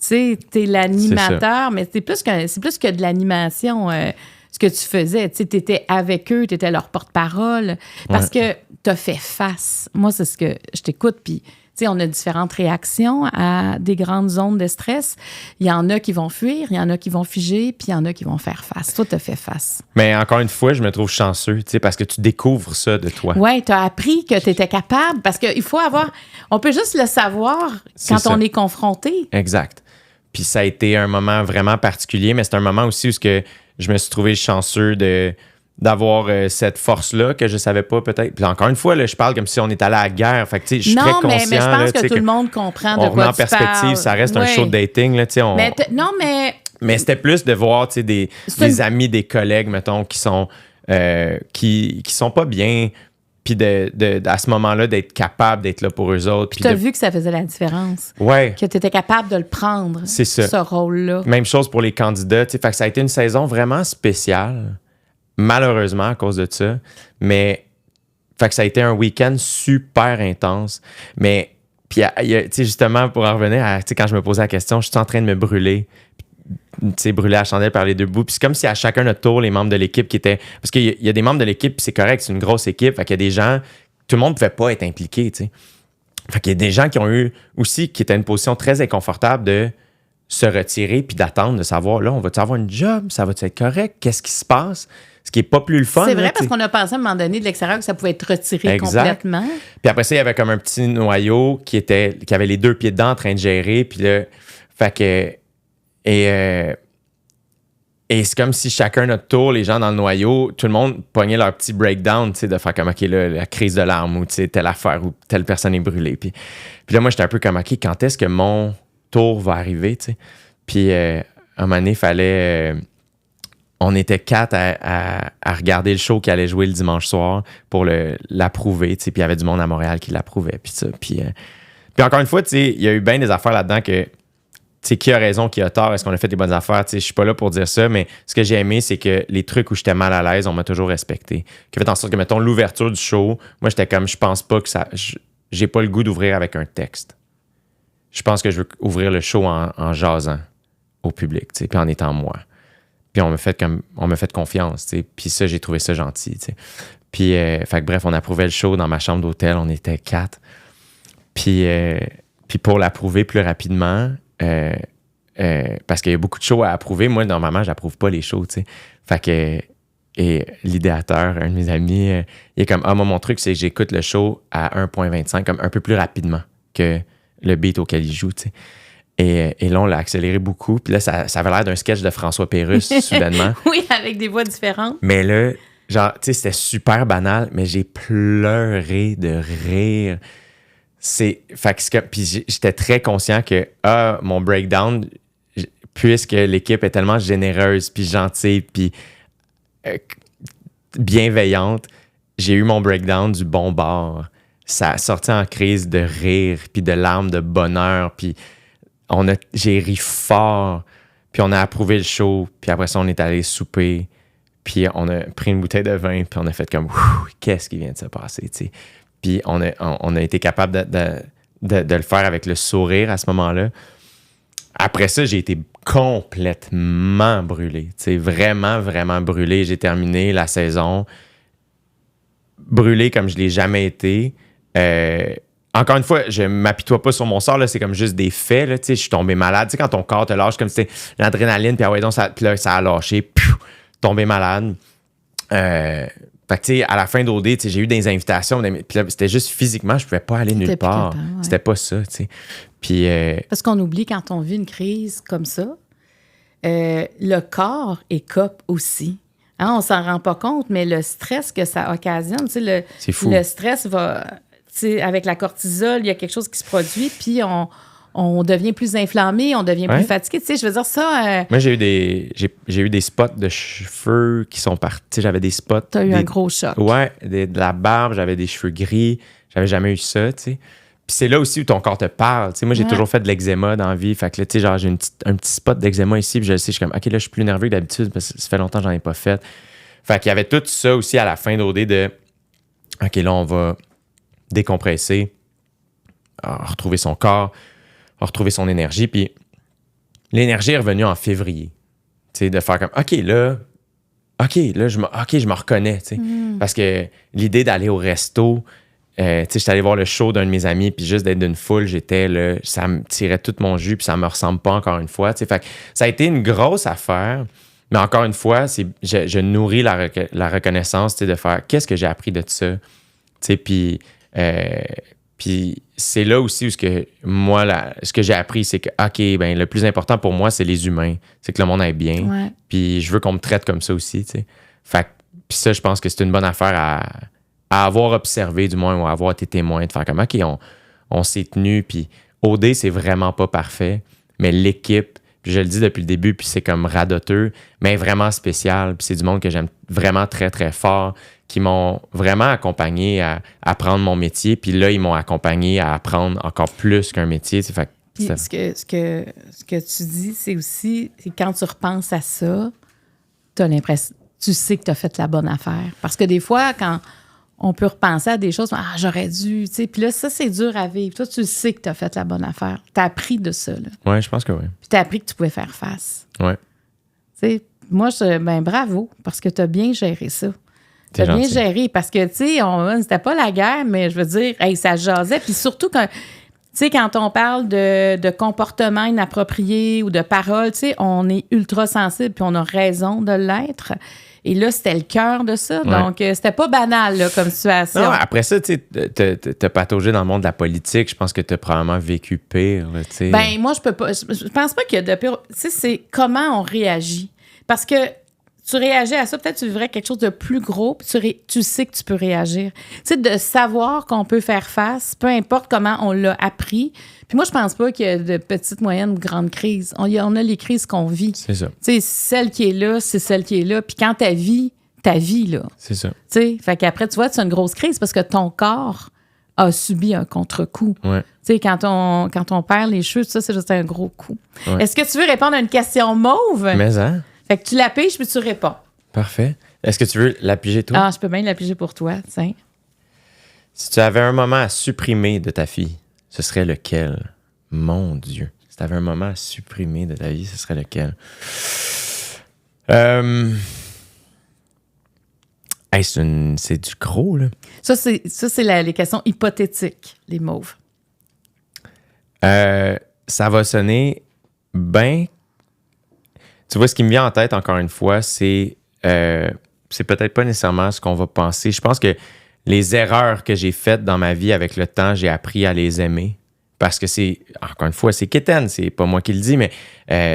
Tu sais, t'es l'animateur, mais c'est plus que de l'animation, ce que tu faisais. Tu sais, t'étais avec eux, t'étais leur porte-parole. Parce que t'as fait face. Moi, c'est ce que je t'écoute, puis... Tu sais, on a différentes réactions à des grandes zones de stress. Il y en a qui vont fuir, il y en a qui vont figer, puis il y en a qui vont faire face. Toi, tu as fait face. Mais encore une fois, je me trouve chanceux, tu sais, parce que tu découvres ça de toi. Oui, tu as appris que tu étais capable, parce qu'il faut avoir... On peut juste le savoir quand on est confronté. Exact. Puis ça a été un moment vraiment particulier, mais c'est un moment aussi où je me suis trouvé chanceux de d'avoir cette force-là que je savais pas peut-être. Puis encore une fois, là, je parle comme si on est allé à la guerre. Fait que, tu sais, je suis très conscient. Mais je pense là, que tout le monde comprend de quoi tu parles. En perspective, ça reste un show de dating. Là, mais c'était plus de voir des amis, des collègues, mettons, qui sont pas bien. Puis à ce moment-là, d'être capable d'être là pour eux autres. Puis tu as vu que ça faisait la différence. Ouais. Que tu étais capable de le prendre, c'est ça. Ce rôle-là. Même chose pour les candidats. Fait que ça a été une saison vraiment spéciale, malheureusement, à cause de ça. Mais fait que ça a été un week-end super intense. Mais, puis, justement, pour en revenir à quand je me posais la question, je suis en train de me brûler. Brûler la chandelle par les deux bouts. Puis c'est comme si à chacun notre tour, les membres de l'équipe qui étaient... Parce qu'il y a des membres de l'équipe, puis c'est correct, c'est une grosse équipe. Fait qu'il y a des gens... Tout le monde ne pouvait pas être impliqué, tu sais. Fait qu'il y a des gens qui ont eu aussi, qui étaient dans une position très inconfortable de se retirer puis d'attendre, de savoir, là, on va-tu avoir une job? Ça va-tu être correct? Qu'est-ce qui se passe? Ce qui n'est pas plus le fun. C'est vrai, parce qu'on a pensé à un moment donné de l'extérieur que ça pouvait être retiré complètement. Puis après ça, il y avait comme un petit noyau qui avait les deux pieds dedans en train de gérer. Puis là, fait que... Et c'est comme si chacun notre tour, les gens dans le noyau, tout le monde pognait leur petit breakdown, tu sais, de faire comme, OK, là, la crise de larmes ou, tu sais, telle affaire ou telle personne est brûlée. Puis là, moi, j'étais un peu comme, OK, quand est-ce que mon tour va arriver, tu sais? Puis à un moment donné, il fallait... on était 4 à regarder le show qui allait jouer le dimanche soir pour l'approuver, tu sais, puis il y avait du monde à Montréal qui l'approuvait, puis ça. Puis encore une fois, tu sais, il y a eu bien des affaires là-dedans que... sais, qui a raison, qui a tort, est-ce qu'on a fait des bonnes affaires? Je suis pas là pour dire ça, mais ce que j'ai aimé, c'est que les trucs où j'étais mal à l'aise, on m'a toujours respecté. Qui fait en sorte que, mettons, l'ouverture du show, moi, j'étais comme, je pense pas que ça... J'ai pas le goût d'ouvrir avec un texte. Je pense que je veux ouvrir le show en jasant au public, puis en étant moi. Puis on m'a fait confiance, puis ça, j'ai trouvé ça gentil, t'sais. Puis, fait que bref, on approuvait le show dans ma chambre d'hôtel, on était 4. Puis pour l'approuver plus rapidement... parce qu'il y a beaucoup de shows à approuver. Moi, normalement, j'approuve pas les shows, tu sais. Fait que... Et l'idéateur, un de mes amis, il est comme, moi, mon truc, c'est que j'écoute le show à 1.25, comme un peu plus rapidement que le beat auquel il joue, tu sais. Et là, on l'a accéléré beaucoup. Puis là, ça avait l'air d'un sketch de François Pérusse, soudainement. Oui, avec des voix différentes. Mais là, genre, tu sais, c'était super banal, mais j'ai pleuré de rire. Puis j'étais très conscient que mon breakdown, puisque l'équipe est tellement généreuse, puis gentille, puis bienveillante, j'ai eu mon breakdown du bon bord. Ça a sorti en crise de rire, puis de larmes de bonheur, puis j'ai ri fort, puis on a approuvé le show, puis après ça, on est allé souper, puis on a pris une bouteille de vin, puis on a fait comme « Qu'est-ce qui vient de se passer? » tu sais. Puis on a été capable de le faire avec le sourire à ce moment-là. Après ça, j'ai été complètement brûlé. Vraiment, vraiment brûlé. J'ai terminé la saison brûlé comme je ne l'ai jamais été. Encore une fois, je ne m'apitoie pas sur mon sort. Là, c'est comme juste des faits. Là, je suis tombé malade. Quand ton corps te lâche, comme c'était l'adrénaline, puis donc, puis là, ça a lâché. Tombé malade. Fait que, tu sais, à la fin d'OD, j'ai eu des invitations, puis là, c'était juste physiquement, je pouvais pas aller nulle part. C'était pas ça, tu sais. Puis... Parce qu'on oublie, quand on vit une crise comme ça, le corps écope aussi. Hein, on s'en rend pas compte, mais le stress que ça occasionne, tu sais, c'est fou. Le stress va... Tu sais, avec la cortisol, il y a quelque chose qui se produit, puis on devient plus inflammé, on devient plus fatigué. Tu sais, je veux dire ça... Moi, j'ai eu des spots de cheveux qui sont partis. J'avais des spots... T'as eu un gros choc. Ouais, de la barbe, j'avais des cheveux gris. J'avais jamais eu ça, tu sais. Puis c'est là aussi où ton corps te parle. Tu sais, moi, j'ai toujours fait de l'eczéma dans la vie. Fait que là, tu sais, genre, j'ai un petit spot d'eczéma ici, puis je sais, je suis comme, OK, là, je suis plus nerveux que d'habitude parce que ça fait longtemps que j'en ai pas fait. Fait qu'il y avait tout ça aussi à la fin d'OD de, OK, là, on va décompresser, retrouver son corps, retrouver son énergie. Puis l'énergie est revenue en février. Tu sais, de faire comme, OK, là, je me reconnais, tu sais. Parce que l'idée d'aller au resto, tu sais, j'étais allé voir le show d'un de mes amis, puis juste d'être d'une foule, j'étais là, ça me tirait tout mon jus, puis ça me ressemble pas encore une fois, tu sais. Fait que ça a été une grosse affaire, mais encore une fois, je nourris la reconnaissance, tu sais, de faire, qu'est-ce que j'ai appris de ça, tu sais, puis c'est là aussi où ce que j'ai appris, c'est que, OK, ben le plus important pour moi, c'est les humains. C'est que le monde aille bien. Ouais. Puis je veux qu'on me traite comme ça aussi, tu sais. Fait Puis ça, je pense que c'est une bonne affaire à avoir observé, du moins, ou à avoir été témoin, de faire comme, OK, on s'est tenu, puis OD, c'est vraiment pas parfait, mais l'équipe, puis je le dis depuis le début, puis c'est comme radoteux, mais vraiment spécial, puis c'est du monde que j'aime vraiment très, très fort, qui m'ont vraiment accompagné à apprendre mon métier, puis là, ils m'ont accompagné à apprendre encore plus qu'un métier. Fait, puis ce que tu dis, c'est aussi, c'est quand tu repenses à ça, t'as l'impression, tu sais que tu as fait la bonne affaire. Parce que des fois, quand on peut repenser à des choses, j'aurais dû, tu sais, puis là, ça, c'est dur à vivre. Toi, tu sais que tu as fait la bonne affaire. Tu as appris de ça, là. Oui, je pense que oui. Puis tu as appris que tu pouvais faire face. Oui. Tu sais, moi, bravo, parce que tu as bien géré ça. Tu as bien géré, parce que, tu sais, c'était pas la guerre, mais je veux dire, ça jasait. Puis surtout, quand on parle de comportement inapproprié ou de paroles, tu sais, on est ultra sensible, puis on a raison de l'être. Et là, c'était le cœur de ça. Ouais. Donc, c'était pas banal là, comme situation. Non, après ça, tu sais, t'as pataugé dans le monde de la politique. Je pense que t'as probablement vécu pire. Tu sais. Ben, moi, je peux pas. Je pense pas qu'il y a de pire. Tu sais, c'est comment on réagit. Parce que tu réagis à ça, peut-être tu vivrais quelque chose de plus gros, puis tu sais que tu peux réagir. Tu sais, de savoir qu'on peut faire face, peu importe comment on l'a appris. Puis moi, je pense pas qu'il y a de petites, moyennes ou grandes crises. On a les crises qu'on vit. C'est ça. Tu sais, celle qui est là, c'est celle qui est là. Puis quand ta vie, là. C'est ça. Tu sais, fait qu'après, tu vois, c'est une grosse crise parce que ton corps a subi un contre-coup. Ouais. Tu sais, quand on perd les cheveux, ça, c'est juste un gros coup. Ouais. Est-ce que tu veux répondre à une question mauve? Mais hein? Fait que tu la piges, puis tu réponds. Parfait. Est-ce que tu veux la piger, toi? Ah, je peux bien la piger pour toi, tiens. Si tu avais un moment à supprimer de ta fille, ce serait lequel? Mon Dieu. Si tu avais un moment à supprimer de ta vie, ce serait lequel? C'est du gros, là. Ça, c'est les questions hypothétiques, les mauves. Ça va sonner bien. Tu vois, ce qui me vient en tête, encore une fois, c'est peut-être pas nécessairement ce qu'on va penser. Je pense que les erreurs que j'ai faites dans ma vie avec le temps, j'ai appris à les aimer. Parce que encore une fois, c'est quétaine, c'est pas moi qui le dis, mais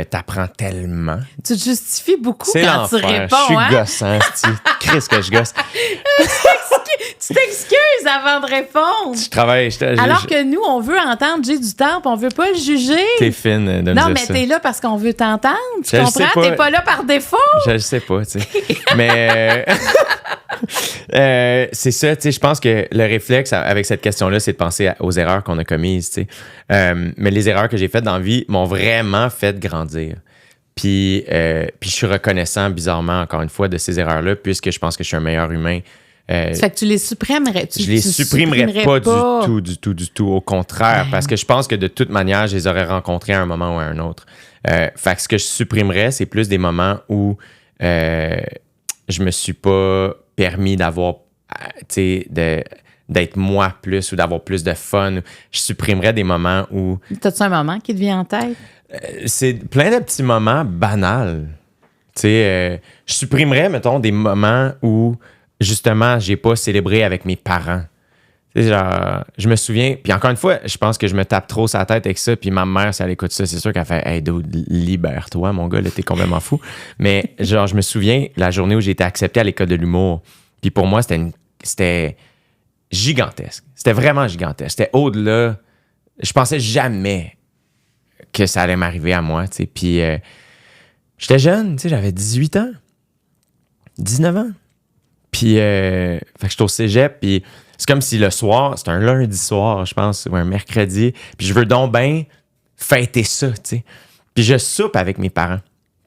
t'apprends tellement. Tu te justifies beaucoup c'est quand l'enfer. tu réponds. Je suis gossant, Chris que je gosse. Tu t'excuses avant de répondre. Je travaille. Alors que nous, on veut entendre J'ai du temps, puis on veut pas le juger. T'es fine de me dire ça. Non, mais t'es là parce qu'on veut t'entendre. Tu je comprends? T'es pas là par défaut. Je le sais pas, tu sais. Mais c'est ça, tu sais. Je pense que le réflexe avec cette question-là, c'est de penser aux erreurs qu'on a commises, tu sais. Mais les erreurs que j'ai faites dans la vie m'ont vraiment fait grandir. Puis je suis reconnaissant, bizarrement, encore une fois, de ces erreurs-là, puisque je pense que je suis un meilleur humain. Fait que tu les supprimerais. Je les supprimerais pas du tout. Au contraire, parce que je pense que de toute manière, je les aurais rencontrés à un moment ou à un autre. Fait que ce que je supprimerais, c'est plus des moments où je me suis pas permis d'avoir, tu sais, d'être moi plus ou d'avoir plus de fun. Je supprimerais des moments où... T'as-tu un moment qui te vient en tête? C'est plein de petits moments banals. Tu sais, je supprimerais, mettons, des moments où... Justement, j'ai pas célébré avec mes parents. Tu sais, genre, je me souviens, puis encore une fois, je pense que je me tape trop sa tête avec ça, puis ma mère, si elle écoute ça, c'est sûr qu'elle fait « Hey, dude, libère-toi, mon gars, là, t'es complètement fou. » Mais genre, je me souviens la journée où j'ai été accepté à l'école de l'humour, puis pour moi, c'était gigantesque. C'était vraiment gigantesque. C'était au-delà. Je pensais jamais que ça allait m'arriver à moi, tu sais. Puis j'étais jeune, tu sais, j'avais 18 ans, 19 ans. Puis, fait que j'étais au cégep, puis c'est comme si le soir, c'est un lundi soir, je pense, ou un mercredi, puis je veux donc bien fêter ça, tu sais. Puis je soupe avec mes parents.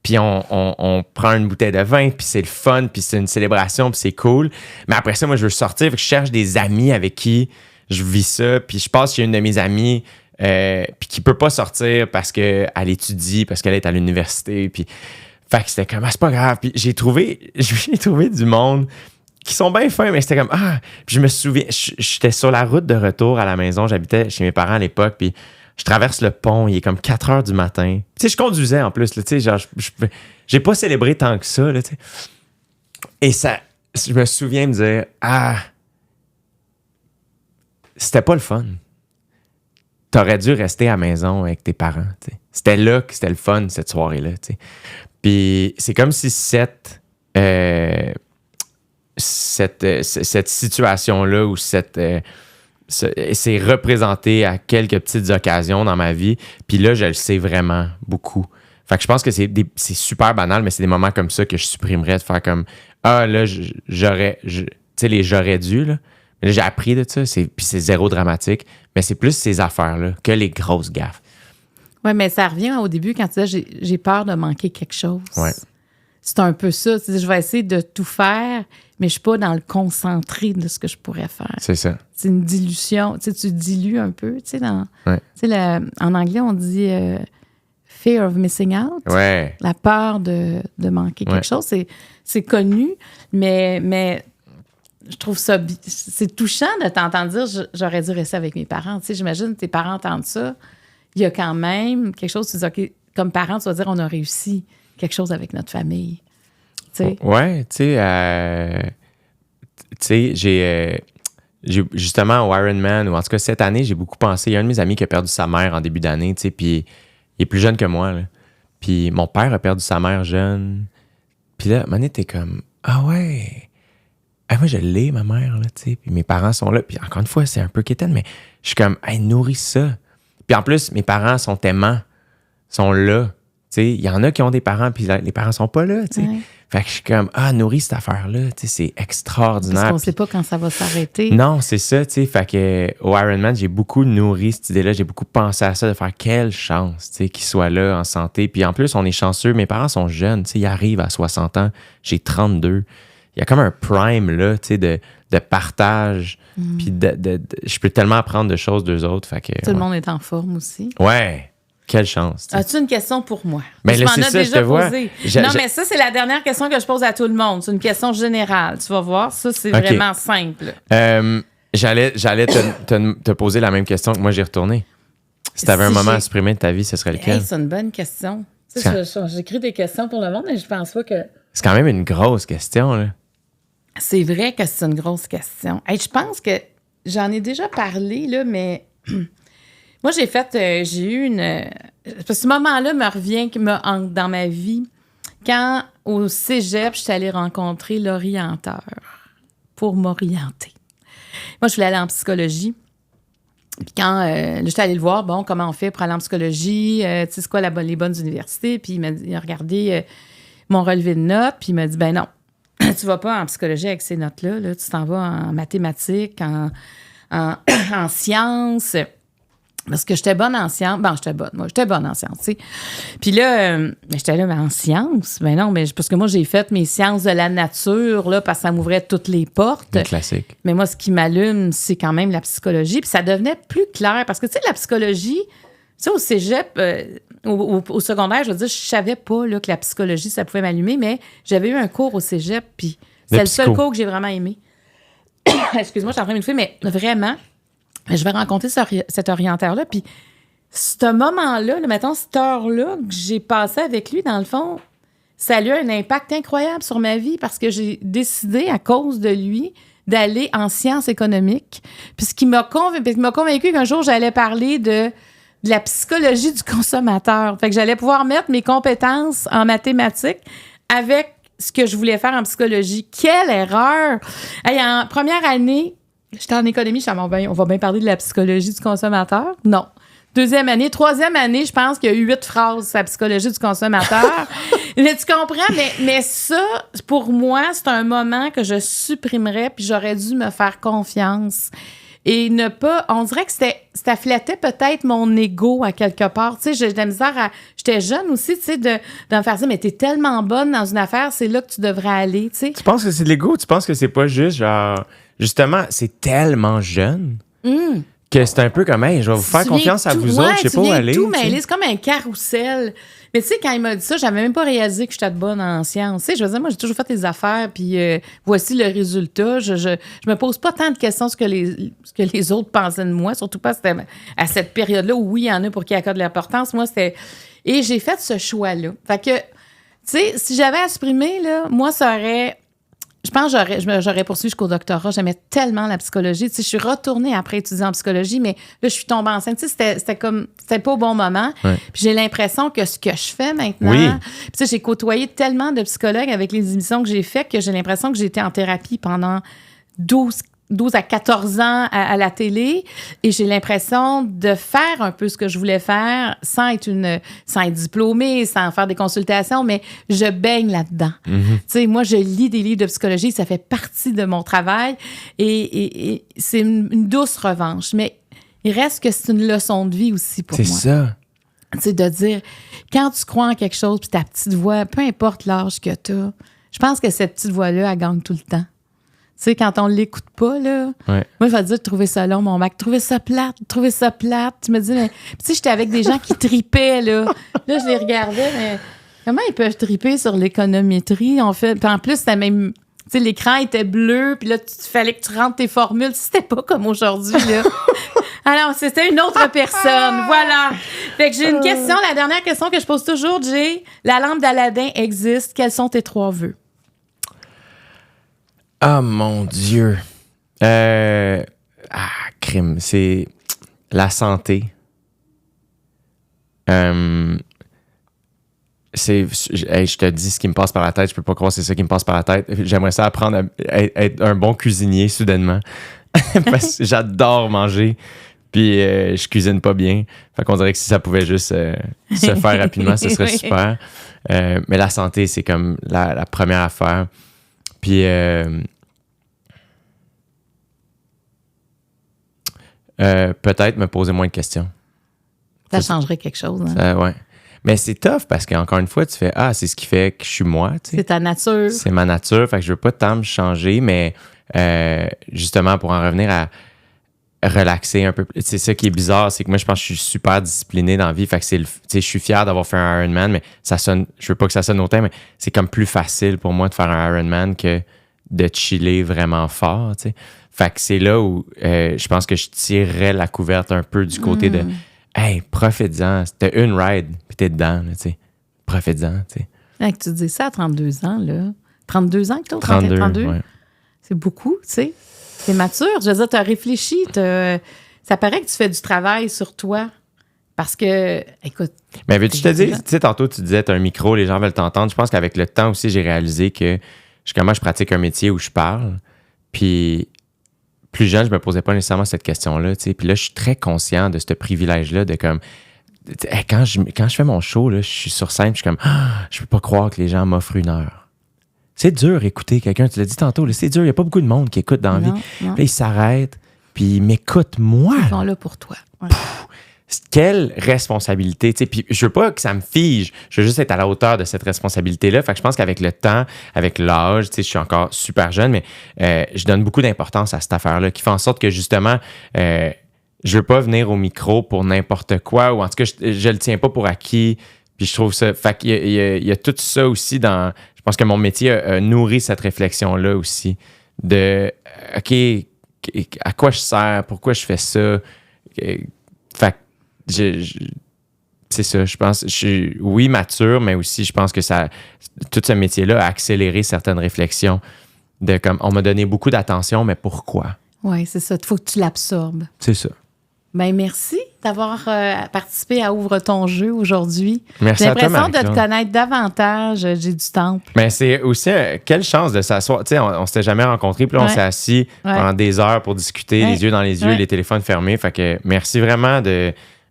Puis on prend une bouteille de vin, puis c'est le fun, puis c'est une célébration, puis c'est cool. Mais après ça, moi, je veux sortir, fait que je cherche des amis avec qui je vis ça, puis je passe chez une de mes amies, puis qui peut pas sortir parce qu'elle étudie, parce qu'elle est à l'université, puis... Fait que c'était comme, c'est pas grave. Puis j'ai trouvé du monde qui sont bien fins, mais c'était comme, Puis je me souviens, j'étais sur la route de retour à la maison, j'habitais chez mes parents à l'époque, puis je traverse le pont, il est comme 4 heures du matin. Tu sais, je conduisais en plus, là, tu sais, genre, j'ai pas célébré tant que ça, là, tu sais. Et ça, je me souviens me dire, c'était pas le fun. T'aurais dû rester à la maison avec tes parents, tu sais. C'était là que c'était le fun, cette soirée-là, tu sais. Puis c'est comme si cette situation-là ou c'est représenté à quelques petites occasions dans ma vie. Puis là, je le sais vraiment beaucoup. Fait que je pense que c'est super banal, mais c'est des moments comme ça que je supprimerais de faire comme ah là, j'aurais dû, là. Mais là, j'ai appris de ça, puis c'est zéro dramatique. Mais c'est plus ces affaires-là que les grosses gaffes. Oui, mais ça revient au début quand tu dis j'ai peur de manquer quelque chose. Ouais. C'est un peu ça. Je vais essayer de tout faire, mais je ne suis pas dans le concentré de ce que je pourrais faire. C'est ça. C'est une dilution. Tu dilues un peu. Ouais. En anglais, on dit fear of missing out. Ouais. La peur de manquer quelque chose. C'est connu, mais je trouve ça... C'est touchant de t'entendre dire j'aurais dû rester avec mes parents. J'imagine tes parents entendent ça. Il y a quand même quelque chose, tu dis, OK, comme parent, tu vas dire on a réussi quelque chose avec notre famille. T'sais. Ouais, tu sais, j'ai justement au Ironman, ou en tout cas cette année, j'ai beaucoup pensé. Il y a un de mes amis qui a perdu sa mère en début d'année, tu sais, puis il est plus jeune que moi, là. Puis mon père a perdu sa mère jeune. Puis là, à un moment donné, t'es comme, ah ouais, moi je l'ai, ma mère, là, tu sais, puis mes parents sont là. Puis encore une fois, c'est un peu quétaine, mais je suis comme, hey, nourris ça. Puis en plus, mes parents sont aimants, sont là. Il y en a qui ont des parents, puis les parents sont pas là. Ouais. Fait que je suis comme, nourris cette affaire-là. C'est extraordinaire. Parce qu'on sait pas quand ça va s'arrêter. Non, c'est ça. Fait que au Ironman, j'ai beaucoup nourri cette idée-là. J'ai beaucoup pensé à ça, de faire quelle chance qu'ils soient là en santé. Puis en plus, on est chanceux. Mes parents sont jeunes. Ils arrivent à 60 ans. J'ai 32. Il y a comme un prime là, de partage. Puis je peux tellement apprendre de choses d'eux autres. Fait que, tout le monde est en forme aussi. Ouais. Quelle chance. T'sais. As-tu une question pour moi? Ben là, c'est ça, je te vois. Non, mais ça, c'est la dernière question que je pose à tout le monde. C'est une question générale. Tu vas voir, ça, c'est vraiment simple. J'allais te poser la même question que moi, j'ai retourné. Si tu avais un moment à supprimer de ta vie, ce serait lequel? Hey, c'est une bonne question. J'écris des questions pour le monde, mais je pense pas que... C'est quand même une grosse question, là. C'est vrai que c'est une grosse question. Hey, je pense que j'en ai déjà parlé, là, mais... Moi, j'ai eu une... Parce que ce moment-là me revient, qui me hante dans ma vie. Quand, au cégep, je suis allée rencontrer l'orienteur pour m'orienter. Moi, je voulais aller en psychologie. Puis quand je suis allée le voir, bon, comment on fait pour aller en psychologie? Tu sais, c'est quoi les bonnes universités? Puis il a regardé mon relevé de notes, puis il m'a dit, ben non, tu vas pas en psychologie avec ces notes-là. Là, tu t'en vas en mathématiques, en sciences... Parce que j'étais bonne en sciences. Bon, j'étais bonne en sciences, tu sais. Puis là, j'étais là, mais en sciences? Ben non, mais parce que moi, j'ai fait mes sciences de la nature, là, parce que ça m'ouvrait toutes les portes. Un classique. Mais moi, ce qui m'allume, c'est quand même la psychologie. Puis ça devenait plus clair. Parce que, tu sais, la psychologie, tu sais, au cégep, au secondaire, je veux dire, je savais pas là, que la psychologie, ça pouvait m'allumer, mais j'avais eu un cours au cégep, puis c'est le seul cours que j'ai vraiment aimé. Excuse-moi, je suis en train de me faire, mais vraiment... Je vais rencontrer cet orienteur-là. Puis, ce moment-là, mettons, cette heure-là que j'ai passée avec lui, dans le fond, ça a eu un impact incroyable sur ma vie parce que j'ai décidé, à cause de lui, d'aller en sciences économiques. Puis, ce qui m'a convaincu qu'un jour, j'allais parler de la psychologie du consommateur. Fait que j'allais pouvoir mettre mes compétences en mathématiques avec ce que je voulais faire en psychologie. Quelle erreur! Hey, en première année... J'étais en économie, on va bien parler de la psychologie du consommateur. Non. Troisième année, je pense qu'il y a eu 8 phrases sur la psychologie du consommateur. Mais tu comprends? Mais ça, pour moi, c'est un moment que je supprimerais, puis j'aurais dû me faire confiance. Et ne pas... On dirait que ça flattait peut-être mon ego à quelque part. Tu sais, j'ai de la misère j'étais jeune aussi, tu sais, de me faire dire, mais t'es tellement bonne dans une affaire, c'est là que tu devrais aller, tu sais. Tu penses que c'est de l'ego? Tu penses que c'est pas juste genre... Justement, c'est tellement jeune que c'est un peu comme, hey, je vais vous faire confiance à vous autres, je sais pas où aller. C'est comme un carrousel. Mais tu sais, quand il m'a dit ça, j'avais même pas réalisé que j'étais bonne en sciences. Tu sais, je veux dire, moi, j'ai toujours fait des affaires, puis voici le résultat. Je me pose pas tant de questions ce que les autres pensaient de moi, surtout pas à cette période-là où, oui, il y en a pour qui accordent de l'importance. Moi, c'était... Et j'ai fait ce choix-là. Fait que, tu sais, si j'avais à supprimer, là, moi, ça aurait... je pense que j'aurais poursuivi jusqu'au doctorat. J'aimais tellement la psychologie. Tu sais, je suis retournée après étudier en psychologie, mais là, je suis tombée enceinte. Tu sais, c'était pas au bon moment. Ouais. Puis j'ai l'impression que ce que je fais maintenant... Oui. Puis tu sais, j'ai côtoyé tellement de psychologues avec les émissions que j'ai faites que j'ai l'impression que j'ai été en thérapie pendant 12 à 14 ans à la télé, et j'ai l'impression de faire un peu ce que je voulais faire sans être diplômée, sans faire des consultations, mais je baigne là-dedans. Tu sais, moi, je lis des livres de psychologie, ça fait partie de mon travail, et c'est une douce revanche. Mais il reste que c'est une leçon de vie aussi pour moi. C'est ça. C'est de dire, quand tu crois en quelque chose, puis ta petite voix, peu importe l'âge que tu as, je pense que cette petite voix-là, elle gagne tout le temps. Tu sais, quand on ne l'écoute pas, là, Ouais. moi, je vais te dire, trouver ça long, mon Mac, trouver ça plate. Tu me dis, mais, tu sais, j'étais avec des gens qui tripaient, là. Là, je les regardais, mais comment ils peuvent triper sur l'économétrie? Puis en plus, c'était même, tu sais, l'écran était bleu, puis là, il fallait que tu rentres tes formules. C'était pas comme aujourd'hui, là. Alors, c'était une autre personne. Voilà. Fait que j'ai une question, la dernière question que je pose toujours, Jay. La lampe d'Aladin existe. Quels sont tes 3 vœux? Ah, mon Dieu. Crime. C'est la santé. Je te dis ce qui me passe par la tête. Je peux pas croire que c'est ça qui me passe par la tête. J'aimerais ça apprendre à être un bon cuisinier, soudainement. Parce que j'adore manger. Puis je cuisine pas bien. Fait qu'on dirait que si ça pouvait juste se faire rapidement, ce serait super. Mais la santé, c'est comme la première affaire. Puis peut-être me poser moins de questions. Ça changerait quelque chose. Hein? Ouais. Mais c'est tough parce qu'encore une fois, tu fais c'est ce qui fait que je suis moi. Tu sais. C'est ta nature. C'est ma nature. Fait que je veux pas tant me changer, mais justement, pour en revenir à relaxer un peu. C'est ça qui est bizarre, c'est que moi, je pense que je suis super discipliné dans la vie. Fait que je suis fier d'avoir fait un Ironman, mais ça sonne, je veux pas que ça sonne autant, mais c'est comme plus facile pour moi de faire un Ironman que de chiller vraiment fort, tu sais. Fait que c'est là où je pense que je tirerais la couverte un peu du côté de hey, profite-en. T'as une ride, puis t'es dedans, tu sais. Profite-en, tu sais. Hey, tu dis ça à 32 ans, là. 32 ans que t'as? 32, ouais. C'est beaucoup, tu sais. C'est mature. Je veux dire, t'as réfléchi. Ça paraît que tu fais du travail sur toi. Parce que, écoute... Mais veux-tu te dire, tu sais, tantôt, tu disais, t'as un micro, les gens veulent t'entendre. Je pense qu'avec le temps aussi, j'ai réalisé que comment je pratique un métier où je parle. Puis... plus jeune, je me posais pas nécessairement cette question-là, tu sais. Puis là, je suis très conscient de ce privilège-là de comme... Quand je fais mon show, là, je suis sur scène, je suis comme... je peux pas croire que les gens m'offrent 1 heure. C'est dur écouter quelqu'un, tu l'as dit tantôt, là, c'est dur, il n'y a pas beaucoup de monde qui écoute dans la vie. Puis là, ils s'arrêtent, puis ils m'écoutent, moi. Ils sont là pour toi. Ouais. Quelle responsabilité, tu sais. Puis je veux pas que ça me fige, je veux juste être à la hauteur de cette responsabilité-là. Fait que je pense qu'avec le temps, avec l'âge, tu sais, je suis encore super jeune, mais je donne beaucoup d'importance à cette affaire-là qui fait en sorte que justement, je veux pas venir au micro pour n'importe quoi, ou en tout cas, je le tiens pas pour acquis. Puis je trouve ça... Fait qu'il y a tout ça aussi dans... Je pense que mon métier a nourri cette réflexion-là aussi de OK, à quoi je sers? Pourquoi je fais ça? Fait que c'est ça, je pense. Je suis, oui, mature, mais aussi, je pense que tout ce métier-là a accéléré certaines réflexions de comme, on m'a donné beaucoup d'attention, mais pourquoi? Oui, c'est ça. Il faut que tu l'absorbes. C'est ça. Bien, merci d'avoir participé à Ouvre ton jeu aujourd'hui. Merci à toi, J'ai l'impression de Marie-Claude. te connaître davantage, j'ai du temps. Mais c'est aussi, quelle chance de s'asseoir. Tu sais, on s'était jamais rencontrés, puis là, on s'est assis pendant des heures pour discuter, les yeux dans les yeux, les téléphones fermés. Fait que merci vraiment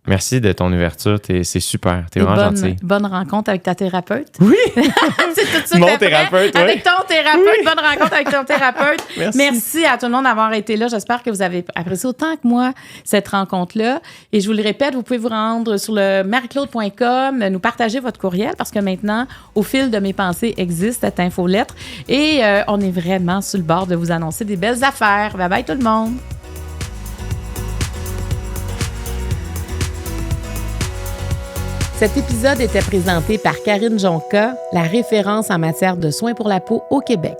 merci de ton ouverture. C'est super. T'es vraiment gentil. Bonne rencontre avec ta thérapeute. Oui! C'est tout de suite Mon après, thérapeute, oui. avec ton thérapeute. Oui. Bonne rencontre avec ton thérapeute. Merci. À tout le monde d'avoir été là. J'espère que vous avez apprécié autant que moi cette rencontre-là. Et je vous le répète, vous pouvez vous rendre sur le marieclaude.com, nous partager votre courriel parce que maintenant, Au fil de mes pensées existe cette infolettre. Et on est vraiment sur le bord de vous annoncer des belles affaires. Bye bye tout le monde. Cet épisode était présenté par Karine Jonca, la référence en matière de soins pour la peau au Québec.